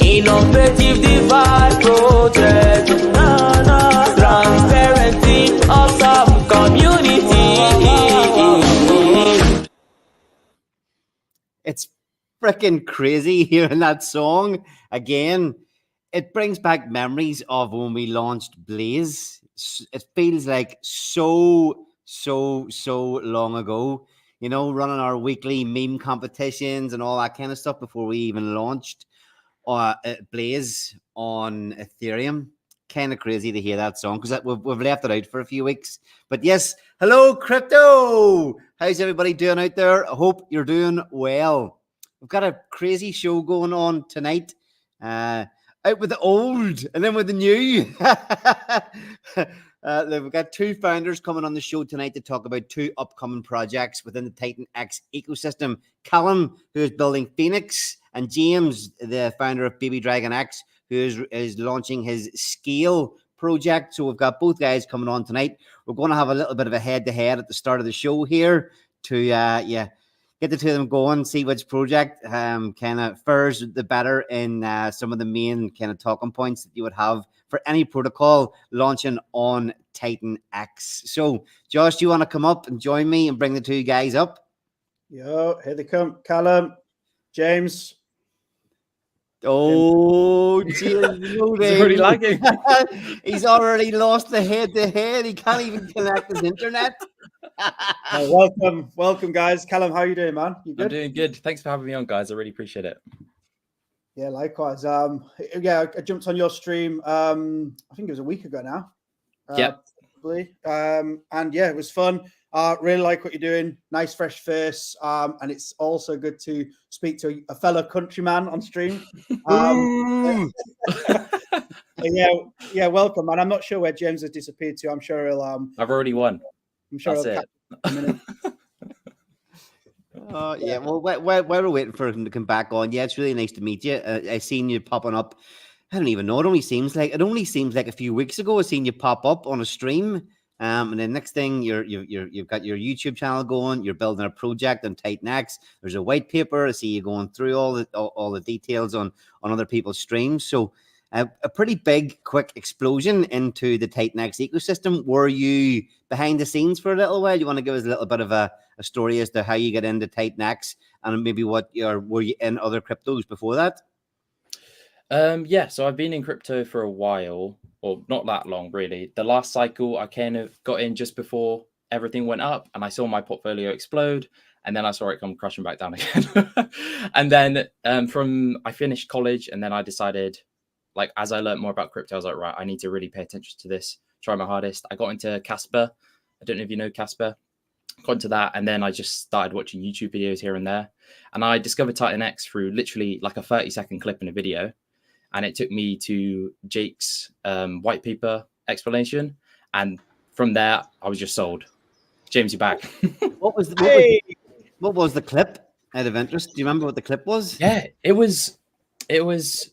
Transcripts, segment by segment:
Innovative device project, transparency of some community. It's freaking crazy hearing that song again. It brings back memories of when we launched Blaze. It feels like so long ago, you know, running our weekly meme competitions and all that kind of stuff before we even launched Blaze on Ethereum. Kind of crazy to hear that song because we've left it out for a few weeks. But yes, hello, crypto. How's everybody doing out there? I hope you're doing well. We've got a crazy show going on tonight. Out with the old and then with the new. We've got two founders coming on the show tonight to talk about two upcoming projects within the Titan X ecosystem. Callum, who is building Phoenix, and James, the founder of Baby Dragon X, who is launching his Scale project. So we've got both guys coming on tonight. We're going to have a little bit of a head-to-head at the start of the show here to, get the two of them going, see which project kind of fares the better in some of the main kind of talking points that you would have for any protocol launching on Titan X. So, Josh, do you want to come up and join me and bring the two guys up? Yo, here they come. Callum, James. Oh, geez, He's already lagging. He's already lost the head-to-head. He can't even connect his internet. Welcome, guys. Callum, how you doing, man? You good? I'm doing good. Thanks for having me on, guys. I really appreciate it. Yeah, likewise. I jumped on your stream. I think it was a week ago now. Yep. Probably. And yeah, it was fun. Really like what you're doing. Nice, fresh face. And it's also good to speak to a fellow countryman on stream. Yeah, welcome, man. I'm not sure where James has disappeared to. I'm sure he'll. I've already won. I'm sure That's he'll it. catch in a minute. Yeah, well, while we're waiting for him to come back on, yeah, it's really nice to meet you. I seen you popping up. I don't even know. It only seems like a few weeks ago I seen you pop up on a stream. And then next thing you've got your YouTube channel going. You're building a project on Titan X. There's a white paper. I see you going through all the details on other people's streams. So a pretty big, quick explosion into the Titan X ecosystem. Were you behind the scenes for a little while? You want to give us a little bit of a story as to how you get into Titan X and maybe were you in other cryptos before that? Yeah, so I've been in crypto for a while, or not that long, really. The last cycle, I kind of got in just before everything went up, and I saw my portfolio explode, and then I saw it come crashing back down again. And then I finished college, and then I decided, like, as I learned more about crypto, I was like, right, I need to really pay attention to this, try my hardest. I got into Casper. I don't know if you know Casper. Got into that, and then I just started watching YouTube videos here and there. And I discovered Titan X through literally like a 30-second clip in a video. And it took me to Jake's white paper explanation. And from there, I was just sold. James, you're back. What was the clip out of interest? Do you remember what the clip was? Yeah, it was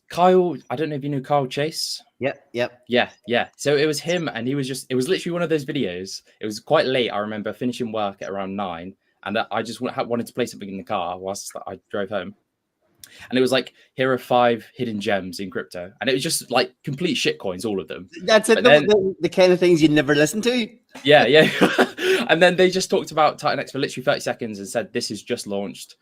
Kyle. I don't know if you knew Kyle Chase. Yep. Yeah. So it was him, and it was literally one of those videos. It was quite late. I remember finishing work at around 9, and I just wanted to play something in the car whilst I drove home. And it was like, here are 5 hidden gems in crypto. And it was just like complete shit coins, all of them. That's it. The kind of things you'd never listen to. Yeah. And then they just talked about Titan X for literally 30 seconds and said, this is just launched.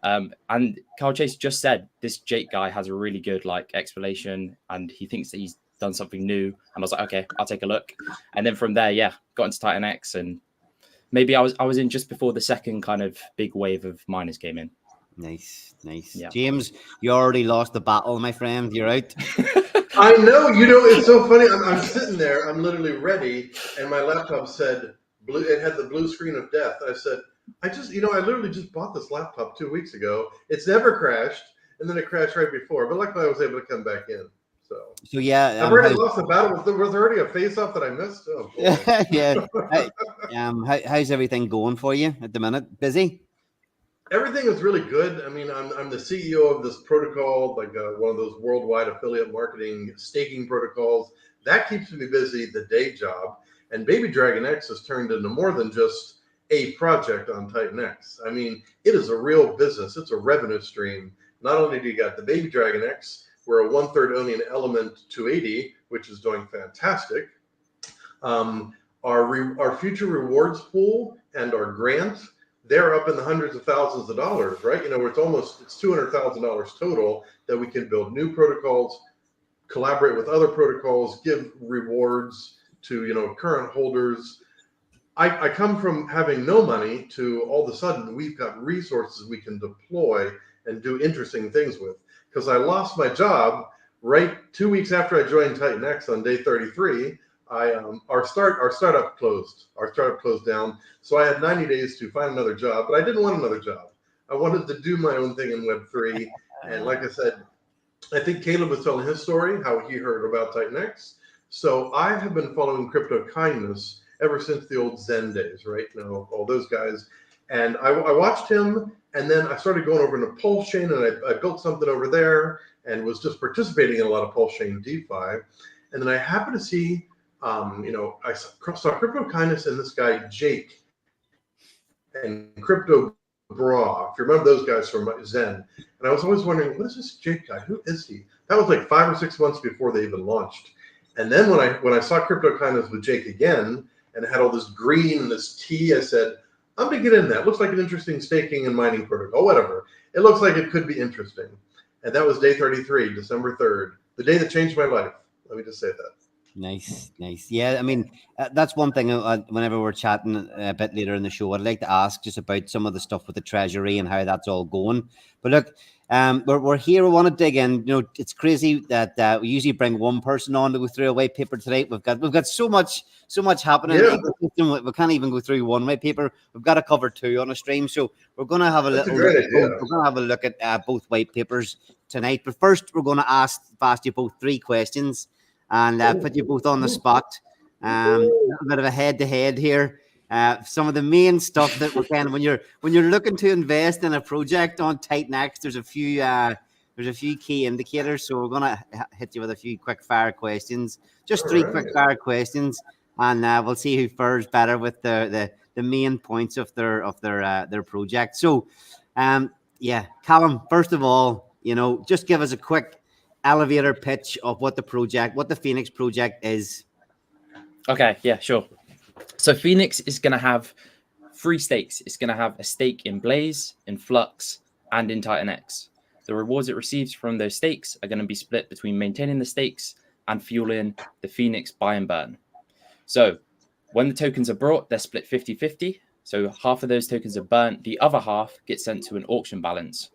And Kyle Chase just said, this Jake guy has a really good like explanation and he thinks that he's done something new. And I was like, okay, I'll take a look. And then from there, got into Titan X. And maybe I was in just before the second kind of big wave of miners came in. Nice. Yeah. James, you already lost the battle, my friend. You're out. I know. It's so funny. I'm sitting there. I'm literally ready, and my laptop said blue. It had the blue screen of death. I said, I literally just bought this laptop 2 weeks ago. It's never crashed, and then it crashed right before. But luckily, I was able to come back in. So yeah, I've already lost the battle. Was there already a face-off that I missed? Oh, boy. yeah. How's everything going for you at the minute? Busy? Everything is really good. I mean, I'm the CEO of this protocol, like one of those worldwide affiliate marketing staking protocols. That keeps me busy, the day job. And Baby Dragon X has turned into more than just a project on Titan X. I mean, it is a real business. It's a revenue stream. Not only do you got the Baby Dragon X, we're a 1/3 owning Element 280, which is doing fantastic. Our future rewards pool and our grant, they're up in the hundreds of thousands of dollars, right? You know, it's $200,000 total that we can build new protocols, collaborate with other protocols, give rewards to, you know, current holders. I come from having no money to all of a sudden we've got resources we can deploy and do interesting things with. Because I lost my job right 2 weeks after I joined Titan X on day 33. Our startup closed. Our startup closed down. So I had 90 days to find another job, but I didn't want another job. I wanted to do my own thing in Web3. And like I said, I think Caleb was telling his story, how he heard about Titan X. So I have been following Crypto Kindness ever since the old Zen days, right? You know, all those guys. And I watched him, and then I started going over into Pulse Chain, and I built something over there and was just participating in a lot of Pulse Chain DeFi. And then I happened to see, you know, I saw Crypto Kindness and this guy, Jake, and Crypto Bra, if you remember those guys from Zen. And I was always wondering, what is this Jake guy? Who is he? That was like 5 or 6 months before they even launched. And then when I saw Crypto Kindness with Jake again, and it had all this green and this tea, I said, I'm going to get in that. Looks like an interesting staking and mining protocol, whatever. It looks like it could be interesting. And that was day 33, December 3rd, the day that changed my life. Let me just say that. Nice. Yeah, I mean, that's one thing. Whenever we're chatting a bit later in the show, I'd like to ask just about some of the stuff with the treasury and how that's all going. But look, we're here. We want to dig in. You know, it's crazy that we usually bring one person on to go through a white paper tonight. We've got so much happening. Yeah. We can't even go through one white paper. We've got to cover 2 on a stream. So we're going to have a That's little. a great idea. We're going to have a look at both white papers tonight. But first, we're going to ask you both 3 questions. And put you both on the spot. A bit of a head-to-head here. Some of the main stuff that we can when you're looking to invest in a project on Titan X, there's a few key indicators. So we're gonna hit you with a few quick fire questions, just 3 quick fire questions, and we'll see who fares better with the main points of their project. So, Callum, first of all, you know, just give us a quick elevator pitch of what the Phoenix project is. Okay, yeah, sure. So Phoenix is going to have 3 stakes. It's going to have a stake in Blaze, in Flux, and in Titan X. The rewards it receives from those stakes are going to be split between maintaining the stakes and fueling the Phoenix buy and burn. So when the tokens are brought, they're split 50-50. So half of those tokens are burnt. The other half gets sent to an auction balance.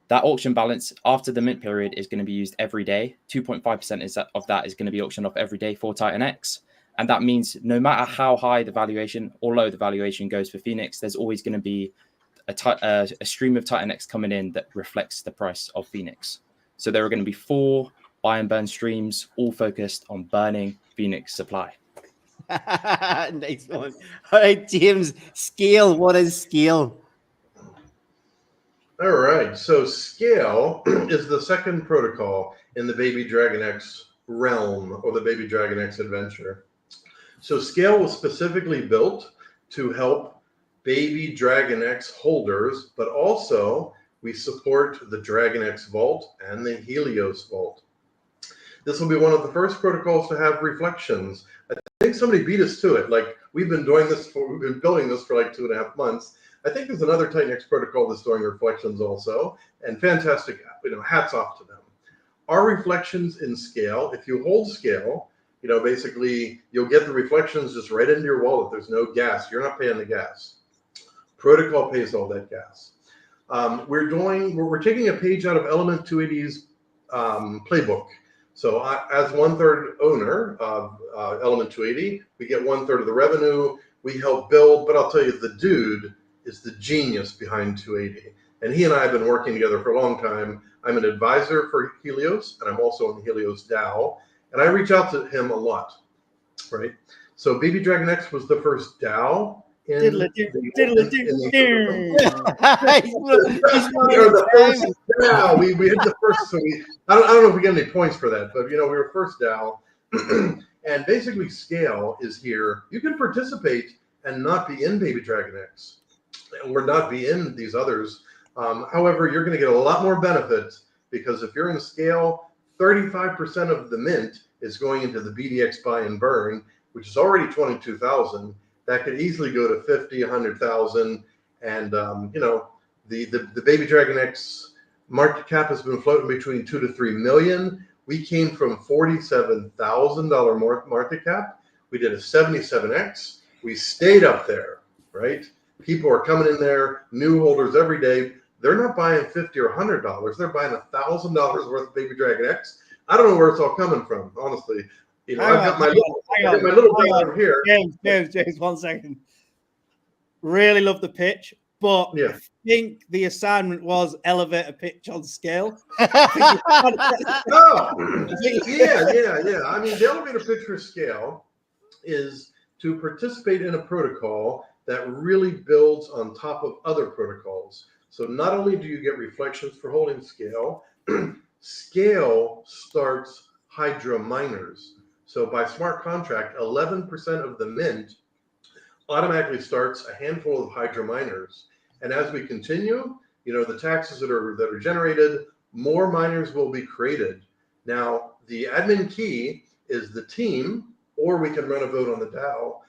That auction balance after the mint period is going to be used every day. 2.5% of that is going to be auctioned off every day for Titan X. And that means no matter how high the valuation or low the valuation goes for Phoenix, there's always going to be a stream of Titan X coming in that reflects the price of Phoenix. So there are going to be 4 buy and burn streams, all focused on burning Phoenix supply. Nice one. All right, James, Scale. What is Scale? All right, so Scale is the second protocol in the Baby Dragon X realm or the Baby Dragon X adventure. So Scale was specifically built to help Baby Dragon X holders, but also we support the Dragon X Vault and the Helios Vault. This will be one of the first protocols to have reflections. I think somebody beat us to it. Like we've been building this for like 2.5 months. I think there's another Titan X protocol that's doing reflections also, and fantastic, you know, hats off to them. Our reflections in Scale, if you hold Scale, you know, basically you'll get the reflections just right into your wallet. There's no gas. You're not paying the gas. Protocol pays all that gas. We're taking a page out of Element 280's playbook. So as 1/3 owner of Element 280, we get 1/3 of the revenue. We help build, but I'll tell you, the dude is the genius behind 280. And he and I have been working together for a long time. I'm an advisor for Helios, and I'm also on the Helios DAO. And I reach out to him a lot, right? So Baby Dragon X was the first DAO in Diddle-a-doo. Or the first Dow. We hit the first, so I don't know if we get any points for that, but we were first Dow. And basically scale is here. You can participate and not be in Baby Dragon X or not be in these others. However, you're going to get a lot more benefit because if you're in scale, 35% of the mint is going into the BDX buy and burn, which is already 22,000. That could easily go to 50, 100,000. And, the Baby Dragon X market cap has been floating between 2 to 3 million. We came from $47,000 market cap. We did a 77X. We stayed up there, right? People are coming in there, new holders every day. They're not buying $50 or $100. They're buying $1,000 worth of Baby Dragon X. I don't know where it's all coming from, honestly. I've got my little guy over here. James, 1 second. Really love the pitch, but Yeah. I think the assignment was elevate a pitch on scale. Oh, yeah. I mean, the elevator pitch for scale is to participate in a protocol that really builds on top of other protocols. So not only do you get reflections for holding scale, scale starts Hydra miners. So by smart contract, 11% of the mint automatically starts a handful of Hydra miners. And as we continue, the taxes that are generated, more miners will be created. Now, the admin key is the team, or we can run a vote on the DAO,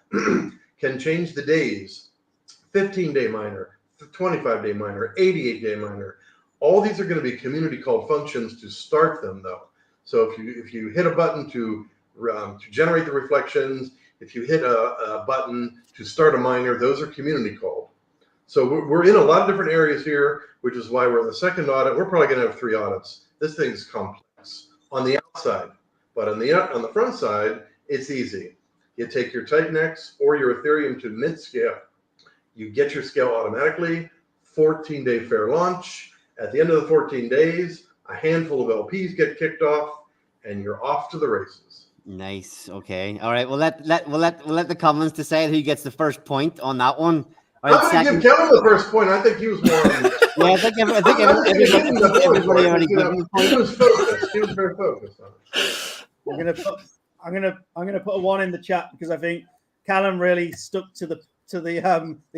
can change the days, 15-day miner, 25-day miner, 88-day miner. All these are going to be community called functions to start them, though. So if you hit a button to generate the reflections, if you hit a button to start a miner, those are community called. So we're in a lot of different areas here, which is why we're in the second audit. We're probably going to have 3 audits. This thing's complex on the outside, but on the front side, it's easy. You take your Titan X or your Ethereum to mint scale. You get your scale automatically, 14-day fair launch. At the end of the 14 days, a handful of LPs get kicked off, and you're off to the races. Nice. Okay. All right. We'll let the comments decide who gets the first point on that one. All right, I'm going to give Kevin the first point. I think he was more. Yeah, I think everybody already given the point. He was focused. He was very focused on it. I'm gonna put a 1 in the chat because I think Callum really stuck to the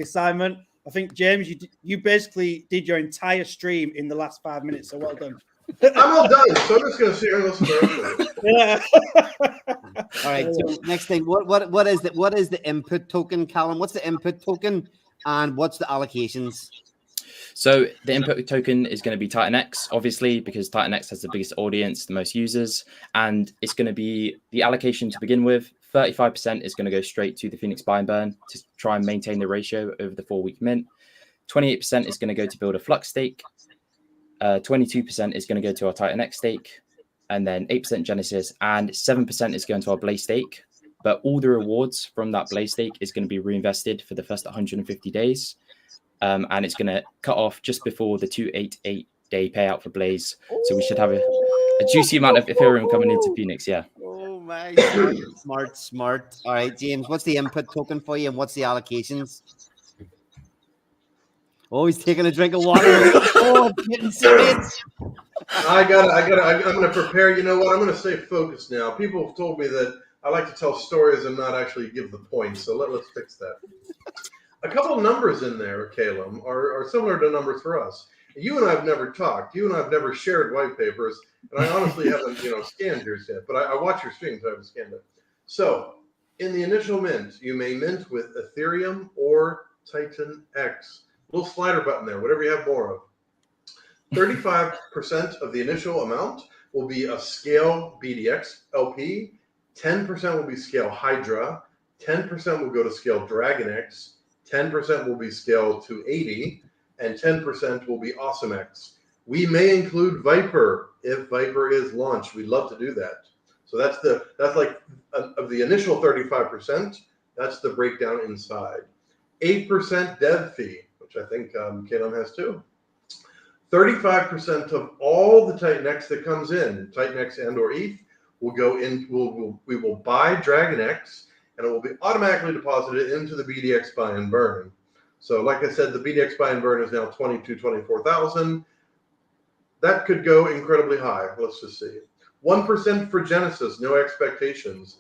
assignment. I think James, you basically did your entire stream in the last 5 minutes, so well done. I'm all done, so I'm just going to sit here and listen to everything. Yeah. All right. So next thing, what is the input token, Callum? What's the input token, and what's the allocations? So the input token is going to be Titan X, obviously, because Titan X has the biggest audience, the most users, and it's going to be the allocation to begin with. 35% is going to go straight to the Phoenix buy and burn to try and maintain the ratio over the 4-week mint. 28% is going to go to build a Flux stake. 22% is going to go to our Titan X stake, and then 8% Genesis, and 7% is going to our Blaze stake. But all the rewards from that Blaze stake is going to be reinvested for the first 150 days. And it's going to cut off just before the 288-day payout for Blaze. So we should have a juicy amount of Ethereum coming into Phoenix. Yeah. Oh my! Smart. All right, James. What's the input token for you, and what's the allocations? Oh, he's taking a drink of water. Oh, I'm getting serious. I'm going to prepare. You know what? I'm going to stay focused now. People have told me that I like to tell stories and not actually give the points. So let's fix that. A couple of numbers in there, Caleb, are similar to numbers for us. You and I have never talked. You and I have never shared white papers, and I honestly haven't, scanned yours yet. But I watch your streams. I haven't scanned it. So in the initial mint, you may mint with Ethereum or Titan X. Little slider button there, whatever you have more of. 35% of the initial amount will be a scale BDX LP. 10% will be scale Hydra. 10% will go to scale Dragon X. 10% will be scaled to 80, and 10% will be Awesome X. We may include Viper if Viper is launched. We'd love to do that. So that's like of the initial 35%. That's the breakdown inside. 8% dev fee, which I think Caleb has too. 35% of all the Titan X that comes in, Titan X and or ETH, will go in. We will buy Dragon X, and it will be automatically deposited into the BDX buy and burn. So like I said, the BDX buy and burn is now 24,000. That could go incredibly high. Let's just see. 1% for Genesis, no expectations.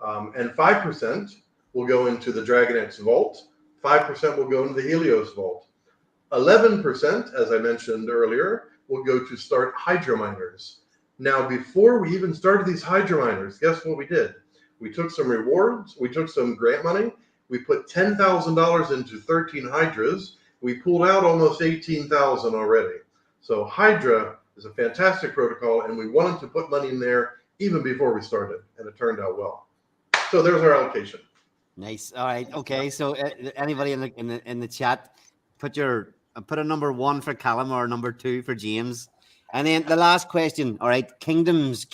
And 5% will go into the Dragon X Vault. 5% will go into the Helios Vault. 11%, as I mentioned earlier, will go to start Hydra miners. Now, before we even started these Hydra miners, guess what we did? We took some rewards. We took some grant money. We put $10,000 into 13 Hydras. We pulled out almost 18,000 already. So Hydra is a fantastic protocol, and we wanted to put money in there even before we started, and it turned out well. So there's our allocation. Nice. All right. Okay. So anybody in the chat, put a number 1 for Callum or number 2 for James. And then the last question. All right. Kingdoms.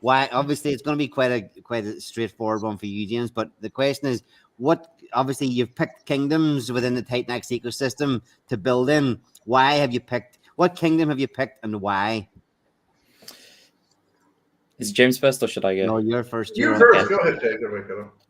Why? Obviously, it's going to be quite a straightforward one for you, James. But the question is, obviously, you've picked kingdoms within the Titan X ecosystem to build in. Why have you picked? What kingdom have you picked and why? Is James first or should I go? No, you're first. You're first. Go ahead, Jake.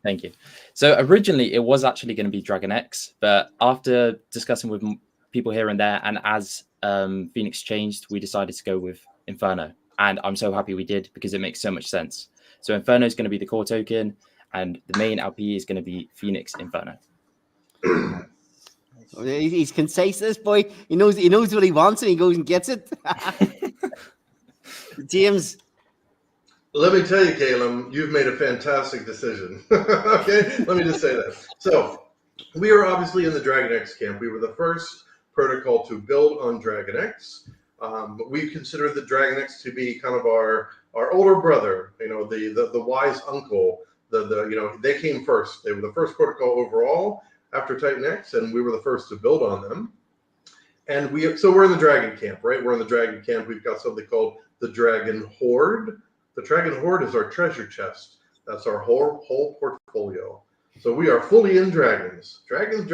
Thank you. So originally, it was actually going to be Dragon X, but after discussing with people here and there, and as Phoenix changed, we decided to go with Inferno. And I'm so happy we did because it makes so much sense. So Inferno is going to be the core token, and the main LP is going to be Phoenix Inferno. He's concise, this boy. He knows what he wants, and he goes and gets it. James. Let me tell you, Caleb, you've made a fantastic decision. Okay, let me just say that. So we are obviously in the Dragon X camp. We were the first protocol to build on Dragon X. We consider the Dragon X to be kind of our older brother, the wise uncle. They came first. They were the first protocol overall after Titan X, and we were the first to build on them. And we're in the Dragon camp, right? We're in the Dragon camp. We've got something called the Dragon Horde. The Dragon Horde is our treasure chest. That's our whole portfolio. So we are fully in dragons. Dragons.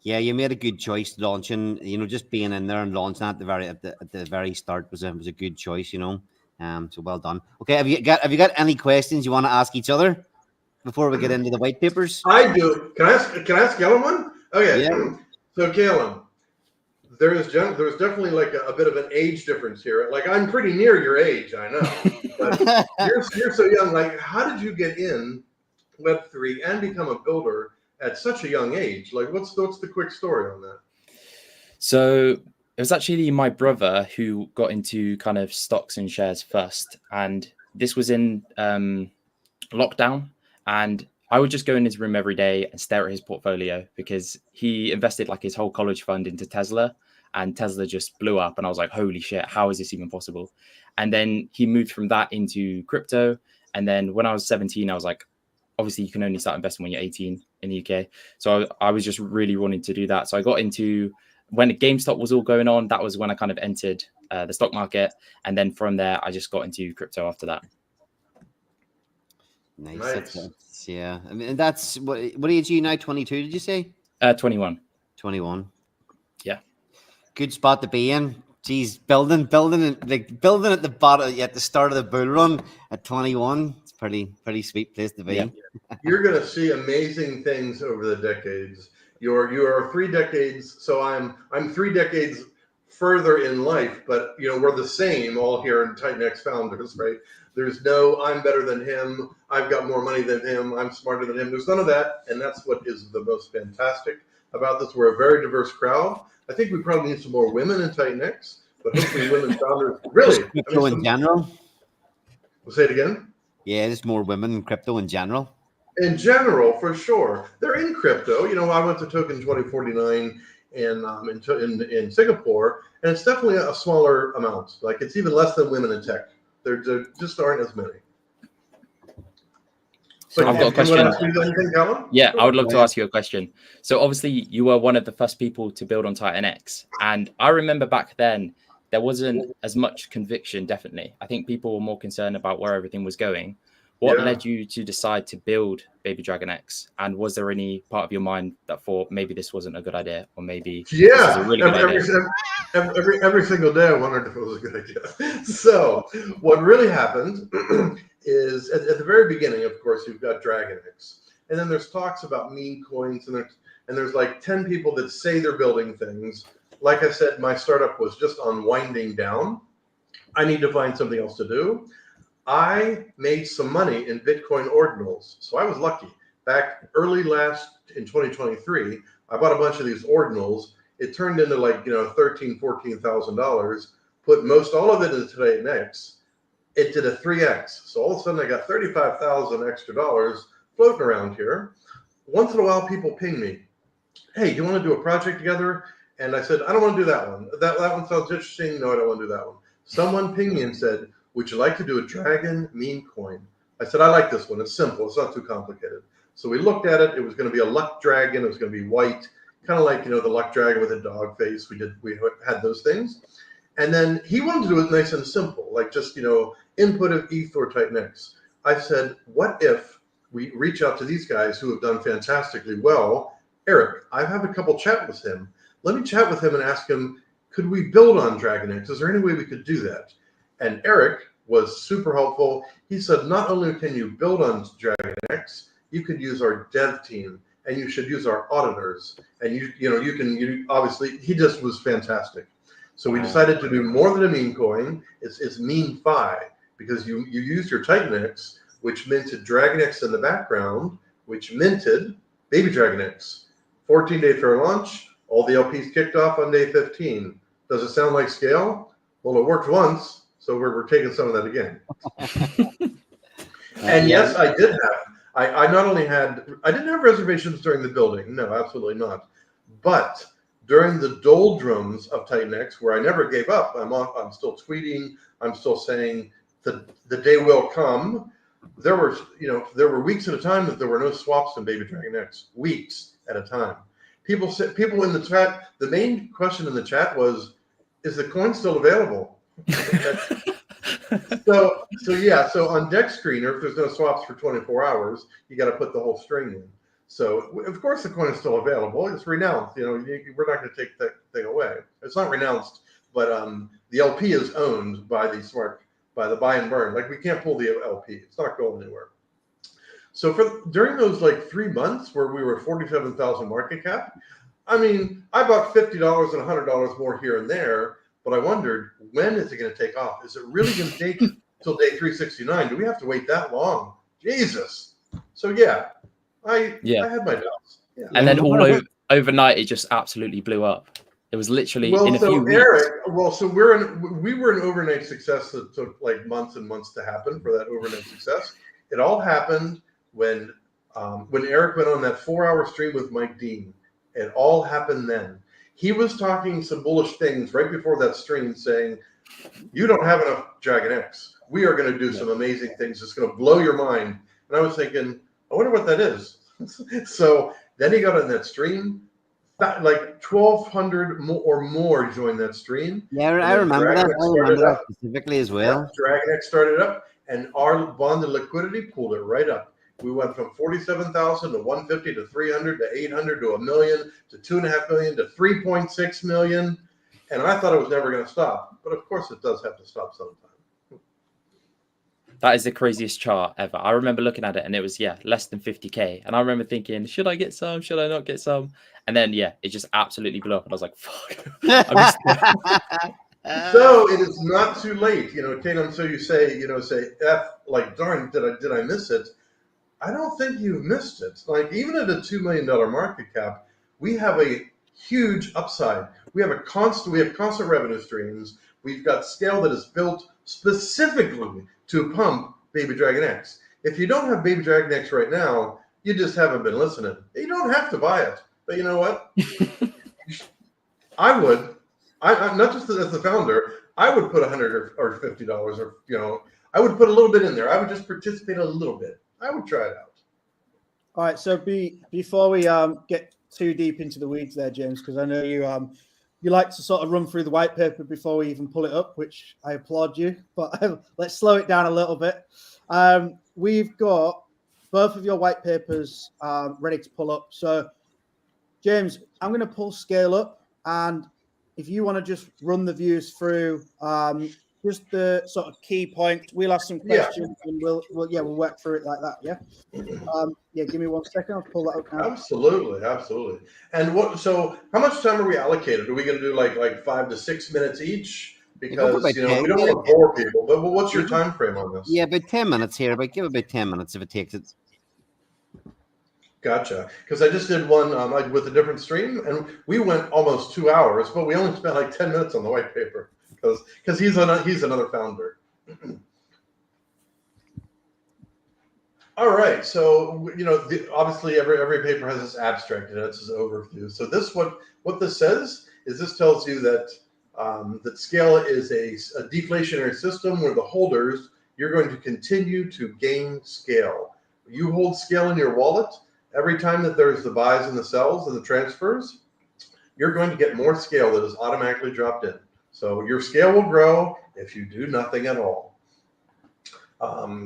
Yeah, you made a good choice launching. Just being in there and launching at the very start was a good choice. So well done. Okay, have you got any questions you want to ask each other before we get into the white papers? I do. Can I ask Calum one? Okay. Yeah. So Calum, there's definitely like a bit of an age difference here. Like I'm pretty near your age, I know. But you're so young. Like, how did you get in Web3 and become a builder at such a young age? Like, what's the quick story on that? So it was actually my brother who got into kind of stocks and shares first, and this was in lockdown. And I would just go in his room every day and stare at his portfolio because he invested like his whole college fund into Tesla, and Tesla just blew up. And I was like, holy shit, how is this even possible? And then he moved from that into crypto. And then when I was 17, I was like, obviously you can only start investing when you're 18 in the UK. So I was just really wanting to do that. So I got into, when GameStop was all going on, that was when I kind of entered the stock market. And then from there, I just got into crypto after that. Nice. Yeah. I mean, that's what age are you now? 22, did you say? 21. 21. Yeah. Good spot to be in. Geez, building at the bottom at the start of the bull run at 21. It's pretty sweet place to be. Yeah. You're gonna see amazing things over the decades. You are 3 decades, so I'm 3 decades further in life, but we're the same all here in Titan X Founders, right? There's no I'm better than him, I've got more money than him, I'm smarter than him. There's none of that, and that's what is the most fantastic about this. We're a very diverse crowd. I think we probably need some more women in Titan X, but hopefully women founders really. Crypto in general. We'll say it again. Yeah, there's more women in crypto in general. In general, for sure, they're in crypto. I went to Token 2049 in Singapore, and it's definitely a smaller amount. Like it's even less than women in tech. There just aren't as many. So I've got a question. Yeah, I would love to ask you a question. So obviously you were one of the first people to build on Titan X. And I remember back then, there wasn't as much conviction, definitely. I think people were more concerned about where everything was going. What Yeah. led you to decide to build Baby Dragon X? And was there any part of your mind that thought maybe this wasn't a good idea, or maybe this is Yeah, a really good idea? every single day I wondered if it was a good idea. So what really happened is at the very beginning, of course, you've got Dragon X, and then there's talks about meme coins, and there's like 10 people that say they're building things. Like I said, my startup was just on winding down. I need to find something else to do. I made some money in Bitcoin ordinals, so I was lucky. Back early in 2023, I bought a bunch of these ordinals. It turned into like $13,000-$14,000. Put all of it into Today Next. It did a 3x. So all of a sudden, I got $35,000 extra dollars floating around here. Once in a while, people ping me, "Hey, do you want to do a project together?" And I said, "I don't want to do that one. That one sounds interesting. No, I don't want to do that one." Someone pinged me and said, "Would you like to do a dragon meme coin?" I said, "I like this one. It's simple. It's not too complicated." So we looked at it. It was going to be a luck dragon. It was going to be white, kind of like, the luck dragon with a dog face. We had those things. And then he wanted to do it nice and simple, like just, input of ETH or Titan X. I said, what if we reach out to these guys who have done fantastically well? Eric, I have a couple chat with him. Let me chat with him and ask him, could we build on Dragon X? Is there any way we could do that? And Eric was super helpful. He said, not only can you build on Dragon X, you could use our dev team, and you should use our auditors. And you obviously, he just was fantastic. So we decided to do more than a meme coin. It's meme fi, because you used your Titan X, which minted Dragon X in the background, which minted Baby Dragon X. 14-day fair launch. All the LPs kicked off on day 15. Does it sound like scale? Well, it worked once, so we're taking some of that again. And yes, I did have. I not only had. I didn't have reservations during the building. No, absolutely not. But during the doldrums of Titan X, where I never gave up, I'm still tweeting. I'm still saying the day will come. There were weeks at a time that there were no swaps in Baby Dragon X. Weeks at a time. People in the chat. The main question in the chat was, "Is the coin still available?" So on Dex Screener, if there's no swaps for 24 hours, you got to put the whole string in. So of course the coin is still available. It's renounced. We're not going to take that thing away. It's not renounced, but the LP is owned by the buy and burn. Like, we can't pull the LP. It's not going anywhere. So during those 3 months where we were 47,000 market cap, I bought $50 and $100 more here and there, but I wondered, when is it going to take off? Is it really going to take till day 369? Do we have to wait that long? Jesus. So I had my doubts. Yeah. And then overnight, it just absolutely blew up. It was literally in a few weeks. Eric, we were an overnight success that took months and months to happen for that overnight success. It all happened when Eric went on that 4-hour stream with Mike Dean. It all happened then. He was talking some bullish things right before that stream, saying, "You don't have enough Dragon X. We are going to do some amazing things. It's going to blow your mind." And I was thinking, I wonder what that is. So then he got on that stream. 1,200 or more joined that stream. Yeah, I remember that. I remember that specifically as well. Yeah, Dragon X started up, and our bonded liquidity pulled it right up. We went from 47,000 to 150 to 300 to 800 to 1 million to 2.5 million to 3.6 million. And I thought it was never going to stop. But of course, it does have to stop sometime. That is the craziest chart ever. I remember looking at it and it was, less than 50K. And I remember thinking, should I get some? Should I not get some? And then, it just absolutely blew up. And I was like, fuck. So it is not too late. Tatum, so you say F, darn, did I miss it? I don't think you've missed it. Even at a $2 million market cap, we have a huge upside. We have constant revenue streams. We've got scale that is built specifically to pump Baby Dragon X. If you don't have Baby Dragon X right now, you just haven't been listening. You don't have to buy it. But you know what? I would. I'm not just as the founder. I would put $100 or $50 or, I would put a little bit in there. I would just participate a little bit. I would try it out. All right. So before we get too deep into the weeds there, James, because I know you like to sort of run through the white paper before we even pull it up, which I applaud you. But let's slow it down a little bit. we've got both of your white papers ready to pull up. So, James, I'm going to pull scale up, and if you want to just run the views through just the sort of key points, we'll ask some questions and we'll work through it like that. Yeah. Give me 1 second. I'll pull that up now. Absolutely. And so how much time are we allocated? Are we going to do like 5 to 6 minutes each? Because we don't want to bore people. But what's your time frame on this? Yeah, about 10 minutes here. But give about 10 minutes if it takes it. Gotcha. Because I just did one with a different stream, and we went almost 2 hours, but we only spent like 10 minutes on the white paper because he's another founder. All right. So obviously every paper has this abstract in it. It's this overview. So what this says is this tells you that that scale is a deflationary system where the holders, you're going to continue to gain scale. You hold scale in your wallet. Every time that there's the buys and the sells and the transfers, you're going to get more scale that is automatically dropped in. So your scale will grow if you do nothing at all.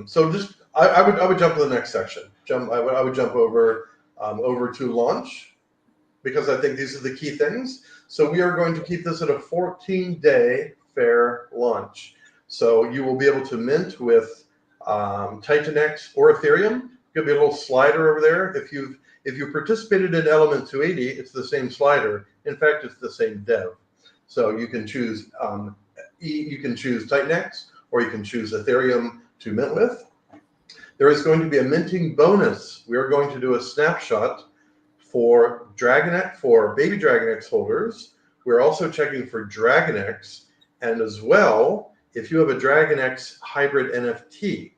So just I would jump to the next section. I would jump over to launch, because I think these are the key things. So we are going to keep this at a 14-day fair launch. So you will be able to mint with Titanex or Ethereum. There'll be a little slider over there. If you participated in Element 280, it's the same slider. In fact, it's the same dev. So you can choose Titanex, or you can choose Ethereum to mint with. There is going to be a minting bonus. We are going to do a snapshot for baby DragonX holders. We're also checking for DragonX, and as well, if you have a DragonX hybrid NFT.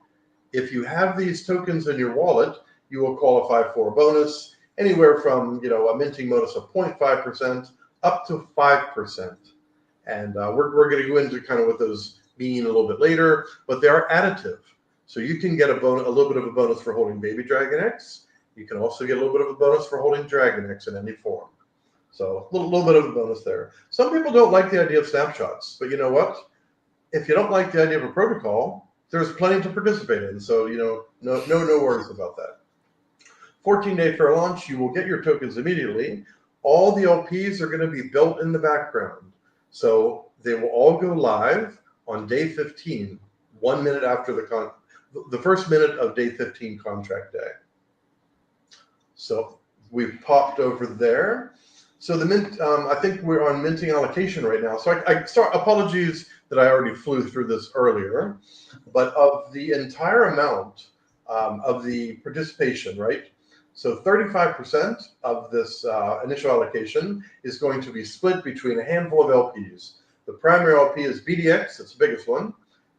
If you have these tokens in your wallet, you will qualify for a bonus anywhere from a minting bonus of 0.5% up to 5%. And we're going to go into kind of what those mean a little bit later, but they are additive. So you can get a little bit of a bonus for holding baby DragonX. You can also get a little bit of a bonus for holding DragonX in any form. So a little bit of a bonus there. Some people don't like the idea of snapshots, but you know what? If you don't like the idea of a protocol, there's plenty to participate in. So no worries about that. 14-day fair launch, you will get your tokens immediately. All the LPs are going to be built in the background. So they will all go live on day 15, 1 minute after the first minute of day 15 contract day. So we've popped over there. So the mint, I think we're on minting allocation right now. So apologies that I already flew through this earlier, but of the entire amount of the participation, right? So 35% of this initial allocation is going to be split between a handful of LPs. The primary LP is BDX, it's the biggest one.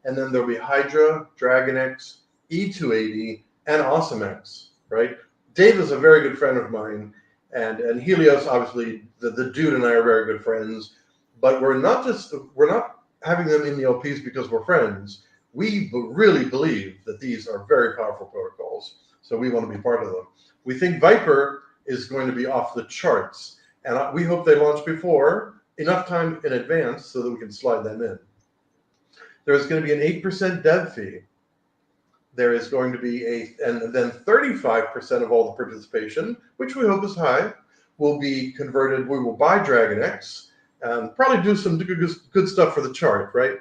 And then there'll be Hydra, DragonX, E280, and AwesomeX, right? Dave is a very good friend of mine, and Helios, obviously, the dude and I are very good friends. But we're not having them in the LPs because we're friends. We really believe that these are very powerful protocols, so we want to be part of them. We think Viper is going to be off the charts, and we hope they launch before enough time in advance so that we can slide them in. There's going to be an 8% dev fee. There is going to be and then 35% of all the participation, which we hope is high, will be converted. We will buy DragonX and probably do some good stuff for the chart, right?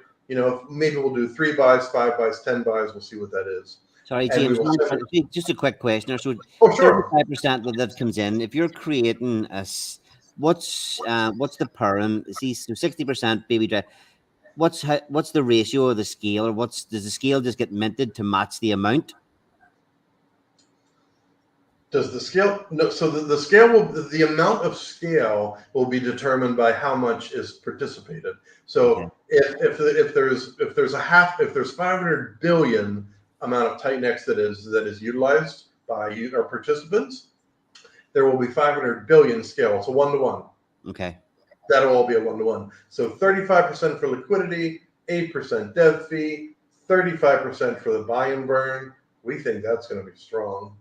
Maybe we'll do 3 buys, 5 buys, 10 buys. We'll see what that is. Sorry, James, just a quick question. So, sure. 35% that comes in, if you're creating what's the param? See, so 60% baby drive. What's the ratio of the scale, or does the scale just get minted to match the amount? Does the scale? No. So the amount of scale will be determined by how much is participated. So if there's 500 billion amount of Titanex that is utilized by our participants, there will be 500 billion scale. It's a 1-to-1. Okay. That'll all be a 1-to-1. So 35% for liquidity, 8% dev fee, 35% for the buy and burn. We think that's going to be strong.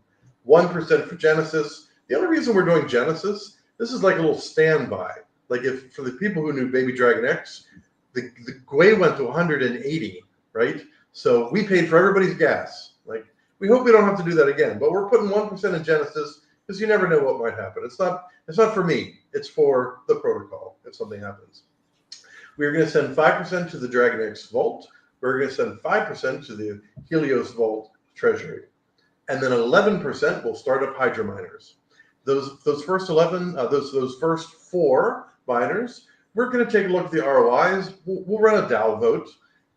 1% for Genesis. The only reason we're doing Genesis, this is like a little standby. Like for the people who knew Baby DragonX, the GUI went to 180, right? So we paid for everybody's gas. Like We hope we don't have to do that again, but we're putting 1% in Genesis because you never know what might happen. It's not for me. It's for the protocol if something happens. We're going to send 5% to the Dragon X Vault. We're going to send 5% to the Helios Vault Treasury. And then 11% will start up Hydra miners. Those first 11, those first 4 miners, we're going to take a look at the ROIs. We'll run a DAO vote,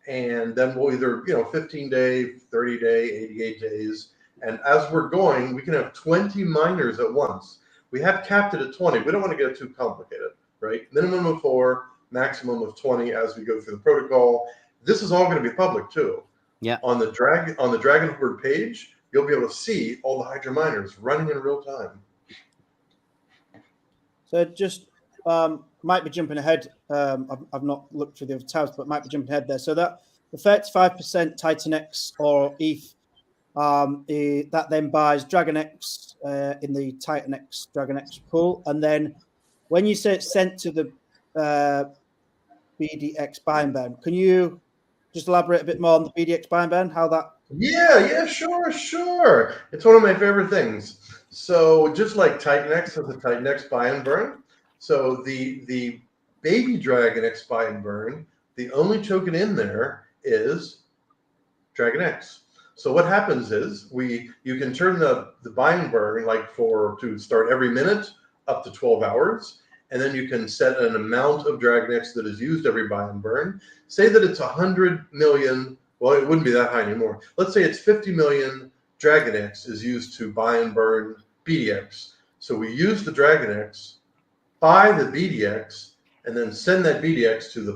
and then we'll either 15-day, 30-day, 88 days. And as we're going, we can have 20 miners at once. We have capped it at 20. We don't want to get it too complicated, right? Minimum of 4, maximum of 20 as we go through the protocol. This is all going to be public too. Yeah. On the Dragon Horde page, you'll be able to see all the Hydra miners running in real time. So just might be jumping ahead. I've not looked through the other tabs, but might be jumping ahead there. So that the 35% Titan X or ETH that then buys Dragon X in the Titan X Dragon X pool, and then when you say it's sent to the BDX buy and burn, can you just elaborate a bit more on the BDX buy and burn? How that? Yeah, sure. It's one of my favorite things. So just like Titan X has a Titan X buy and burn, so the baby Dragon X buy and burn, the only token in there is Dragon X. So what happens is you can turn the buy and burn to start every minute up to 12 hours, and then you can set an amount of Dragon X that is used every buy and burn. Say that it's 100 million. Well, it wouldn't be that high anymore. Let's say it's 50 million Dragon X is used to buy and burn BDX. So we use the Dragon X, buy the BDX, and then send that BDX to the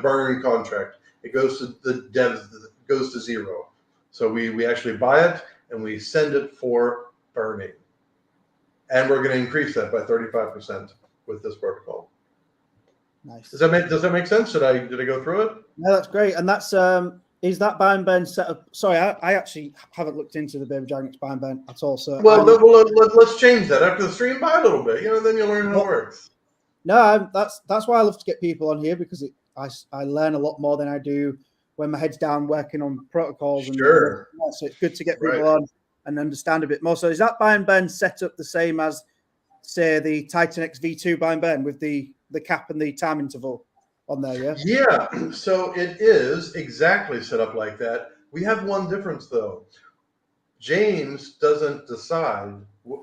burn contract. It goes to the devs, goes to 0. So we actually buy it and we send it for burning. And we're going to increase that by 35% with this protocol. Nice. Does that make sense? Did I go through it? No, that's great. And that's is that buy and burn set up? Sorry, I actually haven't looked into the Baby Dragon X buy and burn at all. So let's change that after the stream. Buy a little bit, then you'll learn how it works. No, that's why I love to get people on here, because I learn a lot more than I do when my head's down working on protocols. Sure. So it's good to get people on and understand a bit more. So is that buy and burn set up the same as, say, the Titan X V2 buy and burn with the cap and the time interval on there? Yeah. So it is exactly set up like that. We have one difference though. James doesn't decide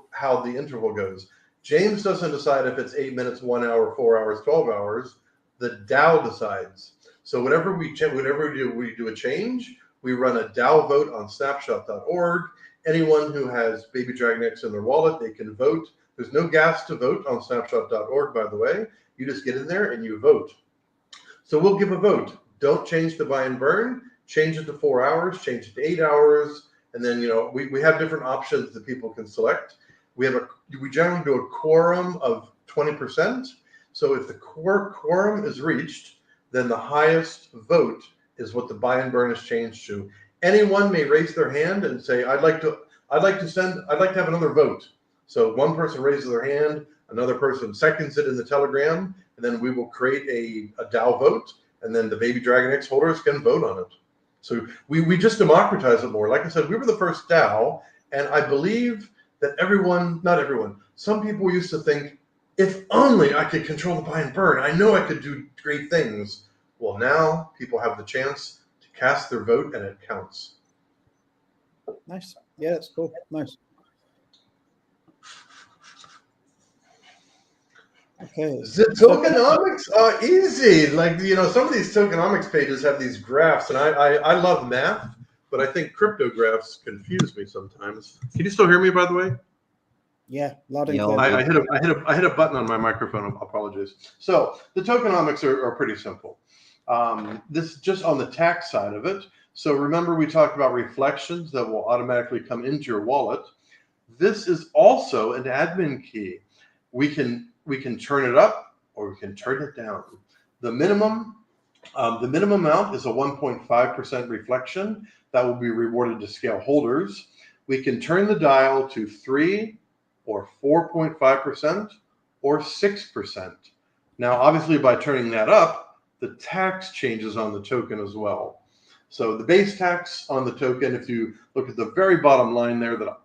how the interval goes. James doesn't decide if it's 8 minutes, 1 hour, 4 hours, 12 hours. The DAO decides. So whenever we do a change, we run a DAO vote on snapshot.org. Anyone who has Baby Dragon X in their wallet, they can vote. There's no gas to vote on snapshot.org, by the way. You just get in there and you vote. So we'll give a vote. Don't change the buy and burn. Change it to 4 hours. Change it to 8 hours. And then, we have different options that people can select. We generally do a quorum of 20%. So if the quorum is reached, then the highest vote is what the buy and burn is changed to. Anyone may raise their hand and say, I'd like to have another vote. So one person raises their hand, another person seconds it in the Telegram, and then we will create a DAO vote, and then the Baby Dragon X holders can vote on it. So we just democratize it more. Like I said, we were the first DAO, and I believe that not everyone, some people used to think, if only I could control the buy and burn, I know I could do great things. Well, now people have the chance to cast their vote, and it counts. Nice. Yeah, that's cool. Nice. Okay. The tokenomics are easy. Some of these tokenomics pages have these graphs, and I love math, but I think cryptographs confuse me sometimes. Can you still hear me, by the way? Yeah, loud and clear. I hit a button on my microphone. Apologies. So the tokenomics are pretty simple. This is just on the tax side of it. So remember, we talked about reflections that will automatically come into your wallet. This is also an admin key. We can turn it up or we can turn it down. The minimum amount is a 1.5% reflection that will be rewarded to scale holders. We can turn the dial to 3 or 4.5% or 6%. Now, obviously, by turning that up, the tax changes on the token as well. So the base tax on the token, if you look at the very bottom line there, that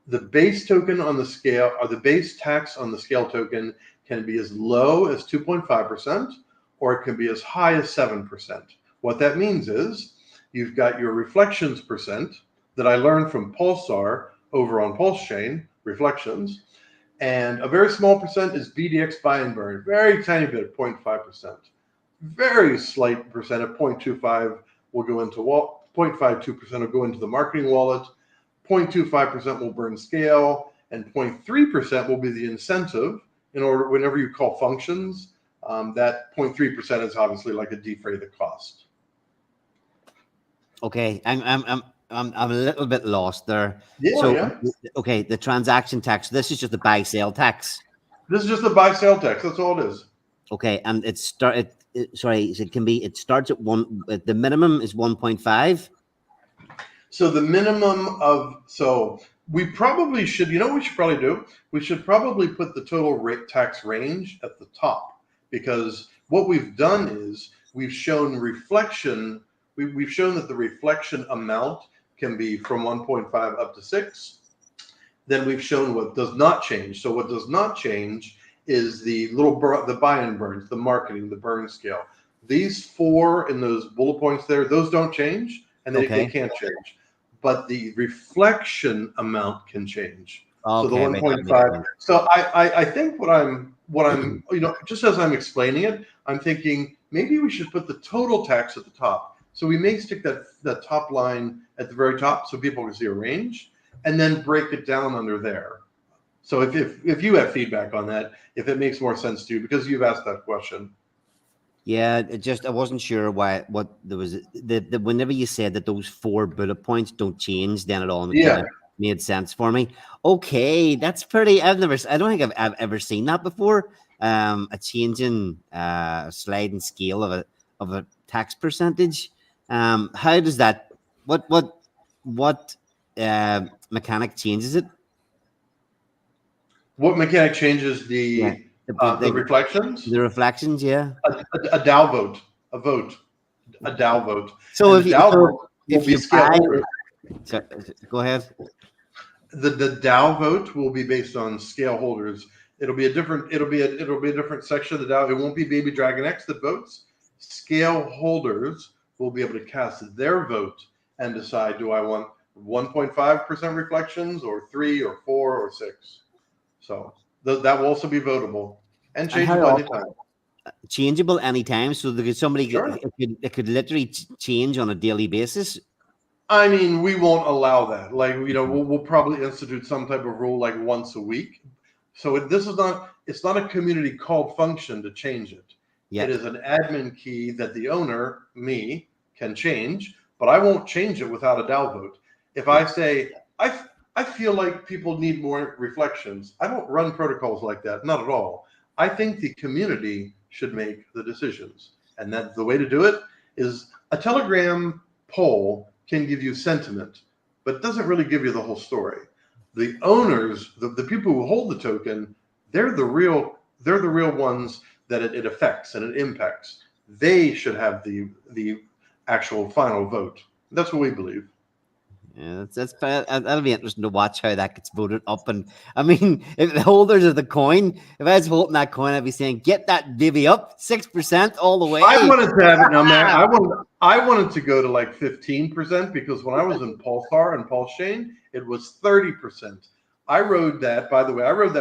the base token on the scale, or the base tax on the scale token, can be as low as 2.5%, or it can be as high as 7%. What that means is you've got your reflections percent that I learned from Pulsar over on Pulse Chain, reflections, and a very small percent is BDX buy and burn, very tiny bit, 0.5%. Very slight percent of 0.25 will go into 0.52% will go into the marketing wallet, 0.25% will burn scale, and 0.3% will be the incentive in order whenever you call functions. That 0.3% is obviously like a defray the cost. Okay, I'm a little bit lost there. Yeah, So yeah. okay, the transaction tax. This is just the buy sale tax. This is just the buy sale tax. That's all it is. Okay, and it starts at 1. The minimum is 1.5. So the minimum of, so we probably should, you know what we should probably do? We should probably put the total rate tax range at the top, because what we've done is we've shown reflection. We've shown that the reflection amount can be from 1.5 up to 6. Then we've shown what does not change. So what does not change is the the buy and burns, the marketing, the burn scale. These 4 in those bullet points there, those don't change, and they can't change. But the reflection amount can change. Okay, so the 1.5. So I think what I'm just as I'm explaining it, I'm thinking maybe we should put the total tax at the top. So we may stick that top line at the very top so people can see a range, and then break it down under there. So if you have feedback on that, if it makes more sense to you, because you've asked that question. Yeah, I wasn't sure what there was. Whenever you said that those 4 bullet points don't change, then it all made sense for me. Okay, that's pretty. I don't think I've ever seen that before. A changing sliding scale of a tax percentage. How does that? What mechanic changes it? What mechanic changes the reflections? The reflections, yeah. A DAO vote, a DAO vote. So and if you buy, go ahead. The DAO vote will be based on scale holders. It'll be a different section of the DAO. It won't be Baby Dragon X that votes. Scale holders will be able to cast their vote and decide: do I want 1.5% reflections, or 3, or 4, or 6? So that will also be votable and changeable anytime. Changeable anytime. So there could somebody Sure. it could literally change on a daily basis. I mean, we won't allow that. Like, we'll probably institute some type of rule like once a week. So it's not a community called function to change it. Yeah. It is an admin key that the owner, me, can change, but I won't change it without a DAO vote. If I say, I feel like people need more reflections, I don't run protocols like that, not at all. I think the community should make the decisions. And that the way to do it is a Telegram poll can give you sentiment, but it doesn't really give you the whole story. The owners, the people who hold the token, they're the real ones that it affects and it impacts. They should have the actual final vote. That's what we believe. Yeah, that'll be interesting to watch how that gets voted up. And I mean, if the holders of the coin, if I was holding that coin, I'd be saying, "Get that divvy up 6% all the way." I wanted to have it now, man. I wanted to go to like 15%, because when I was in Pulsar and Pulse Chain, it was 30%. I rode that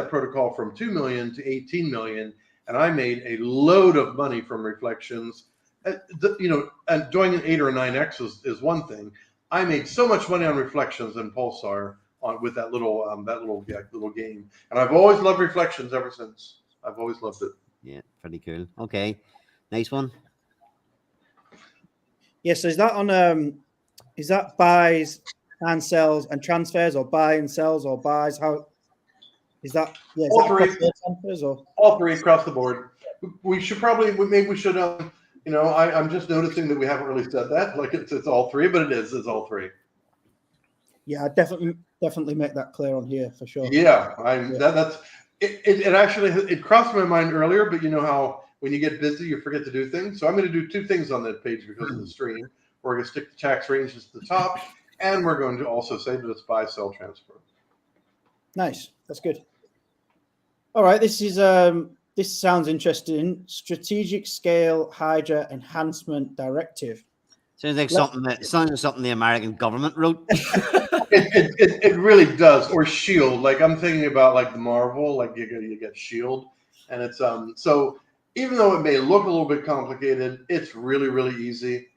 protocol from 2 million to 18 million, and I made a load of money from reflections. And doing an 8 or a 9x is one thing. I made so much money on reflections and Pulsar with that little game, and I've always loved reflections ever since. I've always loved it. Yeah, pretty cool. Okay, nice one. Yes, so is that buys and sells and transfers, or buy and sells or buys? How is that? Yeah, all three. All three across the board. We should I'm just noticing that we haven't really said that. Like it's all three, but it's all three. Yeah, I definitely make that clear on here for sure. Yeah, that's it. Actually, it crossed my mind earlier, but you know how when you get busy, you forget to do things. So I'm going to do 2 things on that page because of the stream. We're going to stick the tax ranges to the top, and we're going to also say that it's buy, sell, transfer. Nice. That's good. All right. This sounds interesting. Strategic Scale Hydra Enhancement Directive. Sounds like something the American government wrote. It really does. Or Shield. Like I'm thinking about like the Marvel, like you get Shield, and it's so even though it may look a little bit complicated, it's really, really easy.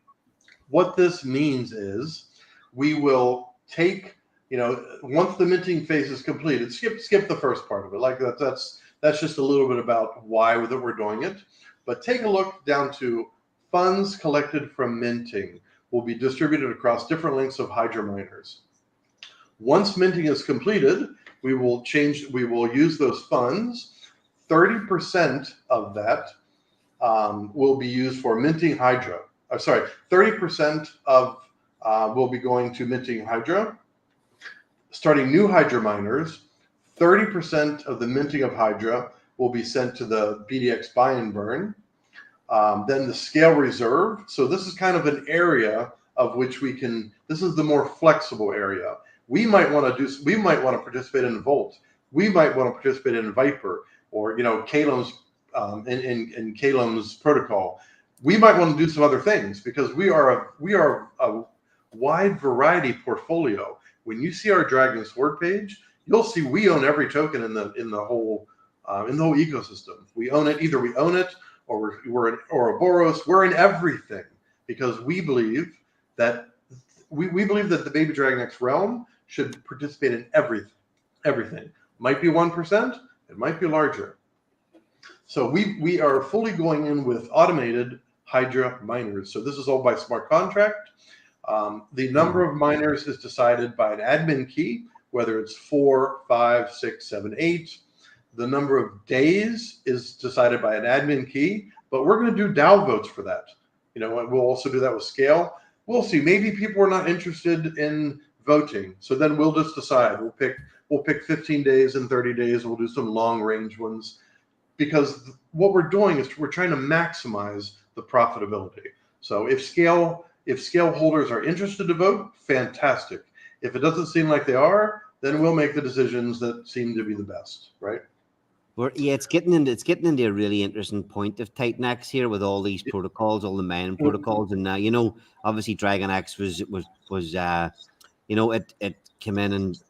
What this means is we will take, once the minting phase is completed, skip the first part of it. Like that's just a little bit about why that we're doing it. But take a look down to funds collected from minting will be distributed across different lengths of Hydra miners. Once minting is completed, we will use those funds. 30% of that will be used for minting Hydra. 30% of will be going to minting Hydra. Starting new Hydra miners, 30% of the minting of Hydra will be sent to the BDX buy and burn. Then the scale reserve. So this is kind of an area of which this is the more flexible area. We might want to participate in Volt. We might want to participate in Viper or, Calem's in Calem's protocol. We might want to do some other things because we are a wide variety portfolio. When you see our Dragon Sword page, you'll see we own every token in the whole ecosystem. We own it. Either we own it or we're in Ouroboros. We're in everything because we believe that the Baby Dragon X realm should participate in everything. Might be 1%. It might be larger. So we are fully going in with automated Hydra miners. So this is all by smart contract. The number of miners is decided by an admin key, whether it's 4, 5, 6, 7, 8. The number of days is decided by an admin key, but we're going to do DAO votes for that. We'll also do that with scale. We'll see. Maybe people are not interested in voting, so then we'll just decide. We'll pick 15 days and 30 days. We'll do some long range ones because what we're doing is we're trying to maximize the profitability. So if scale holders are interested to vote, fantastic. If it doesn't seem like they are, then we'll make the decisions that seem to be the best, right? It's getting into a really interesting point of Titan X here with all these protocols, all the mining protocols, and now obviously Dragon X was it came in and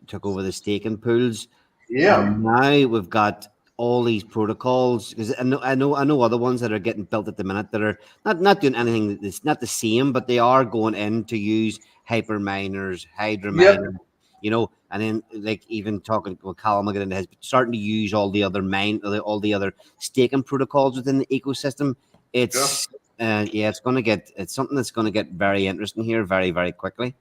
took over the staking pools. Yeah. And now we've got all these protocols because I know other ones that are getting built at the minute that are not doing anything that's not the same, but they are going in to use hyper miners, Hydra miners, and then like even talking with Callum again, has starting to use all the other staking protocols within the ecosystem. It's it's something that's going to get very interesting here very, very quickly.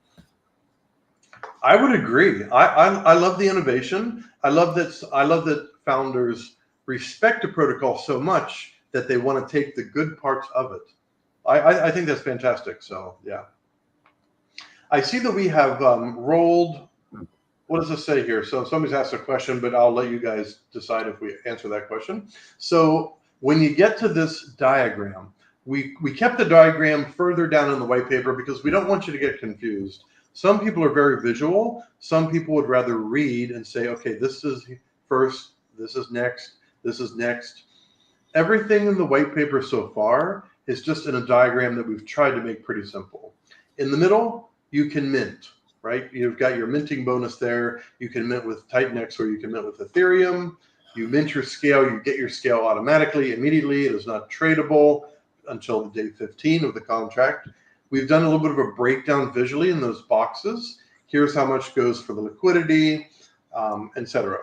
I would agree. I love the innovation. I love that founders respect a protocol so much that they want to take the good parts of it. I think that's fantastic. So yeah, I see that we have rolled. What does this say here? So somebody's asked a question, but I'll let you guys decide if we answer that question. So when you get to this diagram, we kept the diagram further down in the white paper because we don't want you to get confused. Some people are very visual. Some people would rather read and say, okay, this is first, this is next, this is next. Everything in the white paper so far is just in a diagram that we've tried to make pretty simple. In the middle, you can mint, right? You've got your minting bonus there. You can mint with Titan X or you can mint with Ethereum. You mint your scale, you get your scale automatically, immediately. It is not tradable until the day 15 of the contract. We've done a little bit of a breakdown visually in those boxes. Here's how much goes for the liquidity, etc.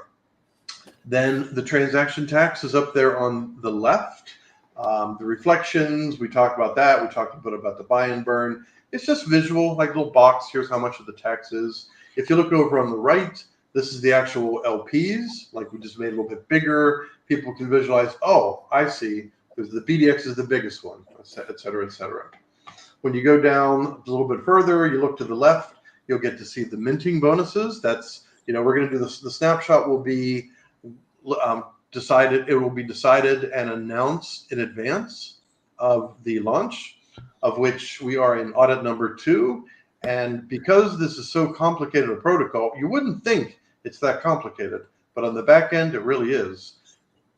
Then the transaction tax is up there on the left. The reflections, we talked about that. We talked a bit about the buy and burn. It's just visual, like a little box. Here's how much of the tax is. If you look over on the right, this is the actual LPs. Like we just made a little bit bigger. People can visualize, oh, I see. Because the BDX is the biggest one, et cetera, et cetera. When you go down a little bit further, you look to the left, you'll get to see the minting bonuses. That's, we're going to do this. The snapshot will be decided. It will be decided and announced in advance of the launch. of which we are in audit number 2. And because this is so complicated a protocol, you wouldn't think it's that complicated, but on the back end, it really is.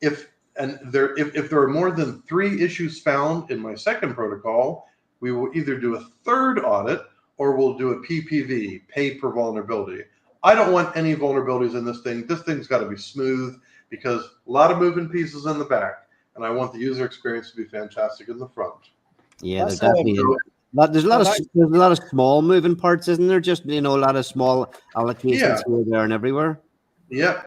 If there are more than 3 issues found in my second protocol, we will either do a third audit or we'll do a PPV, pay per vulnerability. I don't want any vulnerabilities in this thing. This thing's got to be smooth because a lot of moving pieces in the back, and I want the user experience to be fantastic in the front. Yeah, That's there definitely is. There's a lot of small moving parts, isn't there? Just, a lot of small allocations here, there, and everywhere. Yeah.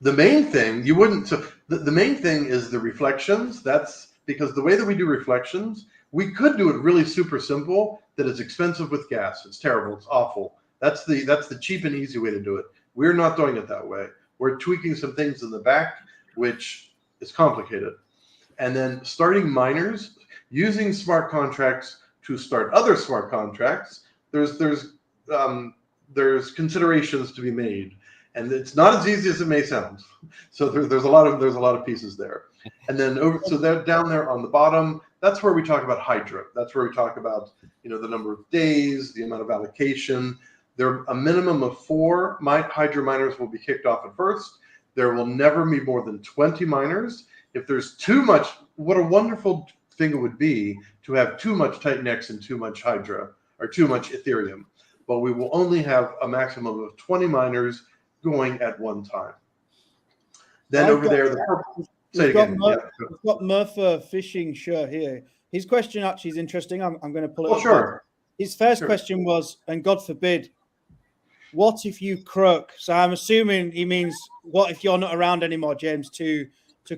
The main thing you wouldn't. So the main thing is the reflections. That's because the way that we do reflections, we could do it really super simple. That is expensive with gas. It's terrible. It's awful. That's the cheap and easy way to do it. We're not doing it that way. We're tweaking some things in the back, which is complicated, and then starting miners. Using smart contracts to start other smart contracts, there's considerations to be made, and it's not as easy as it may sound. So there's a lot of pieces there, and then they're down there on the bottom. That's where we talk about Hydra. That's where we talk about the number of days, the amount of allocation. There a minimum of 4 Hydra miners will be kicked off at first. There will never be more than 20 miners. If there's too much, what a wonderful thing it would be to have too much Titan-X and too much Hydra or too much Ethereum, but we will only have a maximum of 20 miners going at one time. Then over there, we've got Murphy Fishing Shirt here. His question actually is interesting. I'm going to pull it up. Sure. His first question was, and God forbid, what if you croak? So I'm assuming he means, what if you're not around anymore, James, to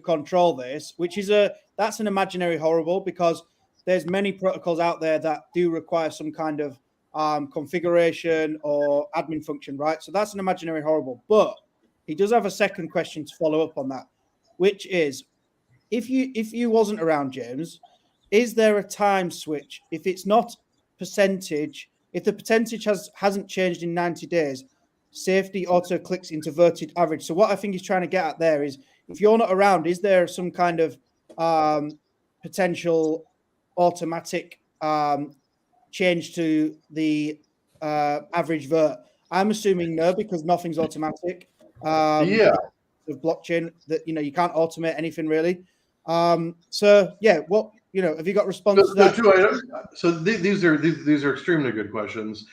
control this, which is that's an imaginary horrible, because there's many protocols out there that do require some kind of configuration or admin function, right? So that's an imaginary horrible. But he does have a second question to follow up on that, which is, if you wasn't around, James, is there a time switch? If it's not percentage, if the percentage hasn't changed in 90 days, safety auto clicks inverted average. So what I think he's trying to get at there is, if you're not around, is there some kind of potential automatic change to the average vert? I'm assuming no, because nothing's automatic. With blockchain, that you can't automate anything really. So yeah, what have you got response to that? So these are extremely good questions.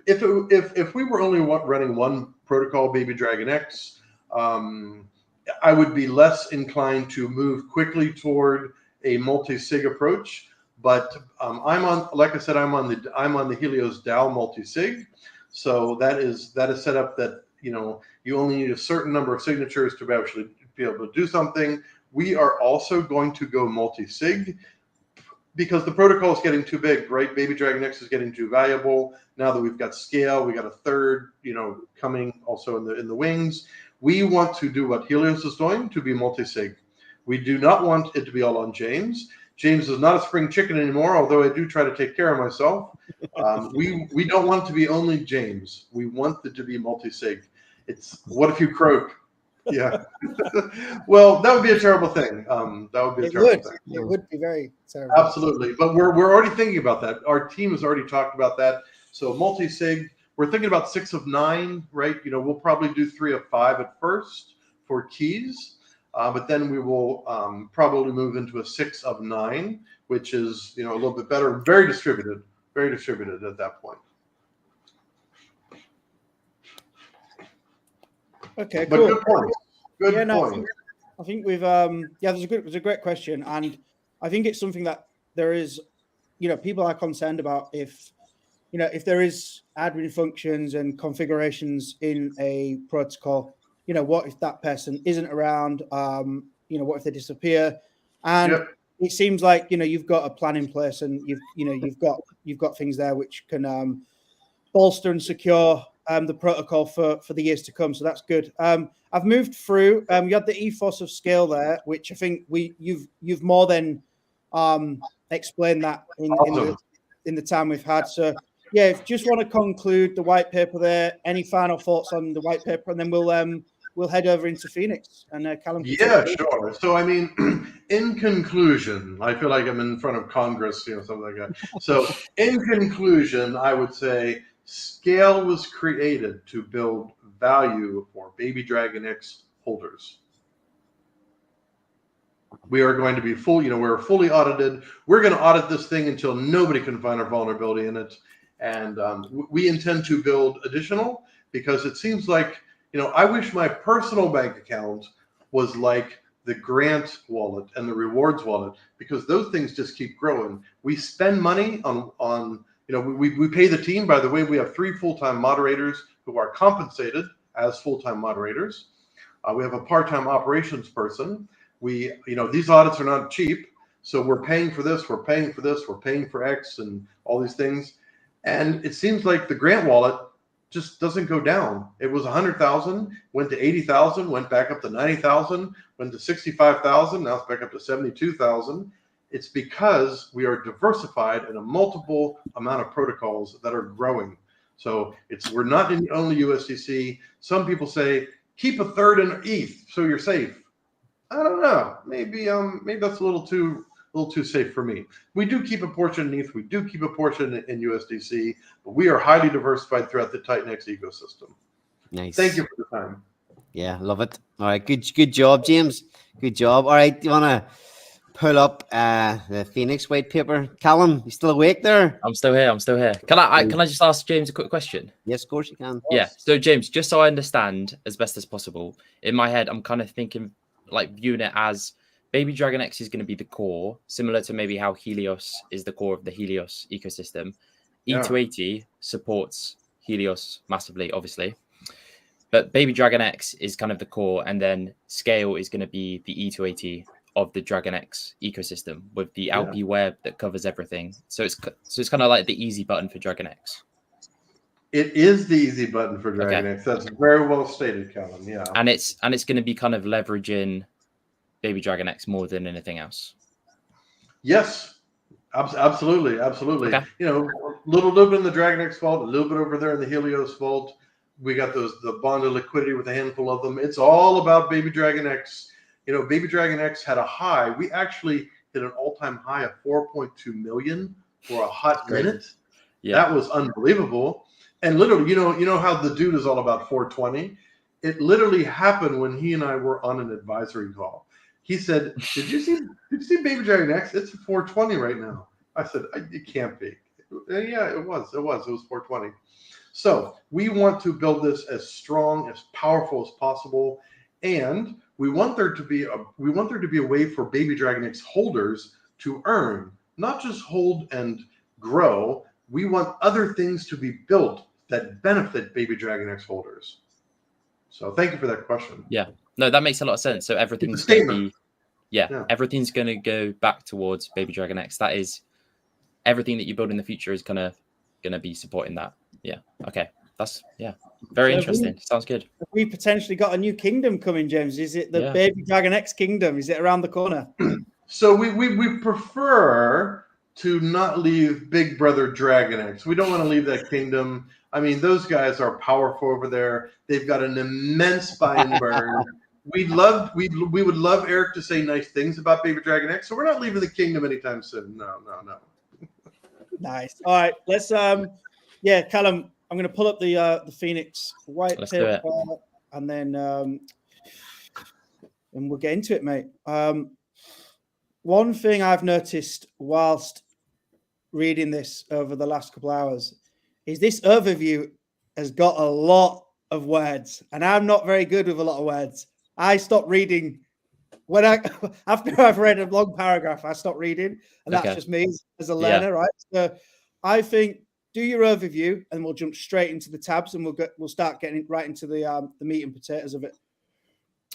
If we were only running one protocol, Baby Dragon X, I would be less inclined to move quickly toward a multi-sig approach. But I'm on the Helios DAO multi-sig. So that is set up that you only need a certain number of signatures to actually be able to do something. We are also going to go multi-sig because the protocol is getting too big, right? Baby Dragon X is getting too valuable. Now that we've got scale, we got a third, coming also in the wings. We want to do what Helios is doing, to be multi-sig. We do not want it to be all on James. James is not a spring chicken anymore, although I do try to take care of myself. We don't want it to be only James. We want it to be multi-sig. It's what if you croak? Yeah. Well, that would be a terrible thing. It would be very terrible. Absolutely. But we're already thinking about that. Our team has already talked about that. So multi-sig, we're thinking about 6 of 9, right? We'll probably do 3 of 5 at first for keys. But then we will probably move into a 6 of 9, which is a little bit better, very distributed at that point. Okay, but cool. Good point. Good point. I think we've there's a great question, and I think it's something that there is, people are concerned about if there is admin functions and configurations in a protocol. What if that person isn't around? What if they disappear? And It seems like you've got a plan in place, and you've got things there which can bolster and secure the protocol for the years to come. So that's good. I've moved through. You had the ethos of scale there, which I think you've more than explained that in the time we've had. So yeah, if you just want to conclude the white paper there, any final thoughts on the white paper, and then we'll head over into Phoenix and Callum. Yeah, sure. So I mean, in conclusion, I feel like I'm in front of Congress, something like that. So in conclusion, I would say scale was created to build value for Baby Dragon X holders. We are going to be we're fully audited. We're going to audit this thing until nobody can find a vulnerability in it. And we intend to build additional, because it seems like, I wish my personal bank account was like the grant wallet and the rewards wallet, because those things just keep growing. We spend money on we pay the team. By the way, we have 3 full-time moderators who are compensated as full-time moderators. We have a part-time operations person. These audits are not cheap. So we're paying for this, we're paying for this, we're paying for X and all these things. And it seems like the grant wallet just doesn't go down. It was 100,000, went to 80,000, went back up to 90,000, went to 65,000, now it's back up to 72,000. It's because we are diversified in a multiple amount of protocols that are growing. So we're not in only USDC. Some people say keep a third in ETH so you're safe. I don't know. Maybe that's a little too safe for me. We do keep a portion in ETH. We do keep a portion in USDC, but we are highly diversified throughout the Titan-X ecosystem. Nice. Thank you for the time. Yeah, love it. All right, good job, James. Good job. All right, do you want to pull up the Phoenix white paper? Callum, you still awake there? I'm still here. Can I just ask James a quick question? Yes, of course you can. Yeah. So James, just so I understand as best as possible, in my head, I'm kind of thinking, like, viewing it as Baby Dragon X is going to be the core, similar to maybe how Helios is the core of the Helios ecosystem. Yeah. E280 supports Helios massively, obviously. But Baby Dragon X is kind of the core, and then Scale is going to be the E280 of the Dragon X ecosystem with the LP web that covers everything. So it's kind of like the easy button for Dragon X. It is the easy button for Dragon X. That's very well stated, Callum. Yeah. And it's going to be kind of leveraging Baby Dragon X more than anything else. Yes, absolutely. Okay. A little bit in the Dragon X vault, a little bit over there in the Helios vault. We got the bond of liquidity with a handful of them. It's all about Baby Dragon X. Baby Dragon X had a high. We actually hit an all-time high of 4.2 million for a hot minute. Yeah. That was unbelievable. And literally, you know how the dude is all about 420. It literally happened when he and I were on an advisory call. He said, "Did you see Baby Dragon X? It's 420 right now." I said, "It can't be." Yeah, it was 420. So we want to build this as strong, as powerful as possible, and we want there to be a way for Baby Dragon X holders to earn, not just hold and grow. We want other things to be built that benefit Baby Dragon X holders. So thank you for that question. Yeah, no, that makes a lot of sense. So everything's going to be, everything's going to go back towards Baby Dragon X. That is, everything that you build in the future is going to be supporting that. Yeah. Okay. That's very interesting. Sounds good. We potentially got a new kingdom coming, James. Is it the Baby Dragon X kingdom? Is it around the corner? So we prefer to not leave Big Brother Dragon X. We don't want to leave that kingdom. I mean, those guys are powerful over there. They've got an immense buy and burn. We would love Eric to say nice things about Baby Dragon X. So we're not leaving the kingdom anytime soon. No. Nice. All right, let's Callum, I'm going to pull up the Phoenix white paper, and then and we'll get into it, mate. One thing I've noticed whilst reading this over the last couple of hours is this overview has got a lot of words, and I'm not very good with a lot of words. I stopped reading after I've read a long paragraph. I stopped reading, and that's just me as a learner, right? So I think do your overview, and we'll jump straight into the tabs, and we'll start getting right into the meat and potatoes of it.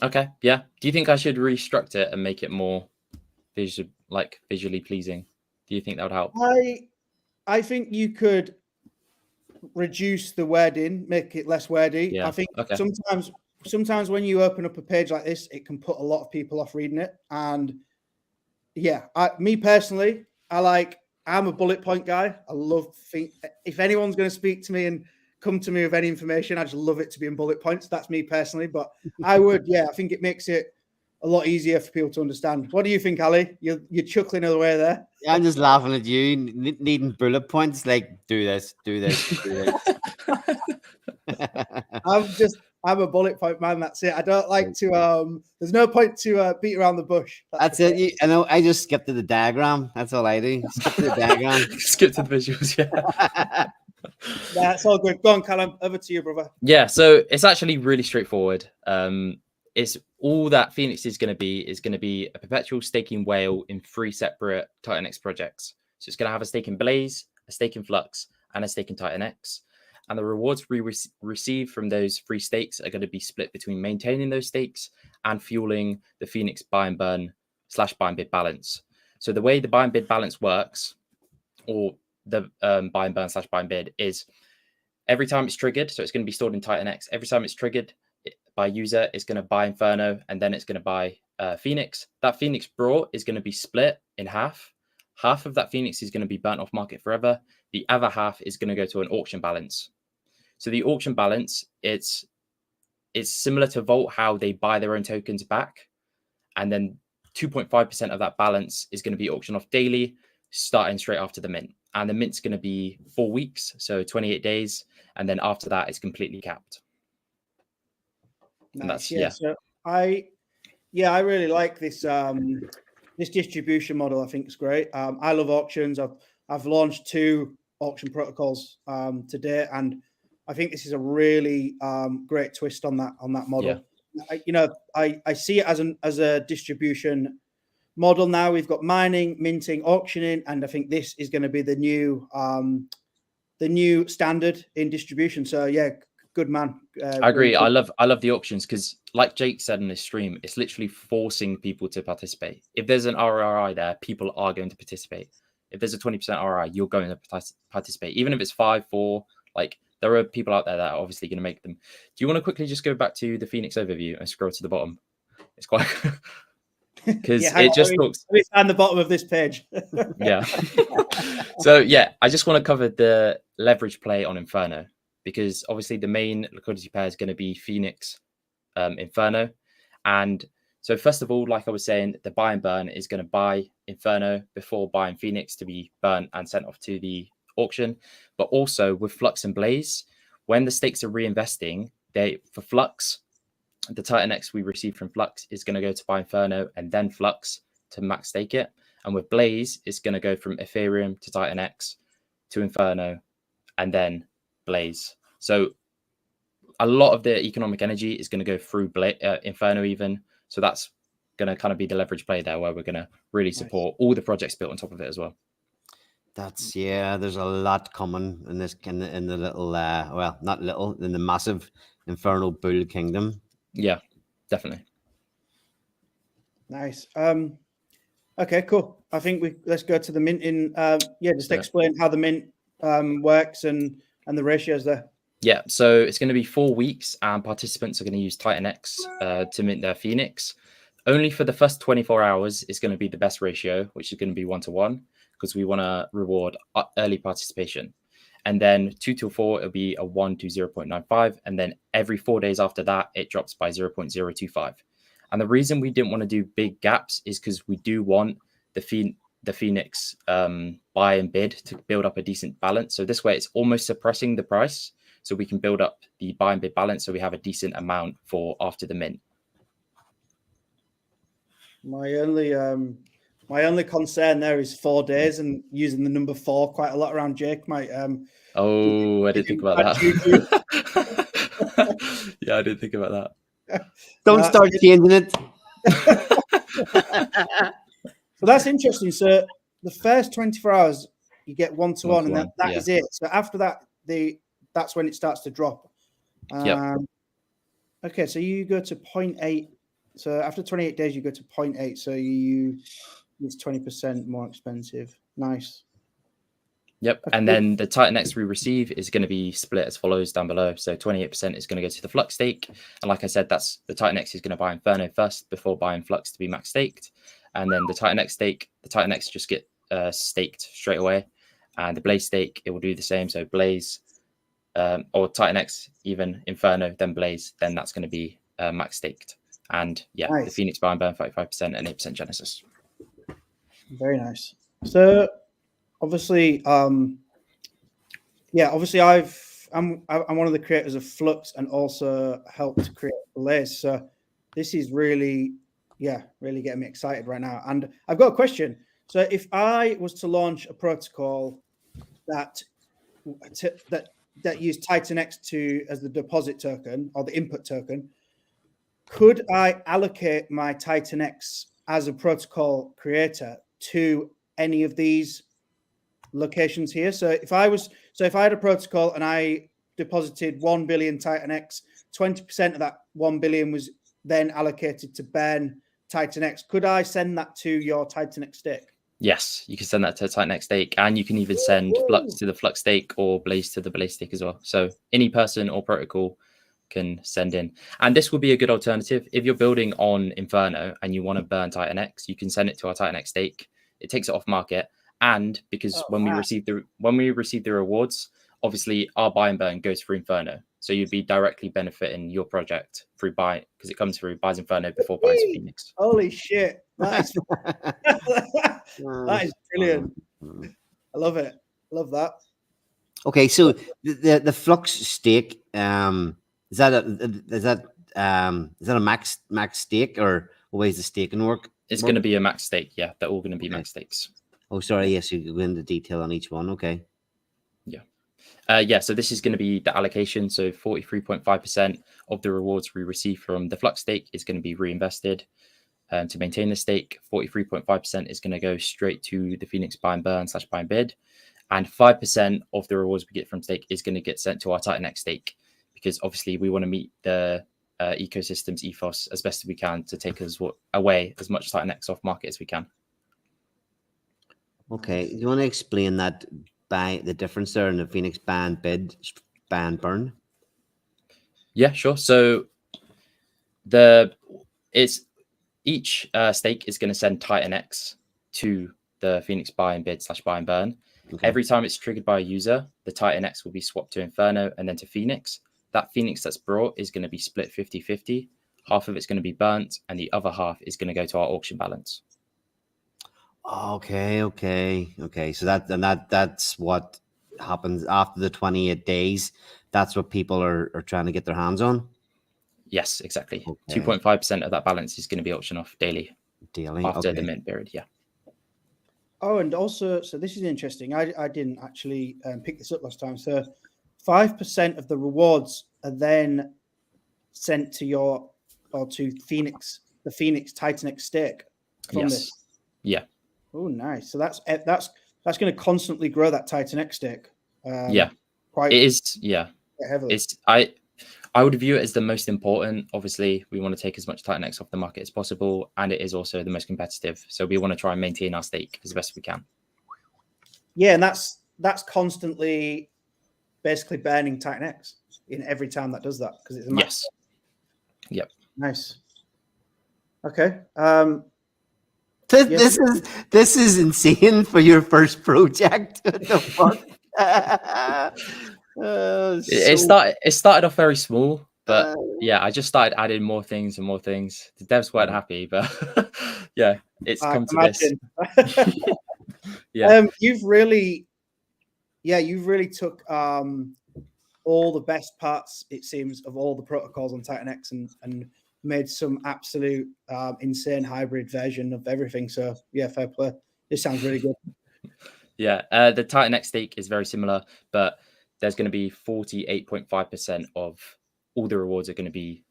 Okay. Yeah. Do you think I should restructure it and make it more visually pleasing? Do you think that would help? I think you could reduce the wording, make it less wordy. Yeah. I think sometimes when you open up a page like this, it can put a lot of people off reading it. And me personally, I'm a bullet point guy. I love if anyone's going to speak to me and come to me with any information, I just love it to be in bullet points. That's me personally. But I think it makes it a lot easier for people to understand. What do you think, Ali? You're chuckling away there. I'm just laughing at you needing bullet points like do this, do this, do this. I'm a bullet point man. That's it. I don't like to. There's no point to beat around the bush. That's it. I know. I just skip to the diagram. That's all I do. Skip to the diagram. Skip to the visuals. Yeah. That's all good. Go on, Callum. Over to you, brother. Yeah. So it's actually really straightforward. It's all that Phoenix is going to be a perpetual staking whale in 3 separate TitanX projects. So it's going to have a stake in Blaze, a stake in Flux, and a stake in TitanX. And the rewards we receive from those 3 stakes are going to be split between maintaining those stakes and fueling the Phoenix buy and burn / buy and bid balance. So the way the buy and bid balance works, or the buy and burn / buy and bid, is every time it's triggered. So it's going to be stored in TitanX. Every time it's triggered by user, it's going to buy Inferno, and then it's going to buy Phoenix. That Phoenix brought is going to be split in half. Half of that Phoenix is going to be burnt off market forever. The other half is going to go to an auction balance. So the auction balance, it's similar to Vault, how they buy their own tokens back. And then 2.5% of that balance is going to be auctioned off daily, starting straight after the mint. And the mint's going to be 4 weeks, so 28 days. And then after that, it's completely capped. And that's, yeah. So I really like this this distribution model. I think it's great. I love auctions. I've launched 2 auction protocols to date, and I think this is a really great twist on that model. Yeah. I see it as a distribution model now. We've got mining, minting, auctioning, and I think this is going to be the new standard in distribution. So yeah, good man. I agree. I love the auctions because, like Jake said in this stream, it's literally forcing people to participate. If there's an RRI there, people are going to participate. If there's a 20% RRI, you're going to participate, even if it's 5, 4. Like, there are people out there that are obviously going to make them. Do you want to quickly just go back to the Phoenix overview and scroll to the bottom? It's quite because it just looks. It's on the bottom of this page. Yeah. So yeah, I just want to cover the leverage play on Inferno, because obviously the main liquidity pair is going to be Phoenix, Inferno. And so first of all, like I was saying, the buy and burn is going to buy Inferno before buying Phoenix to be burnt and sent off to the auction. But also with Flux and Blaze, when the stakes are reinvesting, for Flux, the TitanX we received from Flux is going to go to buy Inferno and then Flux to max stake it. And with Blaze, it's going to go from Ethereum to TitanX to Inferno and then Blaze. So a lot of the economic energy is going to go through Inferno even. So that's going to kind of be the leverage play there, where we're going to really support all the projects built on top of it as well. That's, yeah, there's a lot coming in this in the little well, not little, in the massive Infernal Bull Kingdom. Yeah, definitely. Nice. Okay, cool. I think let's go to the minting. Explain how the mint works and the ratios there. Yeah, so it's going to be 4 weeks, and participants are going to use TitanX to mint their Phoenix. Only for the first 24 hours is going to be the best ratio, which is going to be 1-to-1, because we want to reward early participation. And then 2 till 4, it'll be a 1 to 0.95. And then every 4 days after that, it drops by 0.025. And the reason we didn't want to do big gaps is because we do want the Phoenix buy and bid to build up a decent balance. So this way, it's almost suppressing the price. So we can build up the buy and bid balance so we have a decent amount for after the mint. My only concern there is 4 days, and using the number 4 quite a lot around Jake might. I didn't think about that. Yeah, I didn't think about that. Don't start changing it. So that's interesting. So the first 24 hours, you get 1-to-1, and that is it. So after that, that's when it starts to drop. Okay, so you go to 0.8. So after 28 days, you go to 0.8. So it's 20% more expensive. Nice. Yep. And then the TitanX we receive is going to be split as follows down below. So 28% is going to go to the Flux stake. And like I said, that's the TitanX is going to buy Inferno first before buying Flux to be max staked. And then the TitanX just get staked straight away. And the Blaze stake, it will do the same. So Blaze or TitanX, even Inferno, then Blaze, then that's going to be max staked. And yeah, the Nice. Phoenix buy and burn 35% and 8% Genesis. Very nice. So obviously, obviously I'm one of the creators of Flux and also helped to create Blaze. So this is really getting me excited right now. And I've got a question. So if I was to launch a protocol that used Titan X as the deposit token or the input token, could I allocate my Titan X as a protocol creator to any of these locations here? So if I had a protocol and I deposited 1 billion Titan X, 20% of that 1 billion was then allocated to burn Titan X. Could I send that to your Titan X stake? Yes, you can send that to Titan X stake, and you can even send Flux to the Flux stake or Blaze to the Blaze stake as well. So any person or protocol can send in. And this will be a good alternative. If you're building on Inferno and you want to burn Titan X, you can send it to our Titan X stake. It takes it off market. And because when we receive the rewards, obviously our buy and burn goes through Inferno. So you'd be directly benefiting your project through buy, because it comes through buys Inferno before buys Phoenix. Holy shit. That is brilliant. I love it. Love that. Okay, so the Flux stake, is that a max stake, or what way is the staking work? It's going to be a max stake. Yeah, they're all going to be max stakes. Oh, sorry. Yes, you go into detail on each one. Okay. Yeah. So this is going to be the allocation. So 43.5% of the rewards we receive from the Flux stake is going to be reinvested to maintain the stake. 43.5% is going to go straight to the Phoenix buy and burn / buy and bid, and 5% of the rewards we get from stake is going to get sent to our Titan X stake, because obviously we want to meet the ecosystem's ethos as best as we can to take us away as much Titan X off market as we can. Okay, do you want to explain that by the difference there in the Phoenix buy and bid, buy and burn? Yeah, sure. So each stake is going to send Titan X to the Phoenix buy and bid / buy and burn. Okay. Every time it's triggered by a user, the Titan X will be swapped to Inferno and then to Phoenix. That Phoenix that's brought is going to be split 50-50. Half of it's going to be burnt, and the other half is going to go to our auction balance. Okay. So that's what happens after the 28 days. That's what people are trying to get their hands on. Yes, exactly. Okay. 2.5% of that balance is going to be auctioned off daily after the mint period. Yeah. Oh, and also, so this is interesting. I didn't actually pick this up last time. So 5% of the rewards are then sent to Phoenix, the Phoenix Titan X stake from this. Yeah. Oh, nice. So that's going to constantly grow that Titan X stake. It is. Yeah. Heavily. I would view it as the most important. Obviously, we want to take as much Titan X off the market as possible, and it is also the most competitive. So we want to try and maintain our stake as best we can. Yeah, and that's constantly basically burning Titan X in every time that does that, because it's a max. Yes. Yep. Nice. Okay. This is insane for your first project. What the fuck? It started off very small, but yeah, I just started adding more things and more things. The devs weren't happy, but yeah, it's come to this. Yeah. You've really took all the best parts, it seems, of all the protocols on Titan X and made some absolute insane hybrid version of everything. So yeah, fair play. This sounds really good. Yeah, the Titan X stake is very similar, but there's going to be 48.5% of all the rewards are going to be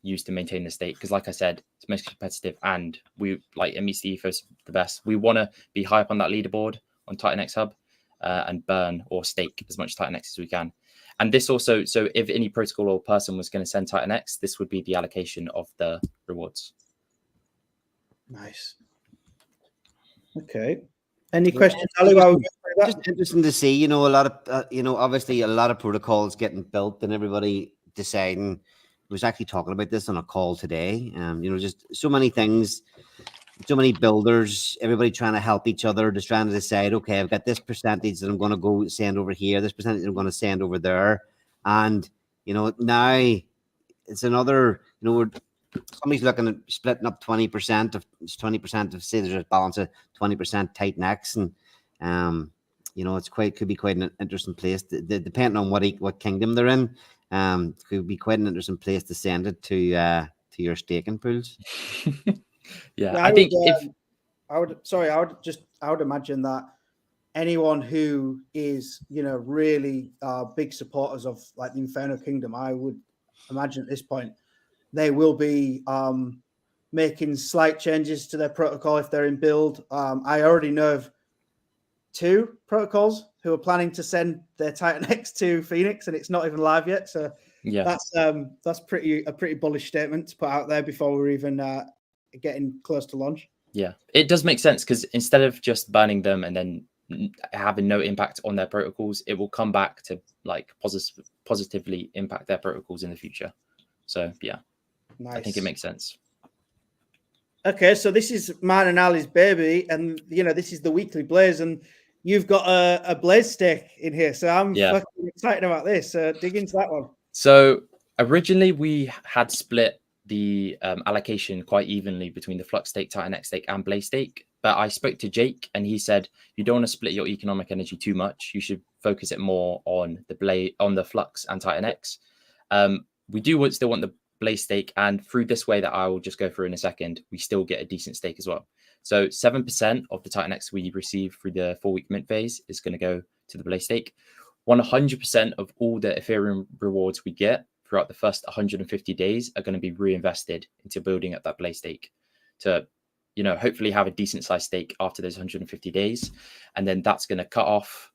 used to maintain the stake. Because like I said, it's most competitive, and it meets the ethos the best. We want to be high up on that leaderboard on Titan X Hub and burn or stake as much Titan X as we can. And this also, so if any protocol or person was going to send Titan X, this would be the allocation of the rewards. Nice. Okay. Any questions, Ali? Just interesting to see, a lot of, obviously a lot of protocols getting built and everybody deciding. I was actually talking about this on a call today. Just so many things, so many builders, everybody trying to help each other, just trying to decide, okay, I've got this percentage that I'm going to go send over here, this percentage I'm going to send over there. And, now it's another, somebody's looking at splitting up 20% of say there's a balance of 20% Titan-X, and it's could be quite an interesting place. Depending on what kingdom they're in, could be quite an interesting place to send it to your staking pools. Yeah, Yeah, I think I would imagine that anyone who is, really big supporters of like the Inferno Kingdom, I would imagine at this point they will be making slight changes to their protocol if they're in build. I already know of 2 protocols who are planning to send their Titan-X to Phoenix, and it's not even live yet. So yeah, that's a pretty bullish statement to put out there before we're even getting close to launch. yeah, it does make sense, because instead of just burning them and then having no impact on their protocols, it will come back to like positively impact their protocols in the future. So yeah, Nice. I think it makes sense. Okay, so this is mine and Ali's baby, and this is the weekly Blaze, and you've got a Blaze stake in here, so I'm fucking excited about this. Dig into that one. So originally we had split the allocation quite evenly between the Flux stake, Titan-X stake, and Blaze stake. But I spoke to Jake, and he said you don't want to split your economic energy too much. You should focus it more on the Flux and Titan-X. We do still want the Blaze stake, and through this way that I will just go through in a second, we still get a decent stake as well. So 7% of the Titan-X we receive through the 4-week mint phase is going to go to the Blaze stake. 100% of all the Ethereum rewards we get throughout the first 150 days are going to be reinvested into building up that Blaze stake to, hopefully have a decent sized stake after those 150 days. And then that's going to cut off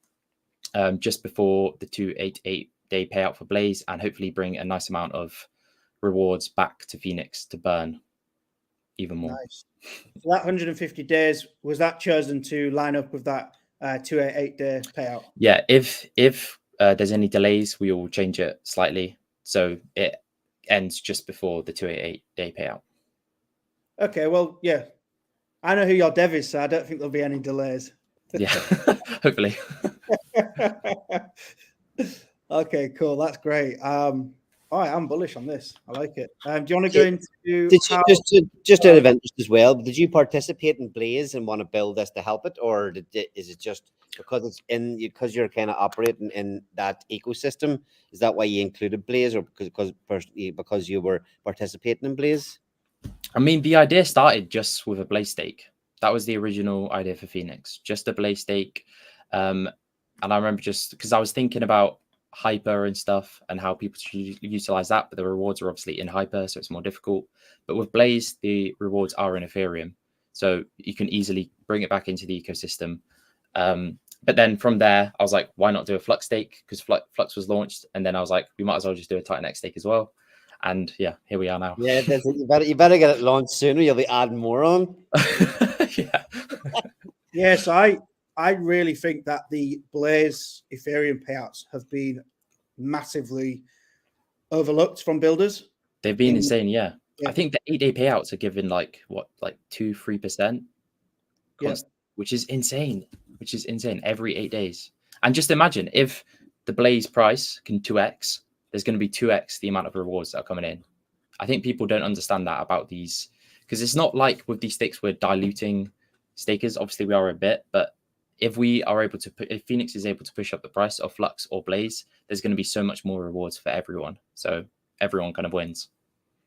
just before the 288-day payout for Blaze, and hopefully bring a nice amount of rewards back to Phoenix to burn even more. Nice. So that 150 days, was that chosen to line up with that 288-day payout? Yeah, if there's any delays, we will change it slightly so it ends just before the 288-day payout. Okay, well, yeah, I know who your dev is, so I don't think there'll be any delays. Yeah, hopefully. Okay, cool. That's great. All right, I'm bullish on this. I like it. Do you want to go into? Did you just out of interest as well? Did you participate in Blaze and want to build this to help it, or is it just because you're kind of operating in that ecosystem? Is that why you included Blaze, or because you were participating in Blaze? I mean, the idea started just with a Blaze stake. That was the original idea for Phoenix, just a Blaze stake. And I remember just because I was thinking about Hyper and stuff and how people should utilize that, but the rewards are obviously in Hyper, so it's more difficult. But with Blaze, the rewards are in Ethereum, so you can easily bring it back into the ecosystem. But then from there, I was like, why not do a Flux stake? Because Flux was launched, and then I was like, we might as well just do a Titan-X stake as well. And yeah, here we are now. Yeah, you better get it launched sooner. You'll be adding more on. Yeah. Yeah, so I really think that the Blaze Ethereum payouts have been massively overlooked from builders. They've been insane, yeah. I think the 8-day payouts are given like 2-3%, which is insane. Every 8 days. And just imagine if the Blaze price can 2x, there's going to be 2x the amount of rewards that are coming in. I think people don't understand that about these, because it's not like with these stakes we're diluting stakers. Obviously we are a bit, but if we are able to if Phoenix is able to push up the price of Flux or Blaze, there's going to be so much more rewards for everyone. So everyone kind of wins.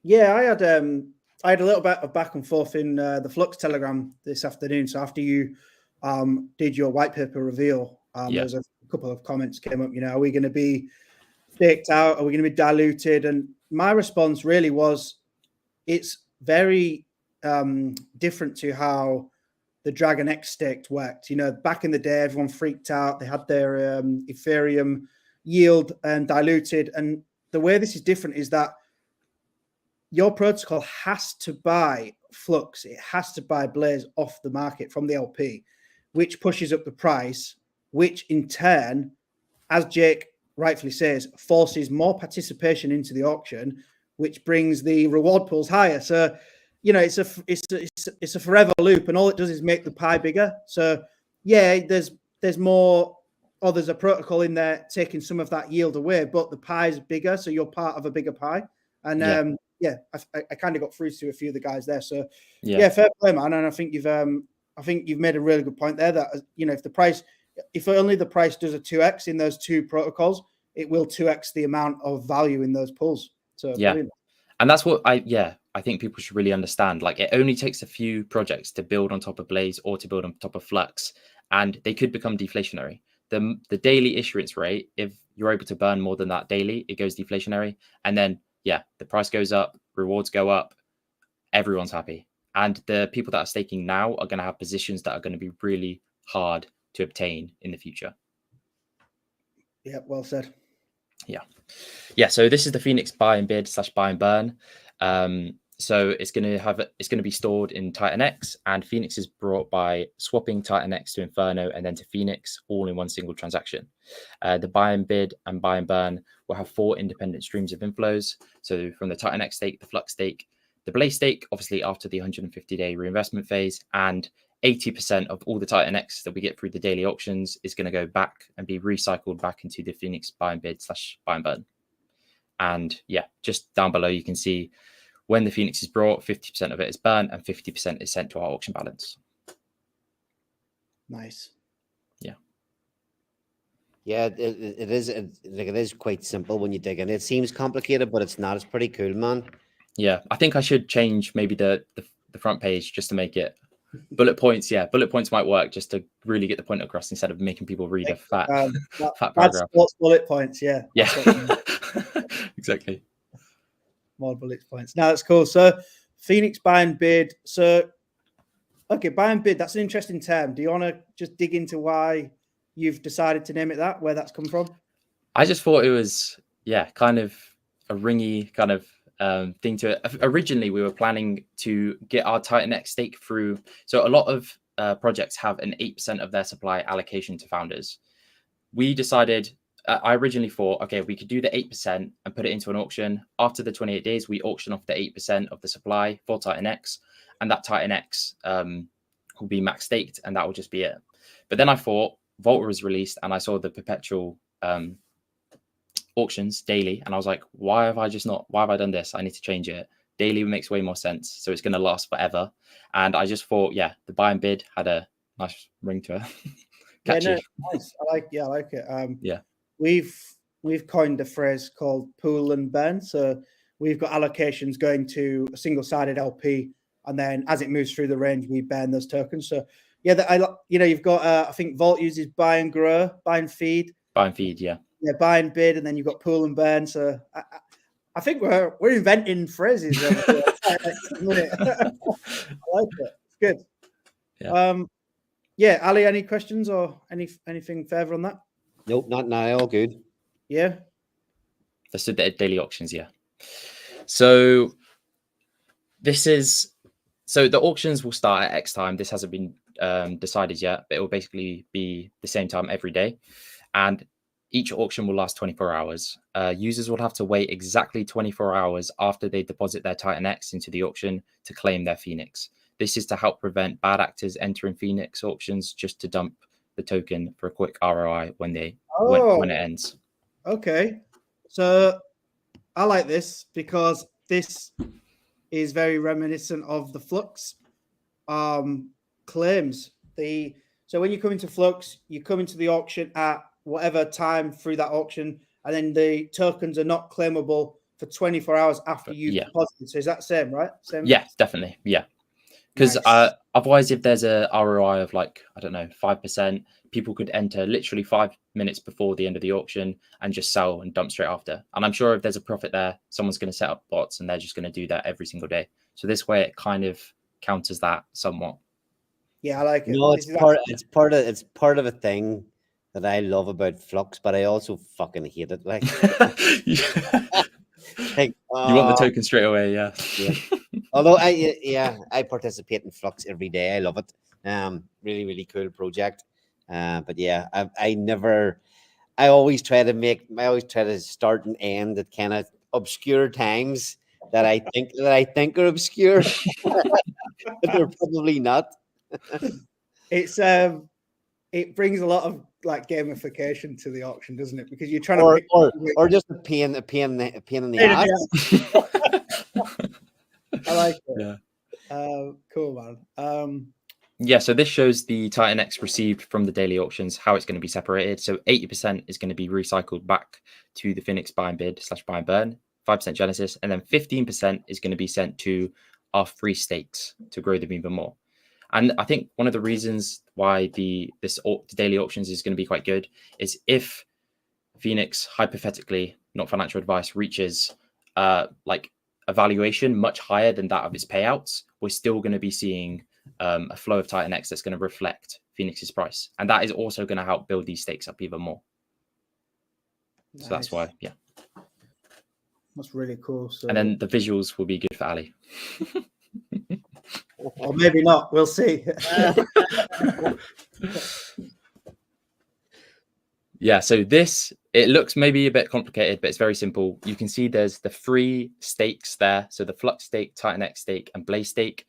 Yeah, I had a little bit of back and forth in the Flux Telegram this afternoon. So after you did your white paper reveal, there was a couple of comments came up. Are we going to be staked out? Are we going to be diluted? And my response really was, it's very different to how the Dragon X staked worked. Back in the day, everyone freaked out. They had their Ethereum yield and diluted. And the way this is different is that your protocol has to buy Flux. It has to buy Blaze off the market from the LP, which pushes up the price, which in turn, as Jake rightfully says, forces more participation into the auction, which brings the reward pools higher. So, it's a forever loop, and all it does is make the pie bigger. So, yeah, there's more, or there's a protocol in there taking some of that yield away, but the pie is bigger, so you're part of a bigger pie. And yeah, I kind of got through to a few of the guys there. So Yeah. yeah, fair play, man. And I think you've made a really good point there that, you know, if only the price does a 2x in those two protocols, it will 2x the amount of value in those pools. So Yeah. brilliant. And that's what I think people should really understand. Like, it only takes a few projects to build on top of Blaze or to build on top of Flux, and they could become deflationary. The daily issuance rate, if you're able to burn more than that daily, it goes deflationary. And then, yeah, the price goes up, rewards go up, everyone's happy. And the people that are staking now are going to have positions that are going to be really hard to obtain in the future. Yeah, well said. Yeah, so this is the Phoenix buy and bid / buy and burn. So it's going to be stored in Titan X, and Phoenix is brought by swapping Titan X to Inferno and then to Phoenix, all in one single transaction. The buy and bid and buy and burn will have 4 independent streams of inflows. So from the Titan X stake, the Flux stake, the Blaze stake, obviously after the 150-day reinvestment phase, and 80% of all the Titan X that we get through the daily auctions is going to go back and be recycled back into the Phoenix buy and bid / buy and burn. And yeah, just down below, you can see when the Phoenix is brought, 50% of it is burnt and 50% is sent to our auction balance. Nice. Yeah, it is quite simple when you dig in. It seems complicated, but it's not. It's pretty cool, man. Yeah, I think I should change maybe the front page just to make it bullet points. Yeah, bullet points might work just to really get the point across instead of making people read a fat That's paragraph. sports bullet points. Yeah. Yeah, exactly. More bullet points. No, that's cool. So Phoenix buy and bid. So, okay, buy and bid. That's an interesting term. Do you want to just dig into why you've decided to name it that, where that's come from? I just thought it was, kind of a ringy kind of thing to it. Originally, we were planning to get our Titan X stake through. So a lot of projects have an 8% of their supply allocation to founders. We decided, I originally thought, okay, we could do the 8% and put it into an auction. After the 28 days, we auction off the 8% of the supply for Titan X, and that Titan X will be max staked, and that will just be it. But then I thought, Volta was released, and I saw the perpetual auctions daily, and I was like, why have I done this? I need to change it. Daily makes way more sense, so it's going to last forever. And I just thought, the buy and bid had a nice ring to it. Catchy. Nice. I like it. Yeah. We've coined a phrase called pool and burn. So we've got allocations going to a single-sided LP, and then as it moves through the range, we burn those tokens. So you've got I think Vault uses buy and grow, buy and feed. Buy and feed, yeah. Yeah, buy and bid, and then you've got pool and burn. So I think we're inventing phrases. I like it. It's good. Yeah. Ali, any questions or anything further on that? Nope, not now. All good. Yeah. That's the daily auctions, yeah. So the auctions will start at X time. This hasn't been decided yet, but it will basically be the same time every day. And each auction will last 24 hours. Users will have to wait exactly 24 hours after they deposit their Titan X into the auction to claim their Phoenix. This is to help prevent bad actors entering Phoenix auctions just to dump the token for a quick ROI when it ends. Okay. So I like this because this is very reminiscent of the Flux claims. So when you come into Flux, you come into the auction at whatever time through that auction, and then the tokens are not claimable for 24 hours after you've deposited. So is that the same, right? Same? Yeah, definitely. Yeah. Because otherwise, if there's a ROI of 5%, people could enter literally 5 minutes before the end of the auction and just sell and dump straight after. And I'm sure if there's a profit there, someone's going to set up bots and they're just going to do that every single day. So this way, it kind of counters that somewhat. Yeah, I like it. No, it's part of a thing that I love about Flux, but I also fucking hate it. You want the token straight away, yeah. Although I participate in Flux every day. I love it. Really, really cool project. But yeah, I always try to start and end at kind of obscure times that I think are obscure, but they're probably not. It brings a lot of gamification to the auction, doesn't it? Because you're trying to or just a pain in the ass. I like it. Yeah. Cool, man. Yeah, so this shows the Titan X received from the daily auctions, how it's going to be separated. So 80% is going to be recycled back to the Phoenix buy and bid / buy and burn, 5% Genesis, and then 15% is going to be sent to our free stakes to grow them even more. And I think one of the reasons why the daily auctions is going to be quite good is if Phoenix, hypothetically, not financial advice, reaches like a valuation much higher than that of its payouts, we're still going to be seeing a flow of Titan X that's going to reflect Phoenix's price. And that is also going to help build these stakes up even more. Nice. So that's why, yeah. That's really cool. So, And then the visuals will be good for Ali. or maybe not. We'll see. Yeah, so this, it looks maybe a bit complicated, but it's very simple. You can see there's the three stakes there. So the Flux stake, Titan X stake, and Blaze stake.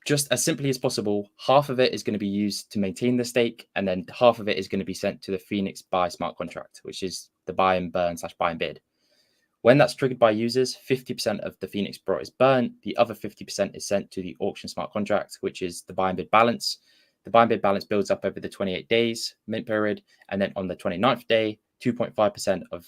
Just as simply as possible, half of it is going to be used to maintain the stake, and then half of it is going to be sent to the Phoenix buy smart contract, which is the buy and burn / buy and bid. When that's triggered by users, 50% of the Phoenix brought is burnt. The other 50% is sent to the auction smart contract, which is the buy and bid balance. The buy and bid balance builds up over the 28 days mint period. And then on the 29th day, 2.5% of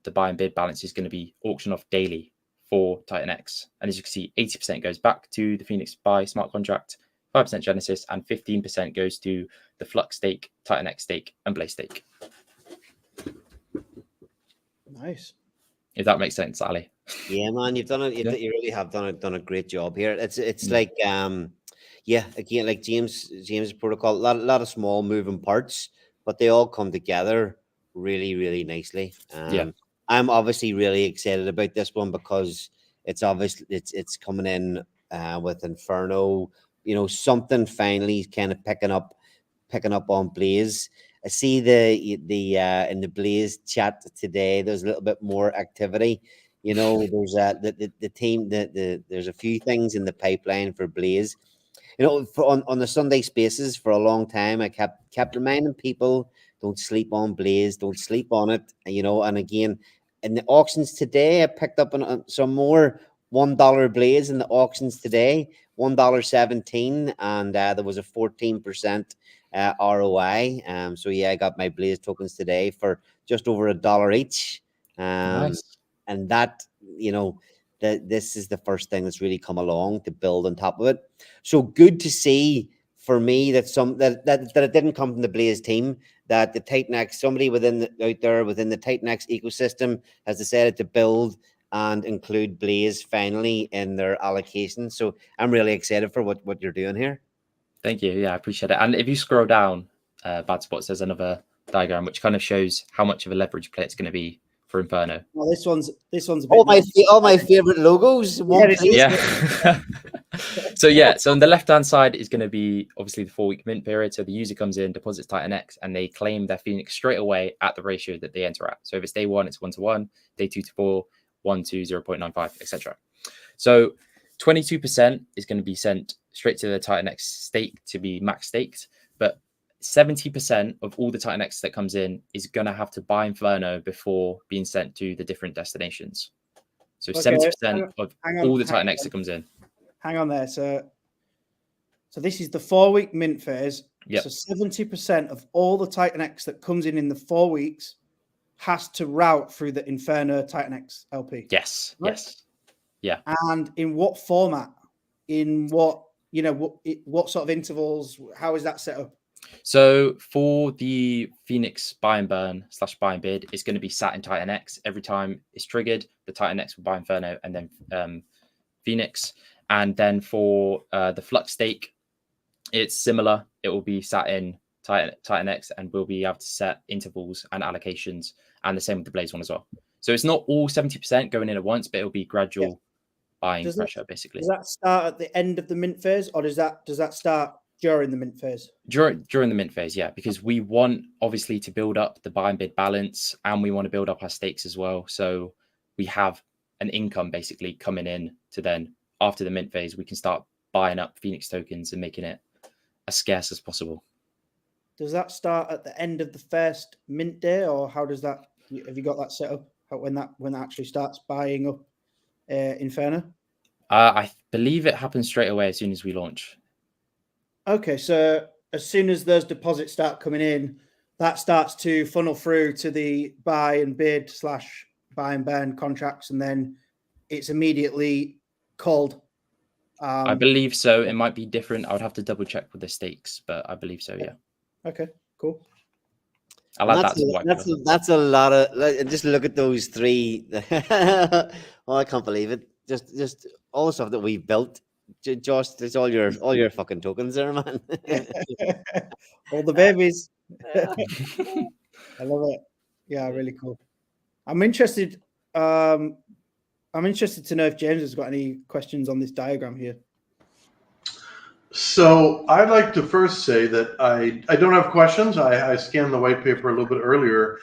the buy and bid balance is going to be auctioned off daily for Titan X. And as you can see, 80% goes back to the Phoenix buy smart contract, 5% Genesis, and 15% goes to the Flux stake, Titan X stake, and Blaze stake. Nice. If that makes sense, Ali. Yeah, man, you've done it. Yeah. You really have done a great job here. It's like yeah, again, like James protocol, a lot of small moving parts, but they all come together really nicely. Yeah. I'm obviously really excited about this one because it's obviously it's coming in with Inferno, you know, something finally kind of picking up on Blaze. I see the in the Blaze chat today, there's a little bit more activity. You know, there's the team there's a few things in the pipeline for Blaze. You know, on the Sunday Spaces for a long time, I kept reminding people, don't sleep on Blaze, don't sleep on it. You know, and again, in the auctions today, I picked up on some more $1 Blaze in the auctions today, $1.17, and there was a 14% ROI. So yeah, I got my Blaze tokens today for just over $1 each. Nice. And that, you know, this is the first thing that's really come along to build on top of it. So good to see for me that it didn't come from the Blaze team, that the Titan X, somebody within the Titan X ecosystem has decided to build and include Blaze finally in their allocation. So I'm really excited for what you're doing here. Thank you. Yeah, I appreciate it. And if you scroll down, Bad Spots, there's another diagram which kind of shows how much of a leverage play it's going to be for Inferno. Well, this one's a bit all my favorite logos. Yeah. So on the left-hand side is going to be obviously the 4-week mint period. So the user comes in, deposits Titan X, and they claim their Phoenix straight away at the ratio that they enter at. So if it's day 1, it's 1:1, day 2 to 4, 1 to 0.95, etc. So 22% is going to be sent straight to the Titan X stake to be max staked, but 70% of all the Titan X that comes in is going to have to buy Inferno before being sent to the different destinations. So 70% of all the Titan X that comes in. Hang on there. So this is the 4-week mint phase. Yep. So 70% of all the Titan X that comes in the 4 weeks has to route through the Inferno Titan X LP. Yes. Right? Yes. Yeah. And in what format? In what, you know, what sort of intervals? How is that set up? So for the Phoenix buy and burn / buy and bid, it's going to be sat in Titan X. Every time it's triggered, the Titan X will buy Inferno and then Phoenix. And then for the Flux stake, it's similar. It will be sat in Titan X, and we'll be able to set intervals and allocations, and the same with the Blaze one as well. So it's not all 70% going in at once, but it'll be gradual buying pressure, basically. Does that start at the end of the mint phase, or does that start during the mint phase? During the mint phase, yeah, because we want obviously to build up the buy and bid balance, and we want to build up our stakes as well. So we have an income basically coming in to then, after the mint phase, we can start buying up Phoenix tokens and making it as scarce as possible. Does that start at the end of the first mint day, or how does that? Have you got that set up when that actually starts buying up Inferno? I believe it happens straight away as soon as we launch. Okay, so as soon as those deposits start coming in, that starts to funnel through to the buy and bid / buy and burn contracts, and then it's immediately called. I believe so. It might be different. I would have to double check with the stakes, but I believe so. Yeah. Okay, cool. I'll add that to the white paper. That's a lot of. Just look at those three. Oh, I can't believe it. Just all the stuff that we built. Josh, there's all your fucking tokens there, man. All the babies. I love it. Yeah, really cool. I'm interested to know if James has got any questions on this diagram here. So I'd like to first say that I don't have questions. I scanned the white paper a little bit earlier.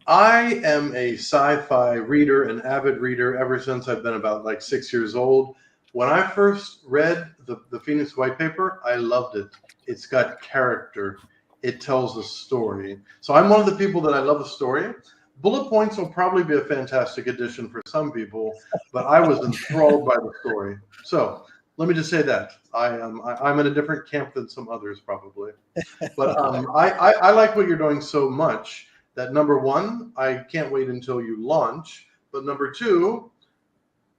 I am a sci-fi reader, an avid reader ever since I've been about like 6 years old. When I first read the Phoenix white paper, I loved it. It's got character. It tells a story. So I'm one of the people that I love a story. Bullet points will probably be a fantastic addition for some people, but I was enthralled by the story. So let me just say that I'm in a different camp than some others probably. But I like what you're doing so much that number one, I can't wait until you launch. But number two,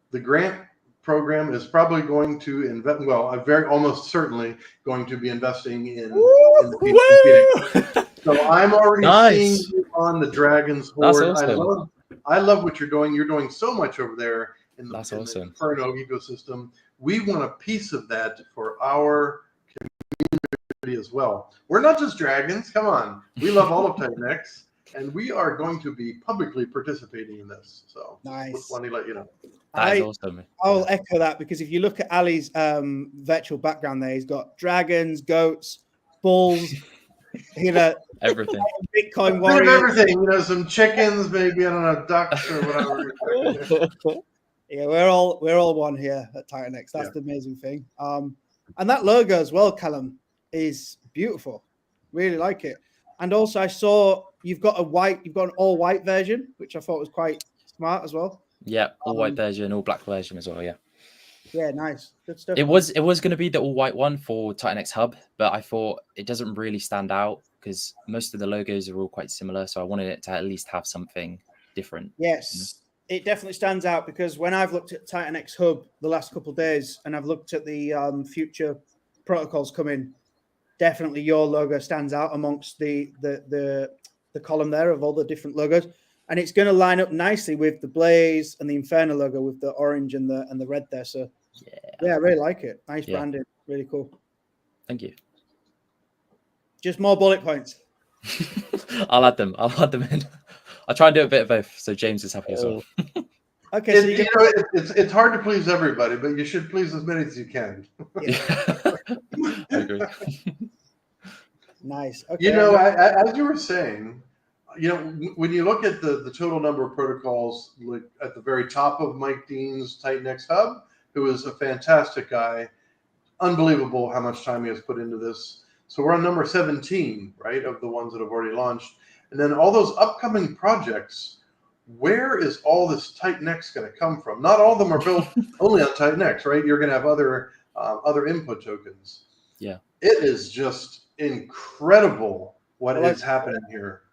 the grant program is probably going to invest. Well, I'm almost certainly going to be investing in the Phoenix. So I'm already seeing you on the Dragon's Horde. Awesome. I love what you're doing. You're doing so much over there in the, awesome. the Inferno ecosystem. We want a piece of that for our community as well. We're not just dragons. Come on. We love all of Titan X, and we are going to be publicly participating in this. So nice. Just want to let you know. That's awesome. I'll echo that because if you look at Ali's virtual background there, he's got dragons, goats, bulls, everything. Bitcoin warrior. Everything, some chickens, maybe, I don't know, ducks or whatever. Yeah, we're all one here at Titan X. That's the amazing thing. And that logo as well, Callum, is beautiful. Really like it. And also I saw you've got an all white version, which I thought was quite smart as well. Yeah, all white version, all black version as well. Yeah. Yeah, nice. Good stuff. It was going to be the all white one for Titan X Hub, but I thought it doesn't really stand out because most of the logos are all quite similar. So I wanted it to at least have something different. Yes, it definitely stands out because when I've looked at Titan X Hub the last couple of days and I've looked at the future protocols coming, definitely your logo stands out amongst the column there of all the different logos. And it's going to line up nicely with the Blaze and the Inferno logo with the orange and the red there. So yeah, I really like it. Nice branding. Really cool. Thank you. Just more bullet points. I'll add them in. I'll try and do a bit of both. So James is happy as well. Okay. It's hard to please everybody, but you should please as many as you can. I agree. Nice. Okay. As you were saying, when you look at the total number of protocols, like at the very top of Mike Dean's Titan X Hub, who is a fantastic guy, unbelievable how much time he has put into this. So we're on number 17, right, of the ones that have already launched. And then all those upcoming projects, where is all this Titan X going to come from? Not all of them are built only on Titan X, right? You're going to have other input tokens. Yeah. It is just incredible what is happening here.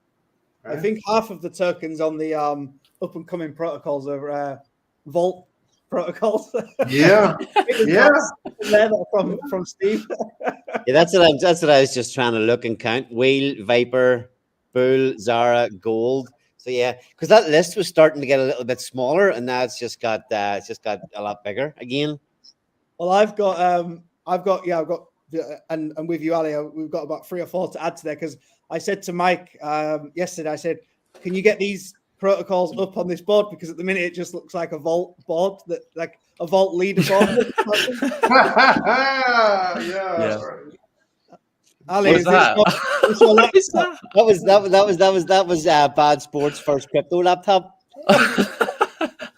Right? I think half of the tokens on the up and coming protocols are Vault protocols. Yeah. Yeah. From Steve. Yeah, that's what I was just trying to look and count. Wheel, Viper, Bull, Zara, Gold. So yeah, because that list was starting to get a little bit smaller, and now it's just got a lot bigger again. Well, I've got and with you, Ali, we've got about 3 or 4 to add to there because I said to Mike yesterday, I said, can you get these protocols up on this board? Because at the minute it just looks like a Vault board, like a Vault leaderboard. Yeah. Ali, what is that? That was Bad Sports' first crypto laptop.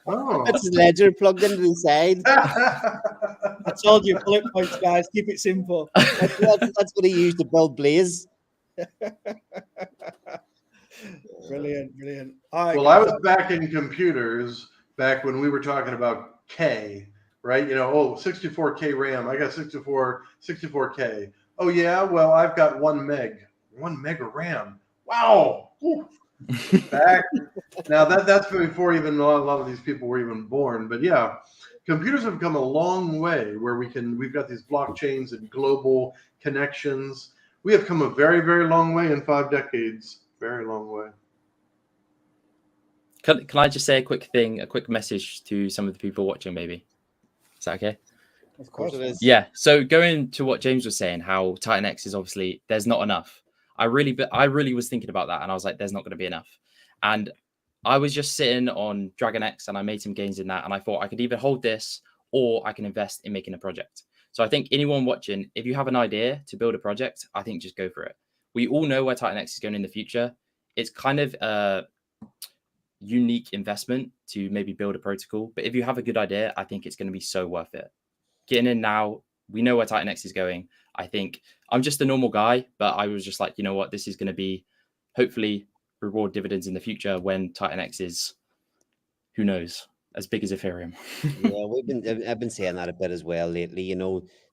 Oh. That's his ledger plugged into the side. I told you, bullet points, guys. Keep it simple. That's what he used to build Blaze. Brilliant. All right, well, I was back in computers back when we were talking about 64K, right? 64K RAM. I got 64K. Oh yeah, well I've got 1 meg of RAM. Wow. Back now that's before even a lot of these people were even born. But yeah, computers have come a long way where we've got these blockchains and global connections. We have come a very, very long way in 5 decades. Very long way. Can I just say a quick message to some of the people watching, maybe? Is that okay? Of course it is. Yeah. So going to what James was saying, how Titan X is obviously there's not enough. I really was thinking about that, and I was like, there's not going to be enough. And I was just sitting on Dragon X, and I made some gains in that, and I thought I could either hold this or I can invest in making a project. So I think anyone watching, if you have an idea to build a project, I think just go for it. We all know where Titan X is going in the future. It's kind of a unique investment to maybe build a protocol, but if you have a good idea, I think it's going to be so worth it. Getting in now, we know where Titan X is going. I think I'm just a normal guy, but I was just like, you know what, this is going to be hopefully reward dividends in the future when Titan X is, who knows, as big as Ethereum. Yeah, I've been saying that a bit as well lately.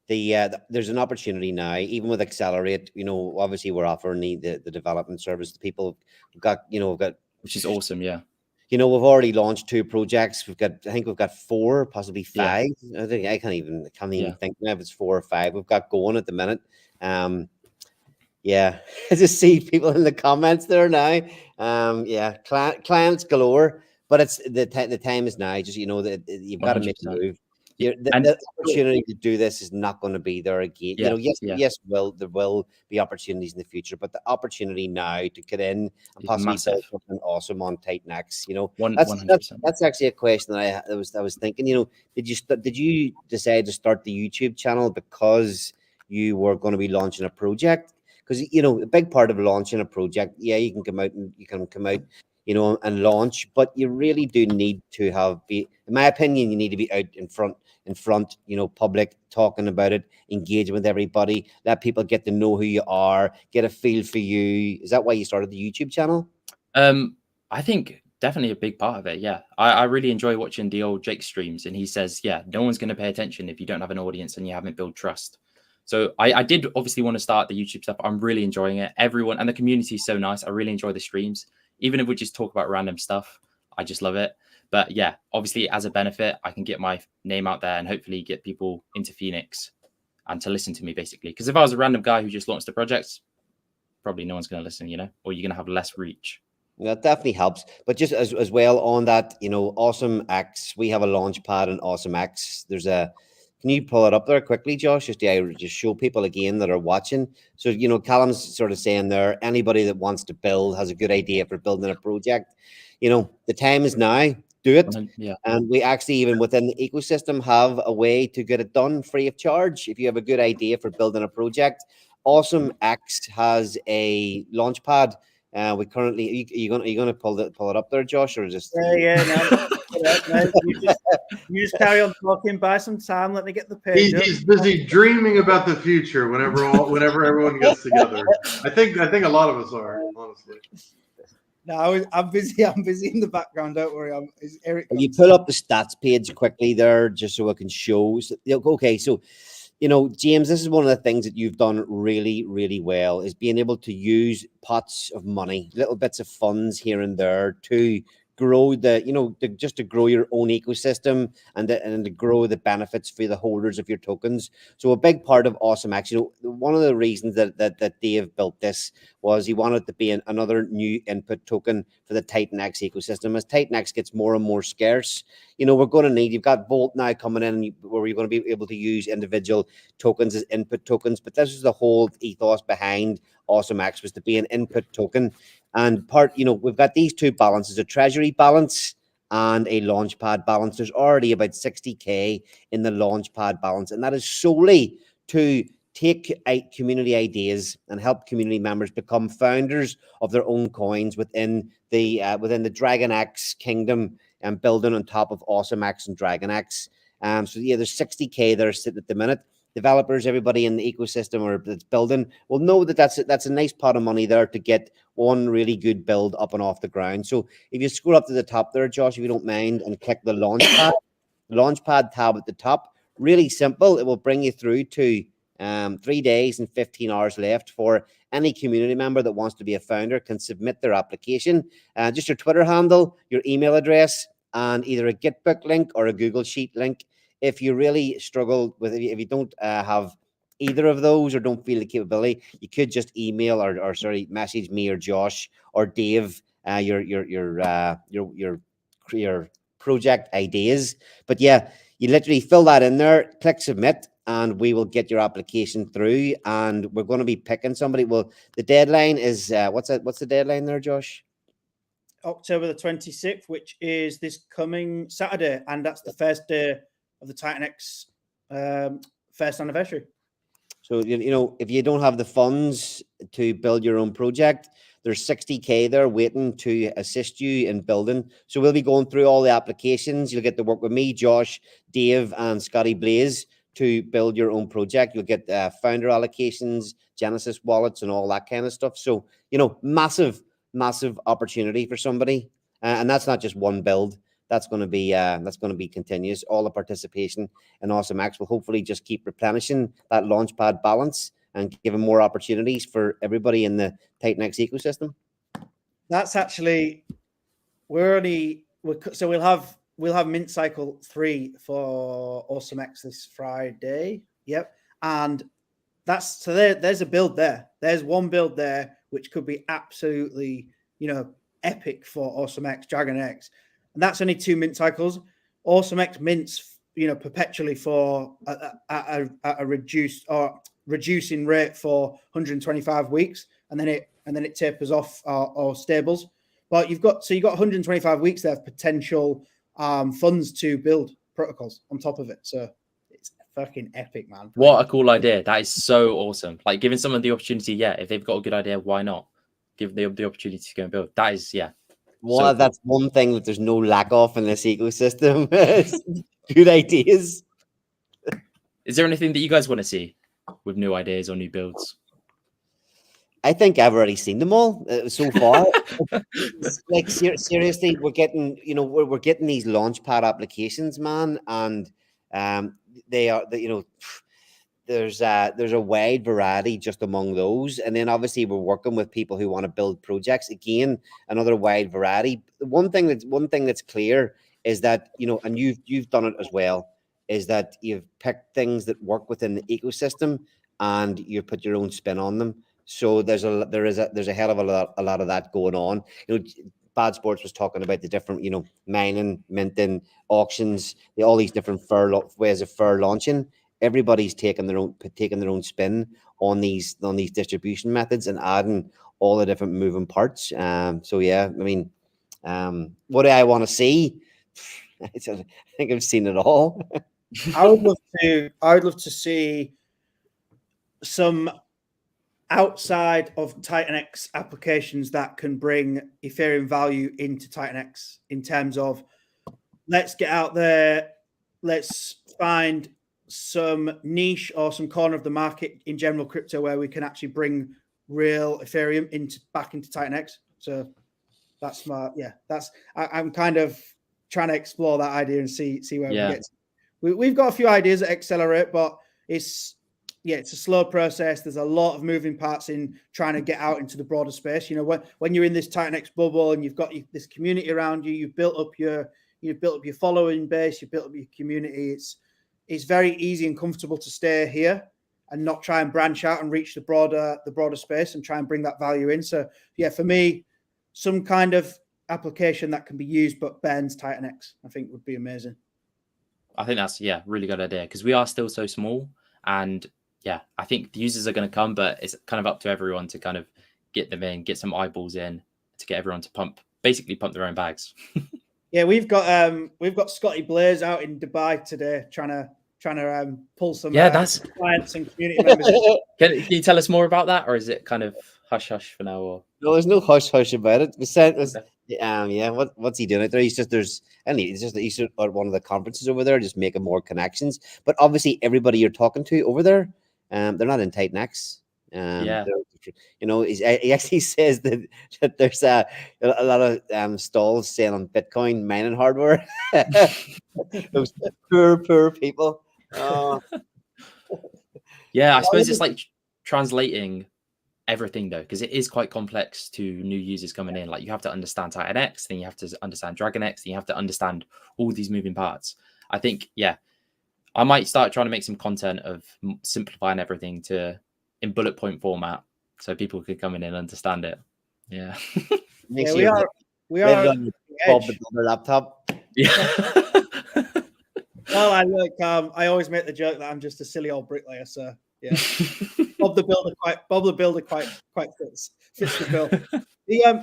There's an opportunity now, even with Accelerate. Obviously we're offering the development service to people. We've got Which is awesome, yeah. We've already launched 2 projects. I think we've got 4, possibly 5. Yeah. I can't even think now if it's 4 or 5 we've got going at the minute. Yeah, I just see people in the comments there now. Clients galore, but it's the time is now. Just that you've got to make a 100%. move. The opportunity to do this is not going to be there again. Yeah, yes, there will be opportunities in the future, but the opportunity now to get in and possibly build something awesome on Titan X, 100%. That's actually a question that I was thinking. Did you decide to start the YouTube channel because you were going to be launching a project? Because a big part of launching a project, you can come out and launch, but you really do need to in my opinion, you need to be out in front, public, talking about it, engage with everybody, let people get to know who you are, get a feel for you. Is that why you started the YouTube channel? I think definitely a big part of it. Yeah. I really enjoy watching the old Jake streams, and he says, no one's going to pay attention if you don't have an audience and you haven't built trust. So I did obviously want to start the YouTube stuff. I'm really enjoying it. Everyone and the community is so nice. I really enjoy the streams. Even if we just talk about random stuff, I just love it. But yeah, obviously as a benefit, I can get my name out there and hopefully get people into Phoenix and to listen to me, basically. Because if I was a random guy who just launched a project, probably no one's going to listen, or you're going to have less reach. That definitely helps. But just as well on that, Awesome X, we have a launch pad in Awesome X. Can you pull it up there quickly, Josh? Just show people again that are watching. So, Callum's sort of saying there, anybody that wants to build, has a good idea for building a project, the time is now. Do it. Yeah. And we actually, even within the ecosystem, have a way to get it done free of charge. If you have a good idea for building a project, Awesome X has a launch pad. We currently, are you going to pull it up there, Josh, or just? No, you just carry on talking. Buy some time. Let me get the page. He's busy dreaming about the future. Whenever everyone gets together, I think a lot of us are, honestly. No, I'm busy. I'm busy in the background. Don't worry. Eric. You pull up the stats page quickly there, just so I can show. Okay, so. James, this is one of the things that you've done really, really well, is being able to use pots of money, little bits of funds here and there to grow just to grow your own ecosystem and to grow the benefits for the holders of your tokens. So a big part of Awesome X, one of the reasons that Dave built this was he wanted to be another new input token for the Titan X ecosystem. As Titan X gets more and more scarce, we're going to need, you've got Volt now coming in where you're going to be able to use individual tokens as input tokens, but this is the whole ethos behind Awesome X, was to be an input token. And we've got these 2 balances, a treasury balance and a launchpad balance. There's already about 60K in the launchpad balance, and that is solely to take community ideas and help community members become founders of their own coins within the Dragon X kingdom and building on top of Awesome X and Dragon X. So yeah, there's 60K that are sitting at the minute. Developers, everybody in the ecosystem or that's building will know that's a nice pot of money there to get one really good build up and off the ground. So if you scroll up to the top there, Josh, if you don't mind, and click the launch pad, Launchpad tab at the top. Really simple. It will bring you through to 3 days and 15 hours left for any community member that wants to be a founder can submit their application. Just your Twitter handle, your email address, and either a Gitbook link or a Google Sheet link. If you really struggle with if you don't have either of those or don't feel the capability, you could just email or message me or Josh or Dave your project ideas. But yeah, you literally fill that in there, click submit, and we will get your application through. And we're going to be picking somebody. Well, the deadline is what's the deadline there, Josh? October the 26th, which is this coming Saturday, and that's the first day of the Titan X first anniversary. So, you know, if you don't have the funds to build your own project, there's 60K there waiting to assist you in building. So we'll be going through all the applications. You'll get to work with me, Josh, Dave, and Scotty Blaze to build your own project. You'll get founder allocations, Genesis wallets, and all that kind of stuff. So, you know, massive opportunity for somebody. And that's not just one build. That's going to be continuous. All the participation in AwesomeX will hopefully just keep replenishing that Launchpad balance and giving more opportunities for everybody in the Titan X ecosystem. That's actually so we'll have Mint Cycle 3 for AwesomeX this Friday. Yep, and that's so there's a build there. There's one build there which could be absolutely, you know, epic for AwesomeX Dragon X. And that's only 2 mint cycles. AwesomeX mints, you know, perpetually for a reduced or reducing rate for 125 weeks, and then it tapers off or stables. But you've got 125 weeks there of potential funds to build protocols on top of it. So it's fucking epic, man. What a cool idea! That is so awesome. Like giving someone the opportunity. Yeah, if they've got a good idea, why not give them the opportunity to go and build? That is Well, so that's one thing that there's no lack of in this ecosystem. Good ideas. Is there anything that you guys want to see with new ideas or new builds? I think I've already seen them all so far. Like seriously, we're getting these Launchpad applications, man, and they are there's a wide variety just among those, and then obviously we're working with people who want to build projects. Again, another wide variety. One thing that's clear is that, you know, and you've done it as well, is that you've picked things that work within the ecosystem and you put your own spin on them. So there's a hell of a lot of that going on. You know, Bad Sports was talking about the different, you know, mining, minting, auctions, all these different ways of fair launching. Everybody's taking their own spin on these distribution methods and adding all the different moving parts. So yeah, I mean, what do I want to see? I think I've seen it all. I would love to see some outside of Titan X applications that can bring Ethereum value into Titan X, in terms of, let's get out there, let's find some niche or some corner of the market in general crypto where we can actually bring real Ethereum back into Titan X. So that's I'm kind of trying to explore that idea and see where we get. We've got a few ideas that accelerate, but it's a slow process. There's a lot of moving parts in trying to get out into the broader space. You know, when you're in this Titan X bubble and you've got this community around you, you've built up your following base, you've built up your community. It's very easy and comfortable to stay here and not try and branch out and reach the broader space and try and bring that value in. So yeah, for me, some kind of application that can be used but bans Titan X, I think would be amazing. I think that's really good idea, because we are still so small, and I think the users are going to come, but it's kind of up to everyone to kind of get them in, get some eyeballs in, to get everyone to pump their own bags. Yeah, we've got Scotty Blaze out in Dubai today, trying to pull some clients and community members. Can you tell us more about that, or is it kind of hush hush for now? Or no, there's no hush hush about it. What's he doing out there? He's just at one of the conferences over there, just making more connections. But obviously, everybody you're talking to over there, they're not in Titan X. Yeah. He actually says that there's a lot of stalls selling Bitcoin mining hardware. Those poor people. Yeah, I suppose it's like translating everything though, because it is quite complex to new users coming in. Like you have to understand Titan X, then you have to understand Dragon X, then you have to understand all these moving parts. I think, yeah, I might start trying to make some content of simplifying everything in bullet point format so people could come in and understand it. Yeah. Make Yeah, sure we write are it on your Bob the Builder laptop. Yeah. Well, I always make the joke that I'm just a silly old bricklayer, so yeah. Bob the Builder quite fits the bill.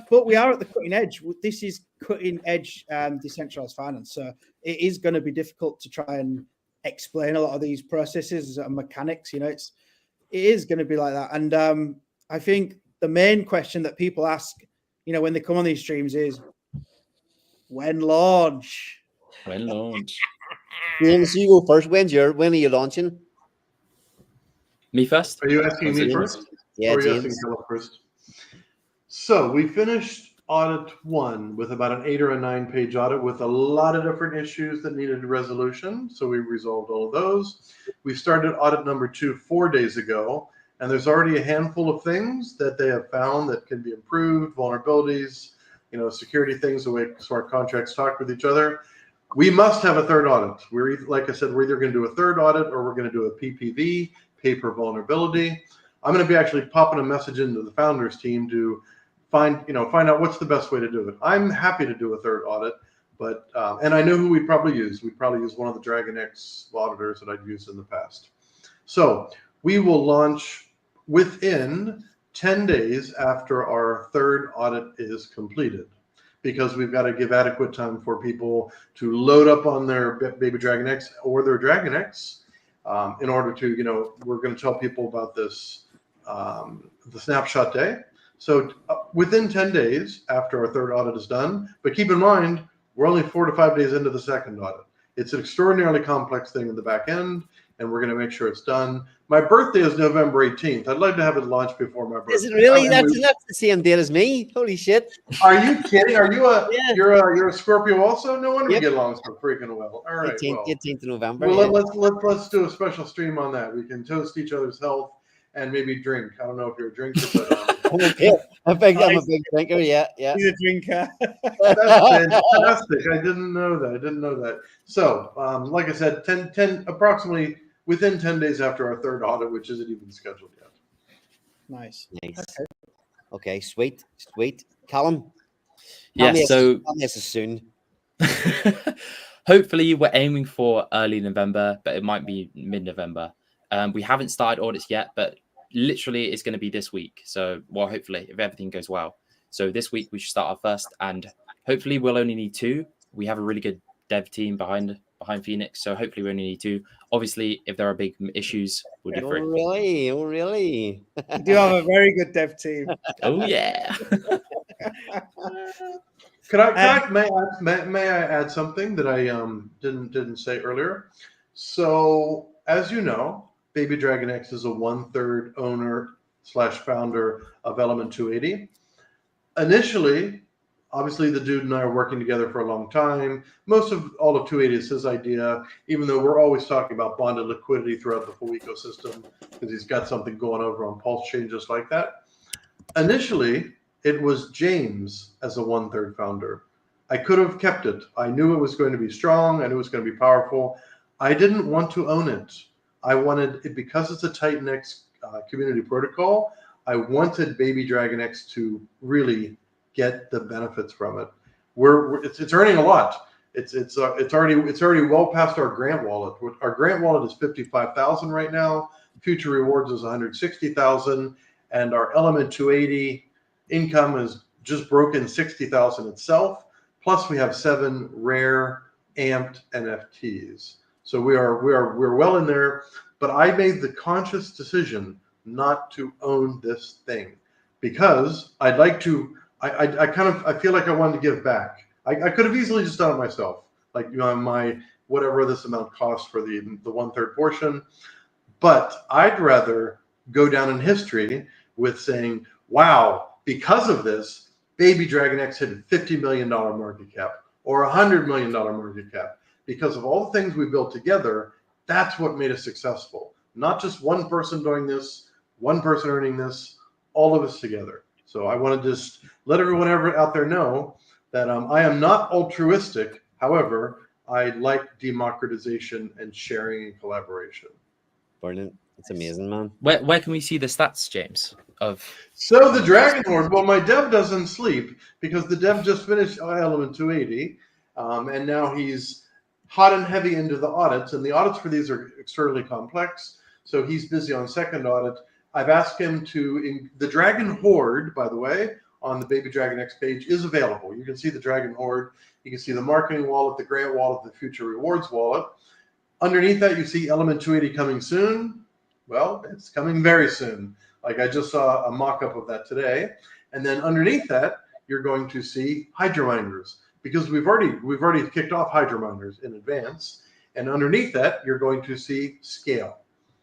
But we are at the cutting edge. This is cutting edge decentralized finance, so it is going to be difficult to try and explain a lot of these processes and mechanics. It is going to be like that. And I think the main question that people ask, when they come on these streams is, when launch? When launch? James, you go first. When are you launching? Me first? Are you asking me first? Yeah, or are you James. asking Philip first? So we finished audit 1 with about an 8 or a 9 page audit with a lot of different issues that needed resolution. So we resolved all of those. We started audit number 2 4 days ago, and there's already a handful of things that they have found that can be improved, vulnerabilities, security things, the way smart contracts talk with each other. We must have a third audit. Like I said, we're either going to do a third audit or we're going to do a PPV, paper vulnerability. I'm going to be actually popping a message into the founders team to find out what's the best way to do it. I'm happy to do a third audit, but and I know who we'd probably use. We'd probably use one of the Dragon X auditors that I've used in the past. So we will launch within 10 days after our third audit is completed, because we've got to give adequate time for people to load up on their Baby Dragon X or their Dragon X in order to, we're going to tell people about this, the snapshot day. So within 10 days after our third audit is done, but keep in mind, we're only 4 to 5 days into the second audit. It's an extraordinarily complex thing in the back end, and we're going to make sure it's done. My birthday is November 18th. I'd like to have it launched before my birthday. Is it really? That's the same date as me. Holy shit! Are you kidding? Are you Yeah. You're a Scorpio also? No wonder Yep. we get along so freaking well. All right. 18th of November. Well, Yeah. let's do a special stream on that. We can toast each other's health and maybe drink. I don't know if you're a drinker, but I'm a big drinker. Yeah. He's a drinker. that's fantastic. I didn't know that. So, like I said, 10 approximately within 10 days after our third audit, which isn't even scheduled yet. Nice. Okay. Sweet. Callum. Yeah. So tell me this is soon. hopefully we're aiming for early November, but it might be mid-November. We haven't started audits yet, but literally it's going to be this week. So, well, hopefully, if everything goes well. So this week we should start our first, and hopefully we'll only need 2. We have a really good dev team behind Phoenix, so hopefully we only need 2. Obviously, if there are big issues, we'll do 3. Oh, really? You do have a very good dev team. Oh yeah. May I add something that I didn't say earlier? So, as you know, Baby Dragon X is a 1/3 owner/founder of Element 280. Initially, obviously, the dude and I are working together for a long time. Most of all of 280 is his idea, even though we're always talking about bonded liquidity throughout the full ecosystem, because he's got something going over on Pulse Chain just like that. Initially, it was James as a 1/3 founder. I could have kept it. I knew it was going to be strong. I knew it was going to be powerful. I didn't want to own it. I wanted it, because it's a Titan X community protocol, I wanted Baby Dragon X to really get the benefits from it. It's earning a lot. It's already well past our grant wallet. Our grant wallet is 55,000 right now. Future rewards is 160,000, and our Element 280 income has just broken 60,000 itself. Plus, we have 7 rare amped NFTs. So we're well in there. But I made the conscious decision not to own this thing, because I'd like to. I feel like I wanted to give back. I could have easily just done it myself, like my whatever this amount costs for the 1/3 portion. But I'd rather go down in history with saying, wow, because of this, Baby Dragon X hit a $50 million market cap or $100 million market cap. Because of all the things we built together, that's what made us successful. Not just one person doing this, one person earning this, all of us together. So I want to just let everyone out there know that I am not altruistic. However, I like democratization and sharing and collaboration. Brilliant. It's amazing, man. Where can we see the stats, James? So the Dragon Horde, well, my dev doesn't sleep because the dev just finished Element 280, and now he's hot and heavy into the audits, and the audits for these are extremely complex. So he's busy on second audit. I've asked him to, the Dragon Horde, by the way, on the Baby Dragon X page is available. You can see the Dragon Horde. You can see the marketing wallet, the grant wallet, the future rewards wallet. Underneath that, you see Element 280 coming soon. Well, it's coming very soon. Like I just saw a mock-up of that today. And then underneath that, you're going to see Hydra Miners, because we've already kicked off Hydra Miners in advance. And underneath that, you're going to see Scale.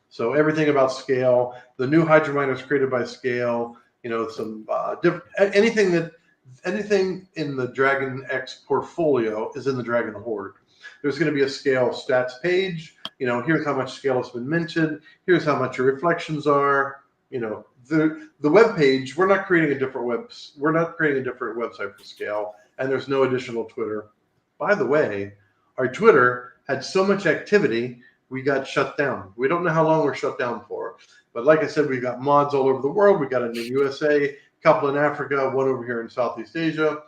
So everything about Scale, the new Hydra Miners created by Scale, you know, some different, anything in the Dragon X portfolio is in the Dragon Horde. There's going to be a Scale stats page. You know, here's how much Scale has been minted. Here's how much your reflections are. You know, the web page. We're not creating a different website for Scale, and there's no additional Twitter. By the way, our Twitter had so much activity, we got shut down. We don't know how long we're shut down for, but like I said, we got mods all over the world. We got in the USA, a couple in Africa, one over here in Southeast Asia.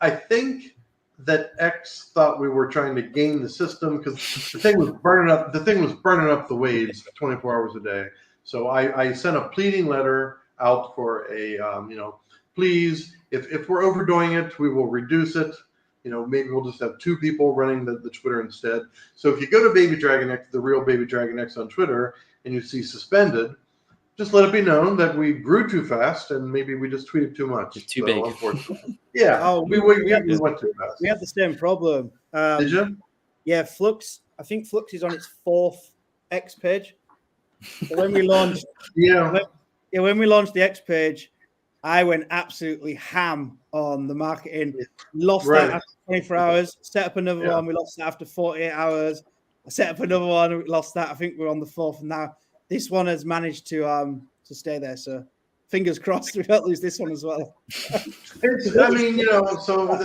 I think that X thought we were trying to game the system because the thing was burning up. The thing was burning up the waves 24 hours a day. So I sent a pleading letter out for a, you know, please, if we're overdoing it, we will reduce it. You know, maybe we'll just have 2 people running the Twitter instead. So if you go to Baby Dragon X, the real Baby Dragon X on Twitter, and you see suspended, just let it be known that we grew too fast and maybe we just tweeted too much. It's too big. Unfortunately. Yeah. Oh, we went too fast. We had the same problem. Did you? Yeah, Flux. I think Flux is on its 4th X page. So when we launched, when we launched the X page, I went absolutely ham on the marketing. Lost that after 24 hours. Set up another one. We lost that after 48 hours. I set up another one. We lost that. I think we're on the 4th now. This one has managed to stay there. So fingers crossed we don't lose this one as well. I mean, you know, so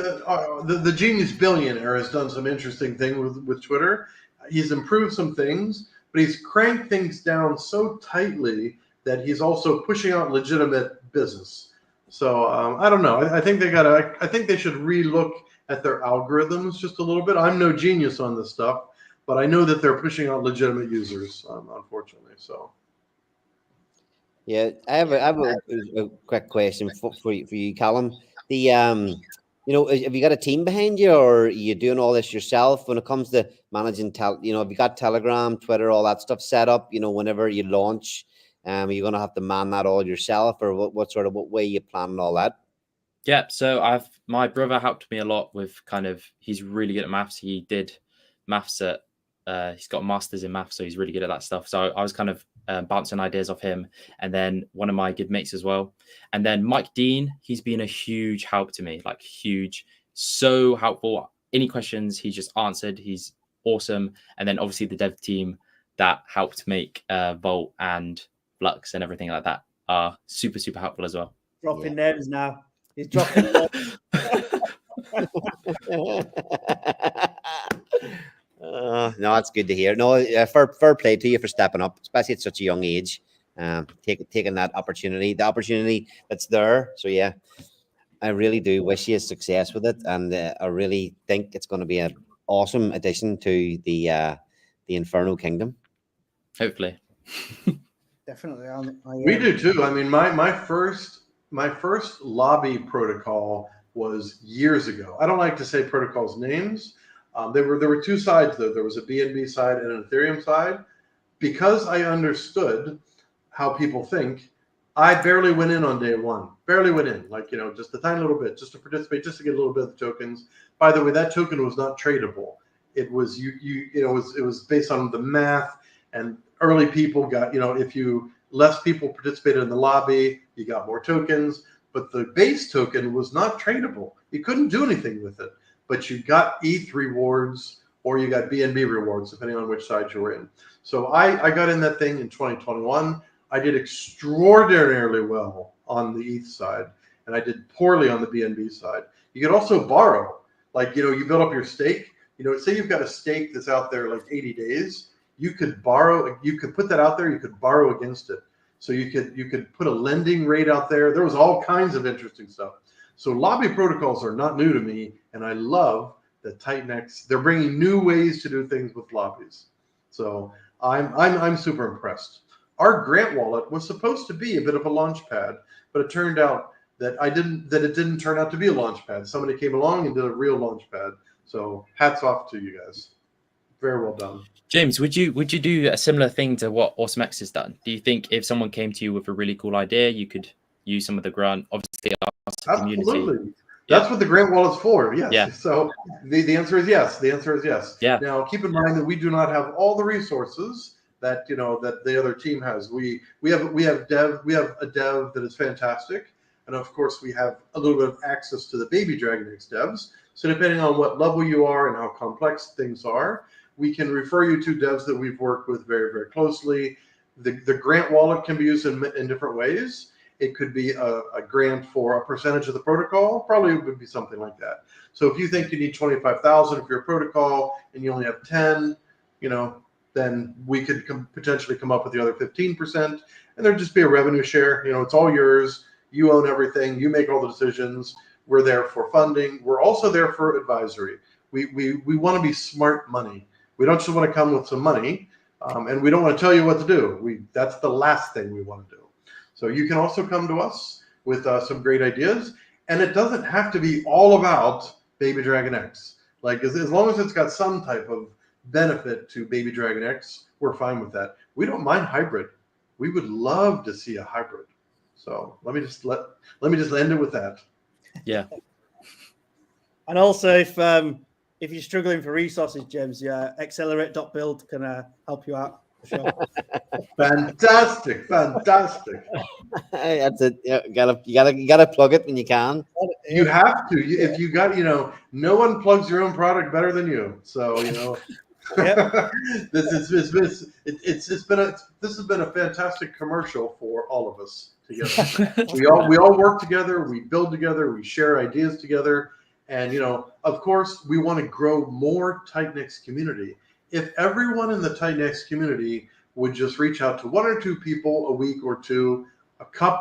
the genius billionaire has done some interesting thing with Twitter. He's improved some things, but he's cranked things down so tightly that he's also pushing out legitimate business. So I don't know. I think they should relook at their algorithms just a little bit. I'm no genius on this stuff, but I know that they're pushing out legitimate users, unfortunately. So. Yeah, I have a quick question for you, Callum. The you know, have you got a team behind you, or are you doing all this yourself when it comes to managing you know, have you got Telegram, Twitter, all that stuff set up? You know, whenever you launch, are you going to have to man that all yourself, or what way you planning all that? Yeah, so my brother helped me a lot with he's really good at maths. He did maths at he's got a master's in maths, so he's really good at that stuff. So I was kind of bouncing ideas off him, and then one of my good mates as well. And then Mike Dean, he's been a huge help to me, like huge, so helpful. Any questions, he just answered. He's awesome. And then obviously the dev team that helped make Vault and Flux and everything like that are super, super helpful as well. Dropping names now. He's dropping names. No, that's good to hear. No, fair play to you for stepping up, especially at such a young age, taking that opportunity, the opportunity that's there. So yeah, I really do wish you success with it, and I really think it's going to be an awesome addition to the Inferno Kingdom. Hopefully. Definitely. We do too. I mean, my first lobby protocol was years ago. I don't like to say protocols names. There were 2 sides though. There was a BNB side and an Ethereum side. Because I understood how people think, I barely went in on day one. Barely went in, like, you know, just a tiny little bit, just to participate, just to get a little bit of the tokens. By the way, that token was not tradable. It was it was based on the math, and early people got, you know, if you less people participated in the lobby. You got more tokens, but the base token was not tradable. You couldn't do anything with it, but you got ETH rewards or you got BNB rewards, depending on which side you were in. So I got in that thing in 2021. I did extraordinarily well on the ETH side, and I did poorly on the BNB side. You could also borrow. Like, you build up your stake. Say you've got a stake that's out there like 80 days. You could borrow. You could put that out there. You could borrow against it. So you could put a lending rate out there. There was all kinds of interesting stuff. So lobby protocols are not new to me, and I love that Titanx, they're bringing new ways to do things with lobbies. So I'm super impressed. Our grant wallet was supposed to be a bit of a launch pad, but it turned out that it didn't turn out to be a launch pad. Somebody came along and did a real launch pad. So hats off to you guys. Very well done. James, would you do a similar thing to what AwesomeX has done? Do you think if someone came to you with a really cool idea, you could use some of the grant? Obviously, our community. Absolutely. That's what the grant wallet's for. Yes. Yeah. So the answer is yes. The answer is yes. Yeah. Now keep in mind that we do not have all the resources that that the other team has. We have a dev that is fantastic, and of course we have a little bit of access to the Baby Dragon X devs. So depending on what level you are and how complex things are, we can refer you to devs that we've worked with very, very closely. The grant wallet can be used in different ways. It could be a grant for a percentage of the protocol. Probably would be something like that. So if you think you need 25,000 for your protocol and you only have 10, then we could potentially come up with the other 15%, and there'd just be a revenue share. It's all yours. You own everything. You make all the decisions. We're there for funding. We're also there for advisory. We want to be smart money. We don't just want to come with some money, and we don't want to tell you what to do. That's the last thing we want to do. So you can also come to us with some great ideas, and it doesn't have to be all about Baby Dragon X. Like as long as it's got some type of benefit to Baby Dragon X, we're fine with that. We don't mind hybrid. We would love to see a hybrid. So let me just end it with that. Yeah. And also, if you're struggling for resources, James, accelerate.build can help you out for sure. Fantastic. That's it. You gotta plug it when you can. You have to. If you got, no one plugs your own product better than you. So Yep. this has been a fantastic commercial for all of us together. we all work together, we build together, we share ideas together, and of course we want to grow more Titanx community. If everyone in the Titanx community would just reach out to one or two people a week or two,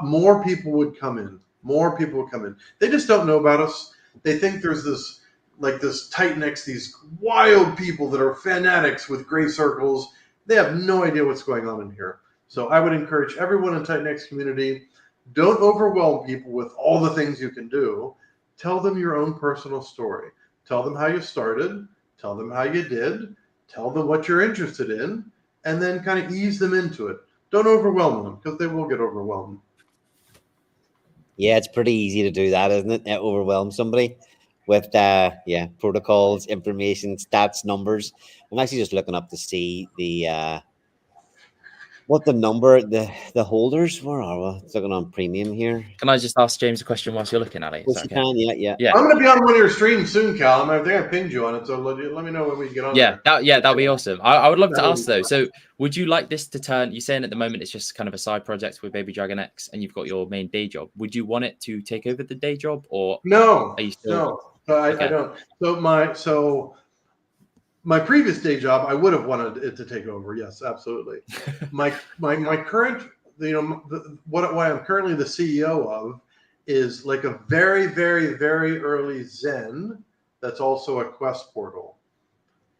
more people would come in. More people would come in. They just don't know about us. They think there's this Titanx, these wild people that are fanatics with gray circles. They have no idea what's going on in here. So I would encourage everyone in Titanx community, don't overwhelm people with all the things you can do. Tell them your own personal story. Tell them how you started. Tell them how you did. Tell them what you're interested in, and then kind of ease them into it. Don't overwhelm them, because they will get overwhelmed. Yeah, it's pretty easy to do that, isn't it? Overwhelm somebody with protocols, information, stats, numbers. I'm actually just looking up to see what the number, the holders, where are we? It's looking on premium here. Can I just ask James a question whilst you're looking at it? Yes, you can. Yeah. I'm going to be on one of your streams soon, Callum. I think I pinged you on it, so let me know when we get on. That'd be awesome. I would love to ask though. So, would you like this to turn? You're saying at the moment it's just kind of a side project with Baby Dragon X, and you've got your main day job. Would you want it to take over the day job, or no? Are you still... No, I don't. So my previous day job, I would have wanted it to take over. Yes, absolutely. my current, what I'm currently the CEO of is like a very, very, very early Zen that's also a Quest portal.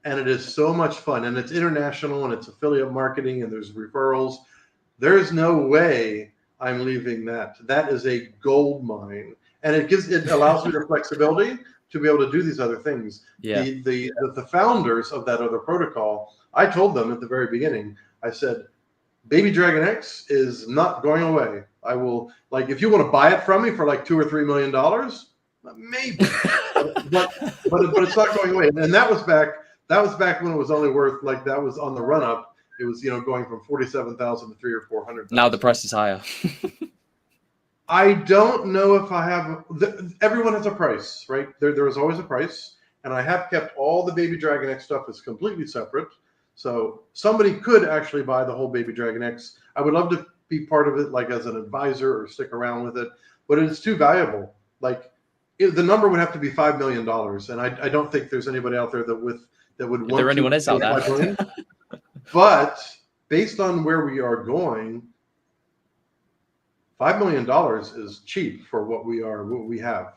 And it is so much fun. And it's international, and it's affiliate marketing, and there's referrals. There's no way I'm leaving that. That is a gold mine. And it allows me the flexibility to be able to do these other things. Yeah. The founders of that other protocol, I told them at the very beginning, I said, Baby Dragon X is not going away. I will, if you want to buy it from me for like $2 or $3 million, maybe, but it's not going away. And that was back when it was only worth, that was on the run up. It was, going from 47,000 to 300 or 400,000. Now the price is higher. I don't know if I have. Everyone has a price, right? There is always a price, and I have kept all the Baby Dragon X stuff as completely separate. So somebody could actually buy the whole Baby Dragon X. I would love to be part of it, like as an advisor or stick around with it, but it's too valuable. Like the number would have to be $5 million, and I don't think there's anybody out there that would want. If there anyone is out there. But based on where we are going, $5 million is cheap for what we have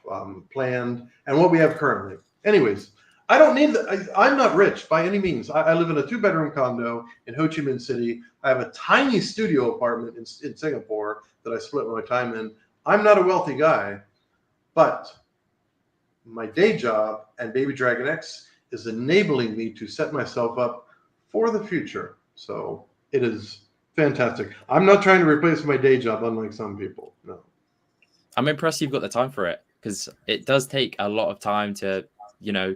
planned and what we have currently. Anyways, I don't need I'm not rich by any means. I live in a 2-bedroom condo in Ho Chi Minh City. I have a tiny studio apartment in Singapore that I split my time in. I'm not a wealthy guy, but my day job and Baby Dragon X is enabling me to set myself up for the future. So it is fantastic. I'm not trying to replace my day job, unlike some people. No. I'm impressed you've got the time for it, because it does take a lot of time to,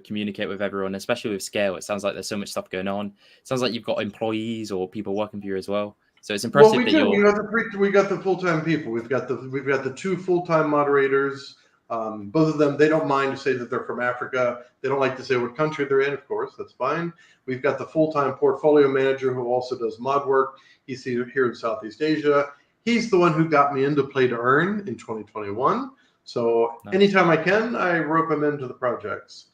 communicate with everyone, especially with scale. It sounds like there's so much stuff going on. It sounds like you've got employees or people working for you as well. So it's impressive. Well, we got the full-time people. We've got the 2 full-time moderators. Both of them, they don't mind to say that they're from Africa. They don't like to say what country they're in, of course. That's fine. We've got the full-time portfolio manager who also does mod work. He's here in Southeast Asia. He's the one who got me into Play to Earn in 2021. So anytime I can, I rope him into the projects.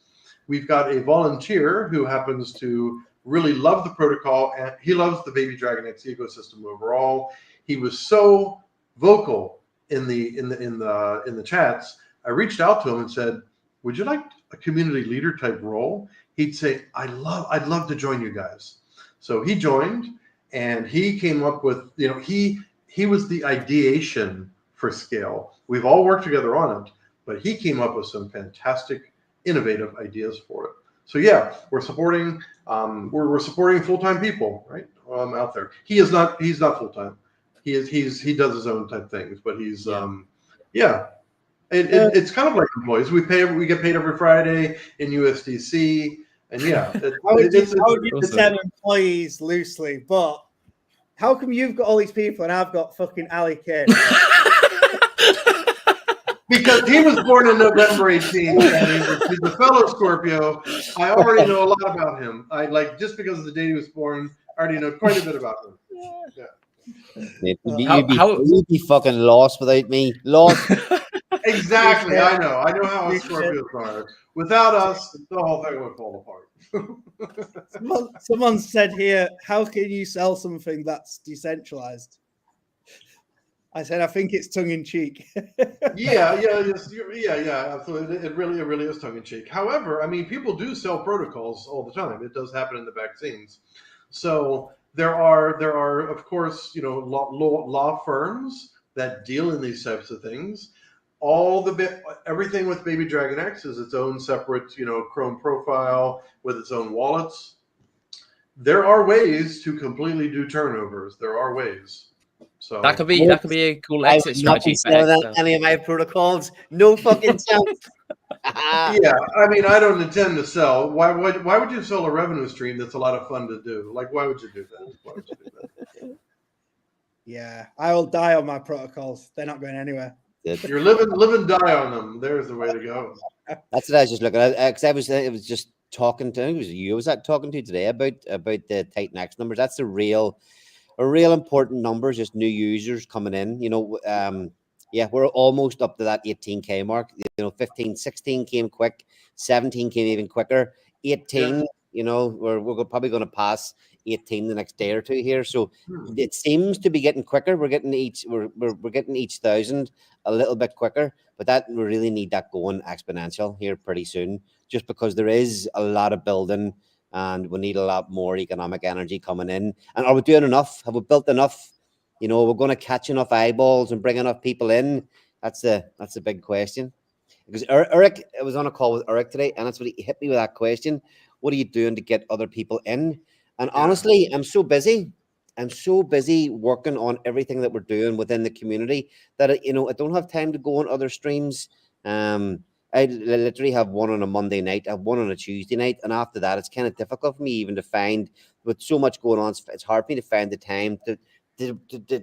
We've got a volunteer who happens to really love the protocol, and he loves the Baby Dragon X ecosystem overall. He was so vocal in the chats. I reached out to him and said, "Would you like a community leader type role?" He'd say, "I'd love to join you guys." So he joined, and he came up with, he was the ideation for Scale. We've all worked together on it, but he came up with some fantastic, innovative ideas for it. So yeah, we're supporting we're supporting full-time people, right? Out there. He's not full-time. He does his own type things, but he's it's kind of like employees. We get paid every Friday in USDC, and yeah. I would use the term employees loosely, but how come you've got all these people and I've got fucking Ali Kane? Because he was born in November 18th, and he's a fellow Scorpio. I already know a lot about him. Just because of the day he was born, I already know quite a bit about him. Yeah. You'd be fucking lost without me. Lost. Exactly. I know how us Scorpios are. Without us, the whole thing would fall apart. Someone said here, how can you sell something that's decentralized? I said, I think it's tongue in cheek. Yeah, absolutely. It really is tongue in cheek. However, I mean, people do sell protocols all the time. It does happen in the vaccines. So there are of course, law firms that deal in these types of things. Everything with Baby Dragon X is its own separate, Chrome profile with its own wallets. There are ways to completely do turnovers. There are ways. So that could be a cool exit strategy. Any of my protocols, no fucking chance. Yeah, I mean, I don't intend to sell. Why would you sell a revenue stream that's a lot of fun to do? Like, why would you do that? Yeah, I will die on my protocols. They're not going anywhere. You're live and die on them. There's the way to go. That's what I was just looking at. Because I was just talking to. It was you. I was talking to today about the Titan X numbers. That's a real important numbers. Just new users coming in. We're almost up to that 18K mark. 15, 16 came quick. 17 came even quicker. 18. We're probably going to pass 18 the next day or two here. So it seems to be getting quicker. We're getting each 1,000 a little bit quicker, but we really need that going exponential here pretty soon, just because there is a lot of building and we need a lot more economic energy coming in. And are we doing enough? Have we built enough? We're going to catch enough eyeballs and bring enough people in. That's a big question. Because Eric, I was on a call with Eric today, and that's what he hit me with that question. What are you doing to get other people in? And honestly, I'm so busy working on everything that we're doing within the community that I don't have time to go on other streams. I I literally have one on a Monday night, I have one on a Tuesday night, and after that, it's kind of difficult for me even to find, with so much going on, it's hard for me to find the time to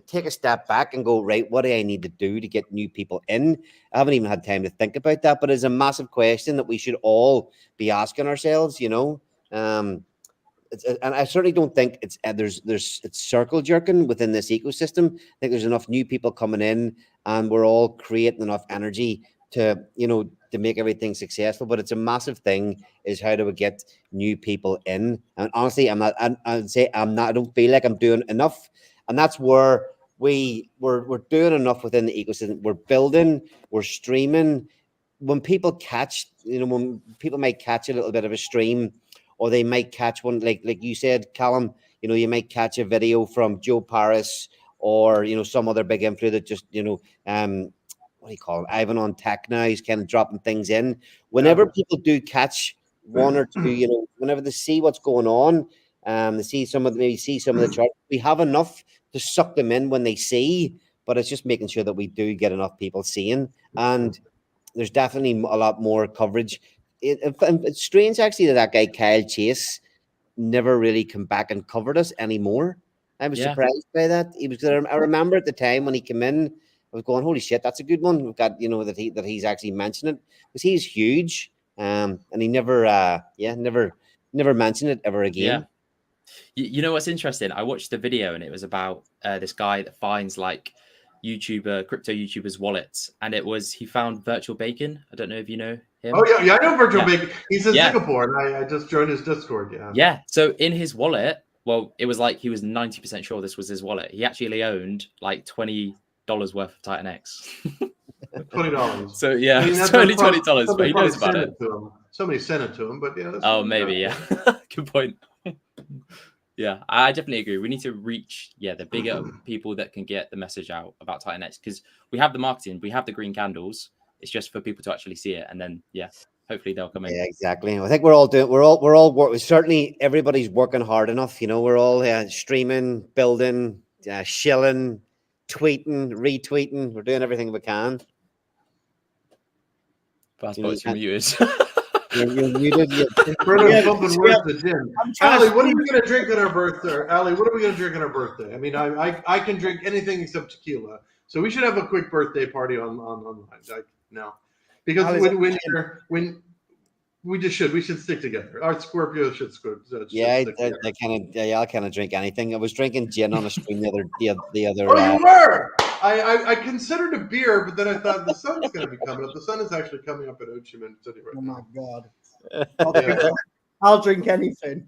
take a step back and go, right, what do I need to do to get new people in? I haven't even had time to think about that, but it's a massive question that we should all be asking ourselves, you know. And I certainly don't think it's it's circle jerking within this ecosystem. I think there's enough new people coming in, and we're all creating enough energy to, you know, to make everything successful. But it's a massive thing, is how do we get new people in? And honestly, I'd say I'm not, I don't feel like I'm doing enough. And that's where we're doing enough within the ecosystem. We're building, we're streaming. When people catch, you know, when people might catch a little bit of a stream, or they might catch one, like you said, Callum, you know, you might catch a video from Joe Paris, or, you know, some other big influencer that just, you know, what do you call him? Ivan on Tech now, he's kind of dropping things in. Whenever people do catch one or two, you know, whenever they see what's going on, they see some of the charts, we have enough to suck them in when they see, but it's just making sure that we do get enough people seeing. And there's definitely a lot more coverage. It's strange actually that guy Kyle Chase never really come back and covered us anymore. I was surprised by that. I remember at the time when he came in, I was going, holy shit, that's a good one. We've got, you know, that he's actually mentioned it, because he's huge. And he never mentioned it ever again. You know what's interesting? I watched the video, and it was about this guy that finds like crypto YouTubers' wallets, and he found Virtual Bacon. I don't know if you know him. Oh yeah, I know Virtual Bacon. He's in Singapore, and I just joined his Discord. Yeah. So in his wallet, well, it was like he was 90% sure this was his wallet. He actually owned like $20 worth of Titan X. $20. So yeah, I mean, it's only $20, but he knows about it. Somebody sent it to him, but yeah. Oh, maybe, yeah. Good point. Yeah, I definitely agree. We need to reach, the bigger people that can get the message out about Titan X, because we have the marketing, we have the green candles. It's just for people to actually see it, and then hopefully they'll come in. Yeah, exactly. I think we're certainly everybody's working hard enough. You know, we're all streaming, building, shilling, tweeting, retweeting. We're doing everything we can. Passport's muted. You're muted. Something worse than gin. Ali, what are we going to drink on our birthday? Ali, what are we going to drink on our birthday? I mean, I can drink anything except tequila, so we should have a quick birthday party online. No, because Ali, when we should stick together. Our Scorpio should stick together. I'll kind of drink anything. I was drinking gin on a stream the other. Oh, you were. I considered a beer, but then I thought the sun's going to be coming up. The sun is actually coming up at Ho Chi Minh City right now. Oh my God! I'll drink anything.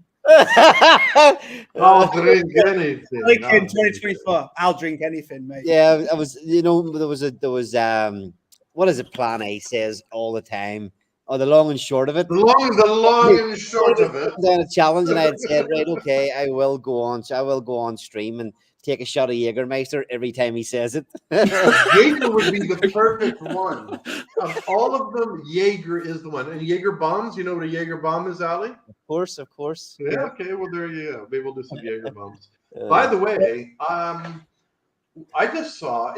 I'll drink anything. Like in 2024, I'll drink anything, mate. Yeah, I was. You know, there was what is it? Plan A says all the time. Oh, the long and short of it. The long and short of it. Then a challenge, and I had said, right, okay, I will go on stream and take a shot of Jägermeister every time he says it. Jaeger would be the perfect one. Of all of them, Jaeger is the one. And Jaeger bombs, you know what a Jaeger bomb is, Ali? Of course. Yeah, okay, well, there you go. Maybe we'll do some Jaeger bombs. By the way, I just saw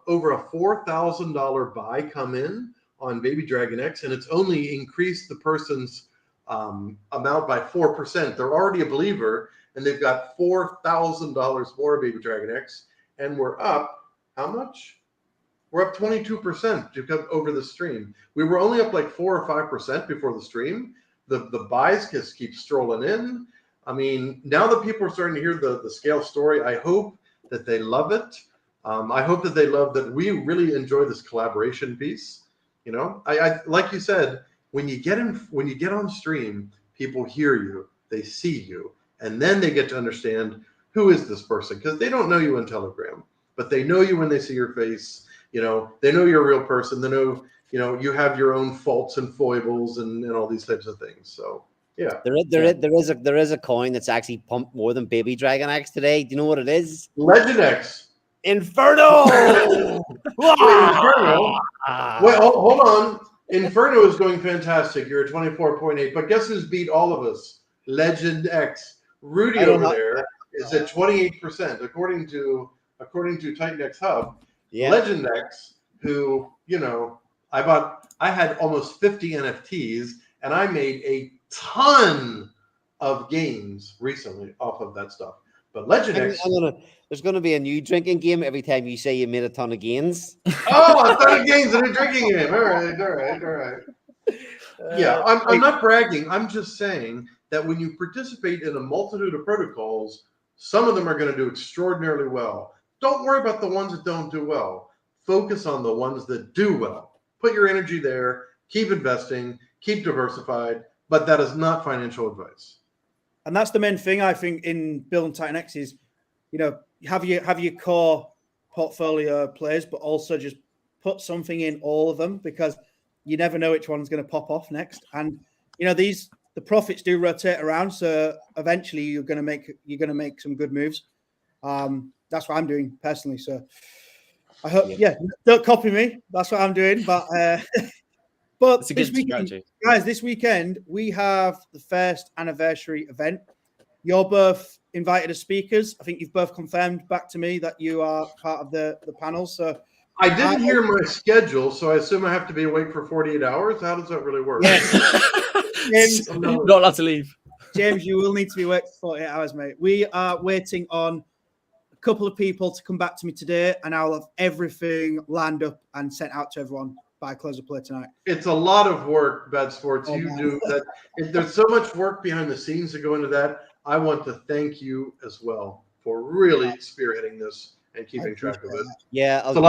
over a $4,000 buy come in on Baby Dragon X, and it's only increased the person's amount by 4%. They're already a believer, and they've got $4,000 more Baby Dragon X, and we're up how much? We're up 22% to come over the stream. We were only up like 4 or 5% before the stream. The buys just keep strolling in. I mean, now that people are starting to hear the scale story, I hope that they love it. I hope that they love that we really enjoy this collaboration piece. You know, I like you said, when you get on stream, people hear you, they see you, and then they get to understand who is this person, because they don't know you in Telegram, but they know you when they see your face. You know, they know you're a real person. They know, you know, you have your own faults and foibles and all these types of things. So yeah, there is a coin that's actually pumped more than Baby Dragon X today. Do you know what it is? Legend X. Inferno. Inferno. Wait, hold on. Inferno is going fantastic. You're at 24.8, but guess who's beat all of us? Legend X. Rudy over there is at 28%, according to Titan X Hub. Yeah. Legend X, who, you know, I had almost 50 NFTs, and I made a ton of gains recently off of that stuff. But Legend X, there's going to be a new drinking game every time you say you made a ton of gains. oh, a ton of gains in a drinking game. All right. Yeah, I'm not bragging. I'm just saying that when you participate in a multitude of protocols, some of them are going to do extraordinarily well. Don't worry about the ones that don't do well. Focus on the ones that do well. Put your energy there. Keep investing. Keep diversified. But that is not financial advice. And that's the main thing I think in building Titan X is, have your core portfolio plays, but also just put something in all of them, because you never know which one's going to pop off next. And the profits do rotate around, so eventually you're going to make some good moves. That's what I'm doing personally. So I hope, don't copy me. That's what I'm doing. But but it's a good strategy, guys. This weekend we have the first anniversary event. You're both invited as speakers. I think you've both confirmed back to me that you are part of the panel. So I didn't hear my schedule, so I assume I have to be awake for 48 hours. How does that really work? Yes. James, not allowed to leave. James, you will need to be awake for 48 hours, mate. We are waiting on a couple of people to come back to me today, and I'll have everything lined up and sent out to everyone by close of play tonight. It's a lot of work, Bad Sports. Oh, you man. do that. There's so much work behind the scenes to go into that. I want to thank you as well for really spearheading this and keeping track of it. Yeah, It's a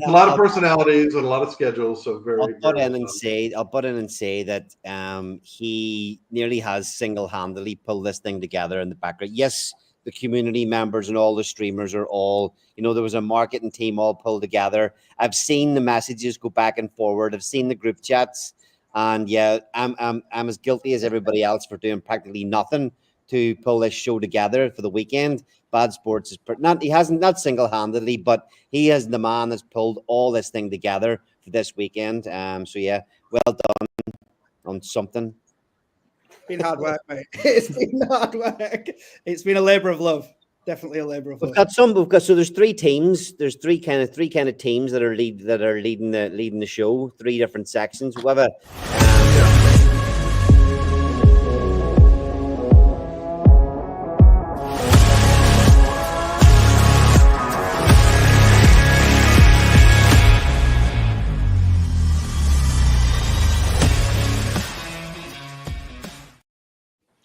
lot of personalities and a lot of schedules. So I'll butt in and say that he nearly has single-handedly pulled this thing together in the background. Yes, the community members and all the streamers are all, there was a marketing team all pulled together. I've seen the messages go back and forward. I've seen the group chats, and yeah, I'm as guilty as everybody else for doing practically nothing to pull this show together for the weekend. Bad Sports is not single-handedly, but he is the man that's pulled all this thing together for this weekend. So yeah, well done on something. It's been hard work, mate. It's been hard work. It's been a labor of love. Definitely a labor of love. So there's three teams. There's three kind of teams that are leading the show. Three different sections. We have a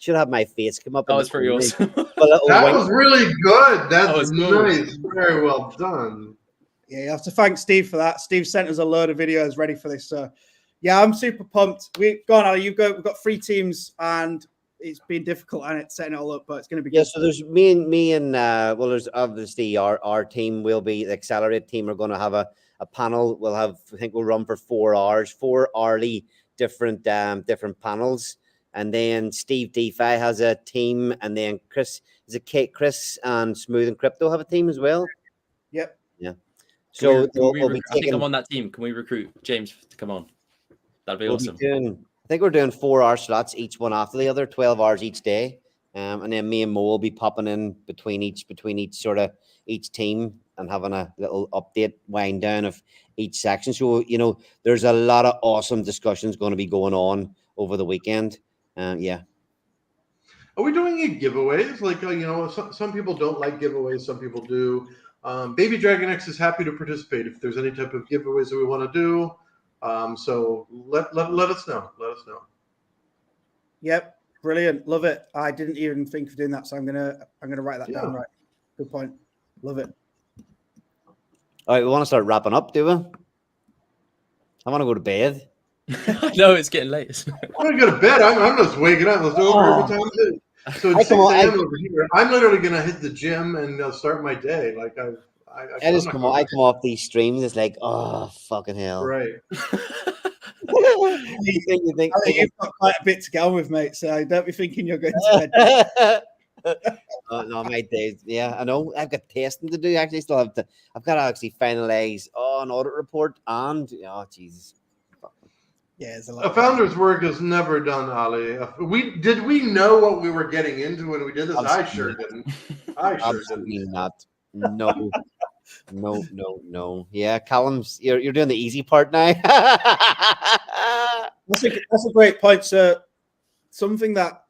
should have my face come up. That was pretty awesome. That was really good. That was cool. Nice. Very well done. Yeah, you have to thank Steve for that. Steve sent us a load of videos ready for this. So yeah, I'm super pumped. We've got 3 teams, and it's been difficult on it setting it all up, but it's going to be good. So there's me and there's obviously our team will be the Accelerate team are going to have a panel. We'll run for 4 hours, 4 hourly different panels. And then Steve DeFi has a team, and then Chris and Smooth and Crypto have a team as well. Yep. Yeah. So I think I'm on that team. Can we recruit James to come on? That'd be awesome. I think we're doing 4-hour slots, each one after the other, 12 hours each day. And then me and Mo will be popping in between each team and having a little update wind down of each section. So, there's a lot of awesome discussions going to be going on over the weekend. Yeah. Are we doing any giveaways? Like, some people don't like giveaways. Some people do. Baby Dragon X is happy to participate if there's any type of giveaways that we want to do. So let us know. Let us know. Yep. Brilliant. Love it. I didn't even think of doing that. So I'm gonna write that down. Right. Good point. Love it. All right. We want to start wrapping up, do we? I want to go to bed. No, it's getting late. I'm gonna go to bed. I'm just waking up. Let's do it every time. So it's 6 a.m. over here. I'm literally gonna hit the gym and start my day. Like I come off these streams. It's like, oh fucking hell! Right. You think you've got quite a bit to go with, mate. So don't be thinking you're going to bed. No, my days. Yeah, I know. I've got testing to do. Actually, I've got to actually finalize an audit report and Jesus. Yeah, there's a lot. A founder's work is never done, Ali. Did we know what we were getting into when we did this? Absolutely. I sure didn't. I sure Absolutely didn't. not. No. No. Yeah, Callum's, you're doing the easy part now. That's a great point. So something that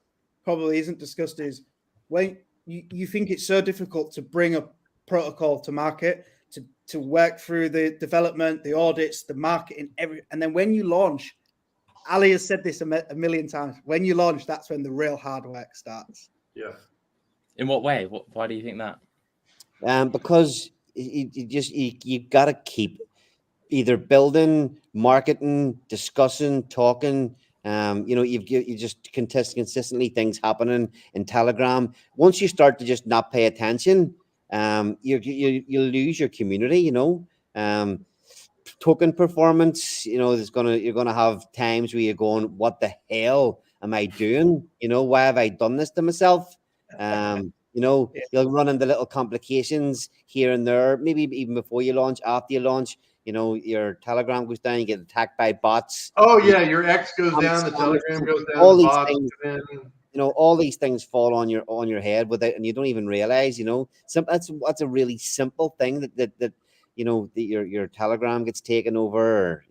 probably isn't discussed is when you think it's so difficult to bring a protocol to market, to work through the development, the audits, the marketing, and then when you launch, Ali has said this a million times. When you launch, that's when the real hard work starts. Yeah. In what way? Why do you think that? Because you got to keep either building, marketing, discussing, talking. You just consistently things happening in Telegram. Once you start to just not pay attention, you'll lose your community. Token performance. You're gonna have times where you're going, "What the hell am I doing? Why have I done this to myself?" You'll run into little complications here and there. Maybe even before you launch, after you launch. Your Telegram goes down, you get attacked by bots. Oh yeah, your X goes down, the Telegram goes down, all the these bots things, come in. all these things fall on your head and you don't even realize. That's a really simple thing that your Telegram gets taken over.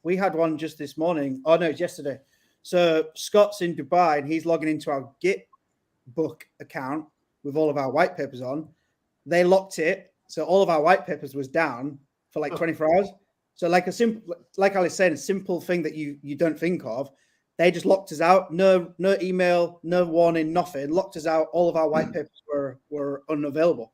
We had one just this morning. Oh no, it's yesterday. So Scott's in Dubai and he's logging into our Gitbook account with all of our white papers on. They locked it, so all of our white papers was down for like 24 hours. So like I was saying, a simple thing that you don't think of. They just locked us out. No email, no warning, nothing. Locked us out. All of our white papers were unavailable.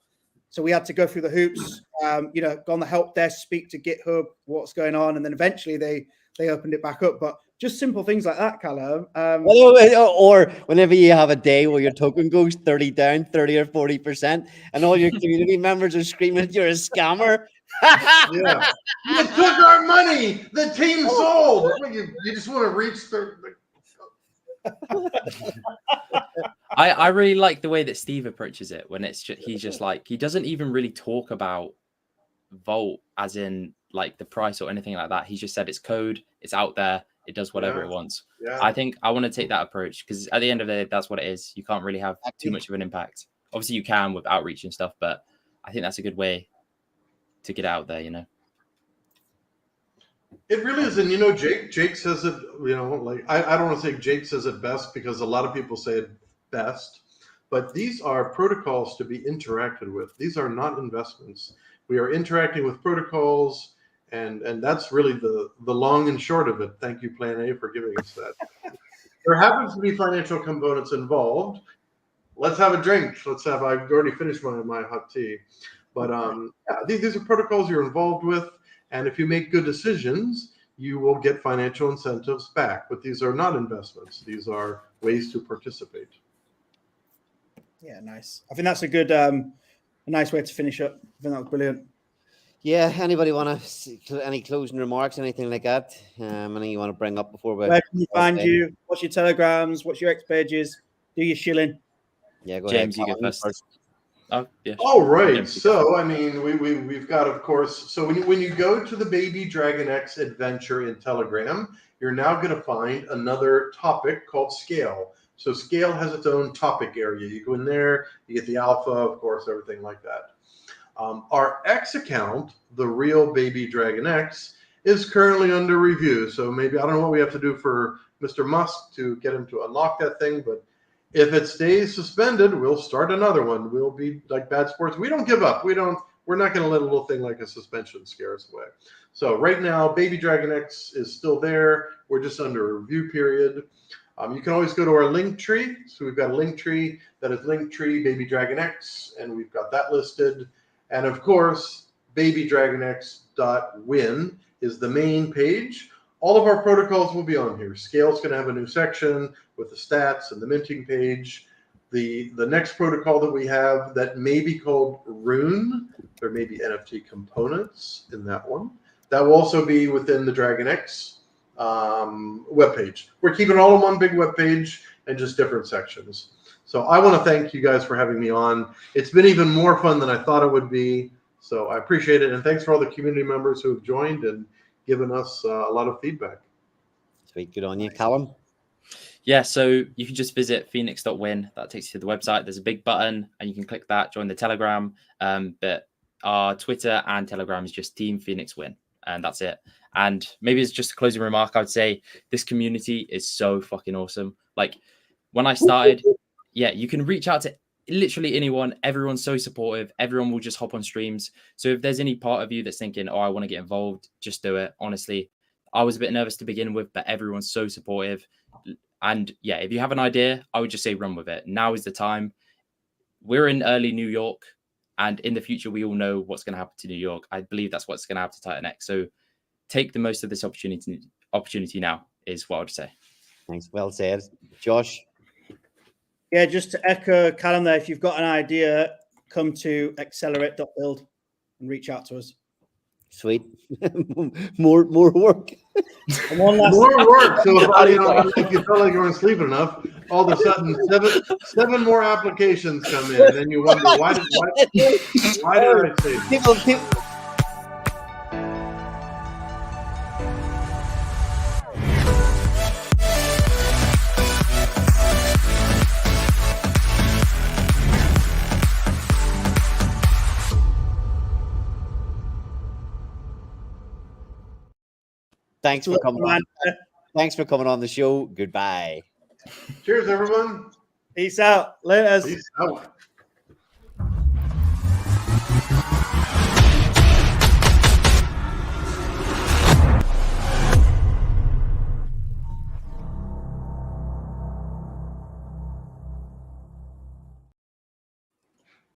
So we had to go through the hoops. Go on the help desk, speak to GitHub, what's going on, and then eventually they opened it back up. But just simple things like that, Callum. Or whenever you have a day where your token goes 30 down, 30 or 40%, and all your community members are screaming you're a scammer. Yeah. You took our money. The team sold. You just want to reach I really like the way that Steve approaches it when he's just like, he doesn't even really talk about Vault as in like the price or anything like that. He just said it's code, it's out there, it does whatever it wants. Yeah. I think I want to take that approach because at the end of the day, that's what it is. You can't really have too much of an impact. Obviously you can with outreach and stuff, but I think that's a good way to get out there, It really is. And Jake says it, I don't want to say Jake says it best because a lot of people say it best, but these are protocols to be interacted with. These are not investments. We are interacting with protocols, and that's really the long and short of it. Thank you, Plan A, for giving us that. There happens to be financial components involved. Let's have a drink. I've already finished my hot tea. But these are protocols you're involved with. And if you make good decisions, you will get financial incentives back. But these are not investments. These are ways to participate. Yeah, nice. I think that's a nice way to finish up. I think that was brilliant. Yeah, anybody want to any closing remarks, anything like that? Anything you want to bring up before we? Where can you find you? What's your Telegrams? What's your X pages? Do your shilling? Yeah, go James, ahead. you go first. Oh, yeah. All right. So, we've got, of course, so when you go to the Baby Dragon X adventure in Telegram, you're now going to find another topic called Scale. So Scale has its own topic area. You go in there, you get the alpha, of course, everything like that. Our X account, the real Baby Dragon X, is currently under review. So maybe, I don't know what we have to do for Mr. Musk to get him to unlock that thing, but if it stays suspended, we'll start another one. We'll be like Bad Sports. We don't give up. We're not going to let a little thing like a suspension scare us away. So right now, Baby Dragon X is still there. We're just under a review period. You can always go to our Linktree. So we've got a Linktree that is Linktree Baby Dragon X, and we've got that listed. And of course, babydragonx.win is the main page. All of our protocols will be on here. Scale's going to have a new section with the stats and the minting page. The next protocol that we have that may be called Rune, there may be NFT components in that one. That will also be within the Dragon X webpage. We're keeping all in one big webpage and just different sections. So I want to thank you guys for having me on. It's been even more fun than I thought it would be. So I appreciate it. And thanks for all the community members who have joined and given us a lot of feedback. Sweet. Good on you, Callum. Yeah, so you can just visit phoenix.win. That takes you to the website. There's a big button and you can click that, join the Telegram. But our Twitter and Telegram is just Team Phoenix Win. And that's it. And maybe it's just a closing remark. I would say this community is so fucking awesome. Like when I started, yeah, you can reach out to literally anyone. Everyone's so supportive. Everyone will just hop on streams. So if there's any part of you that's thinking, oh, I want to get involved, just do it. Honestly, I was a bit nervous to begin with, but everyone's so supportive. And yeah, if you have an idea, I would just say run with it. Now is the time. We're in early New York, and in the future, we all know what's going to happen to New York. I believe that's what's going to happen to Titan X. So take the most of this opportunity now is what I'd say. Thanks. Well said. Josh? Yeah, just to echo Callum there, if you've got an idea, come to accelerate.build and reach out to us. Sweet. more work. And one last More work. So if you felt like you weren't sleeping enough, all of a sudden seven more applications come in, and then you wonder why did I say this? People, thanks for coming on. Thanks for coming on the show. Goodbye. Cheers, everyone. Peace out. Later. Peace out.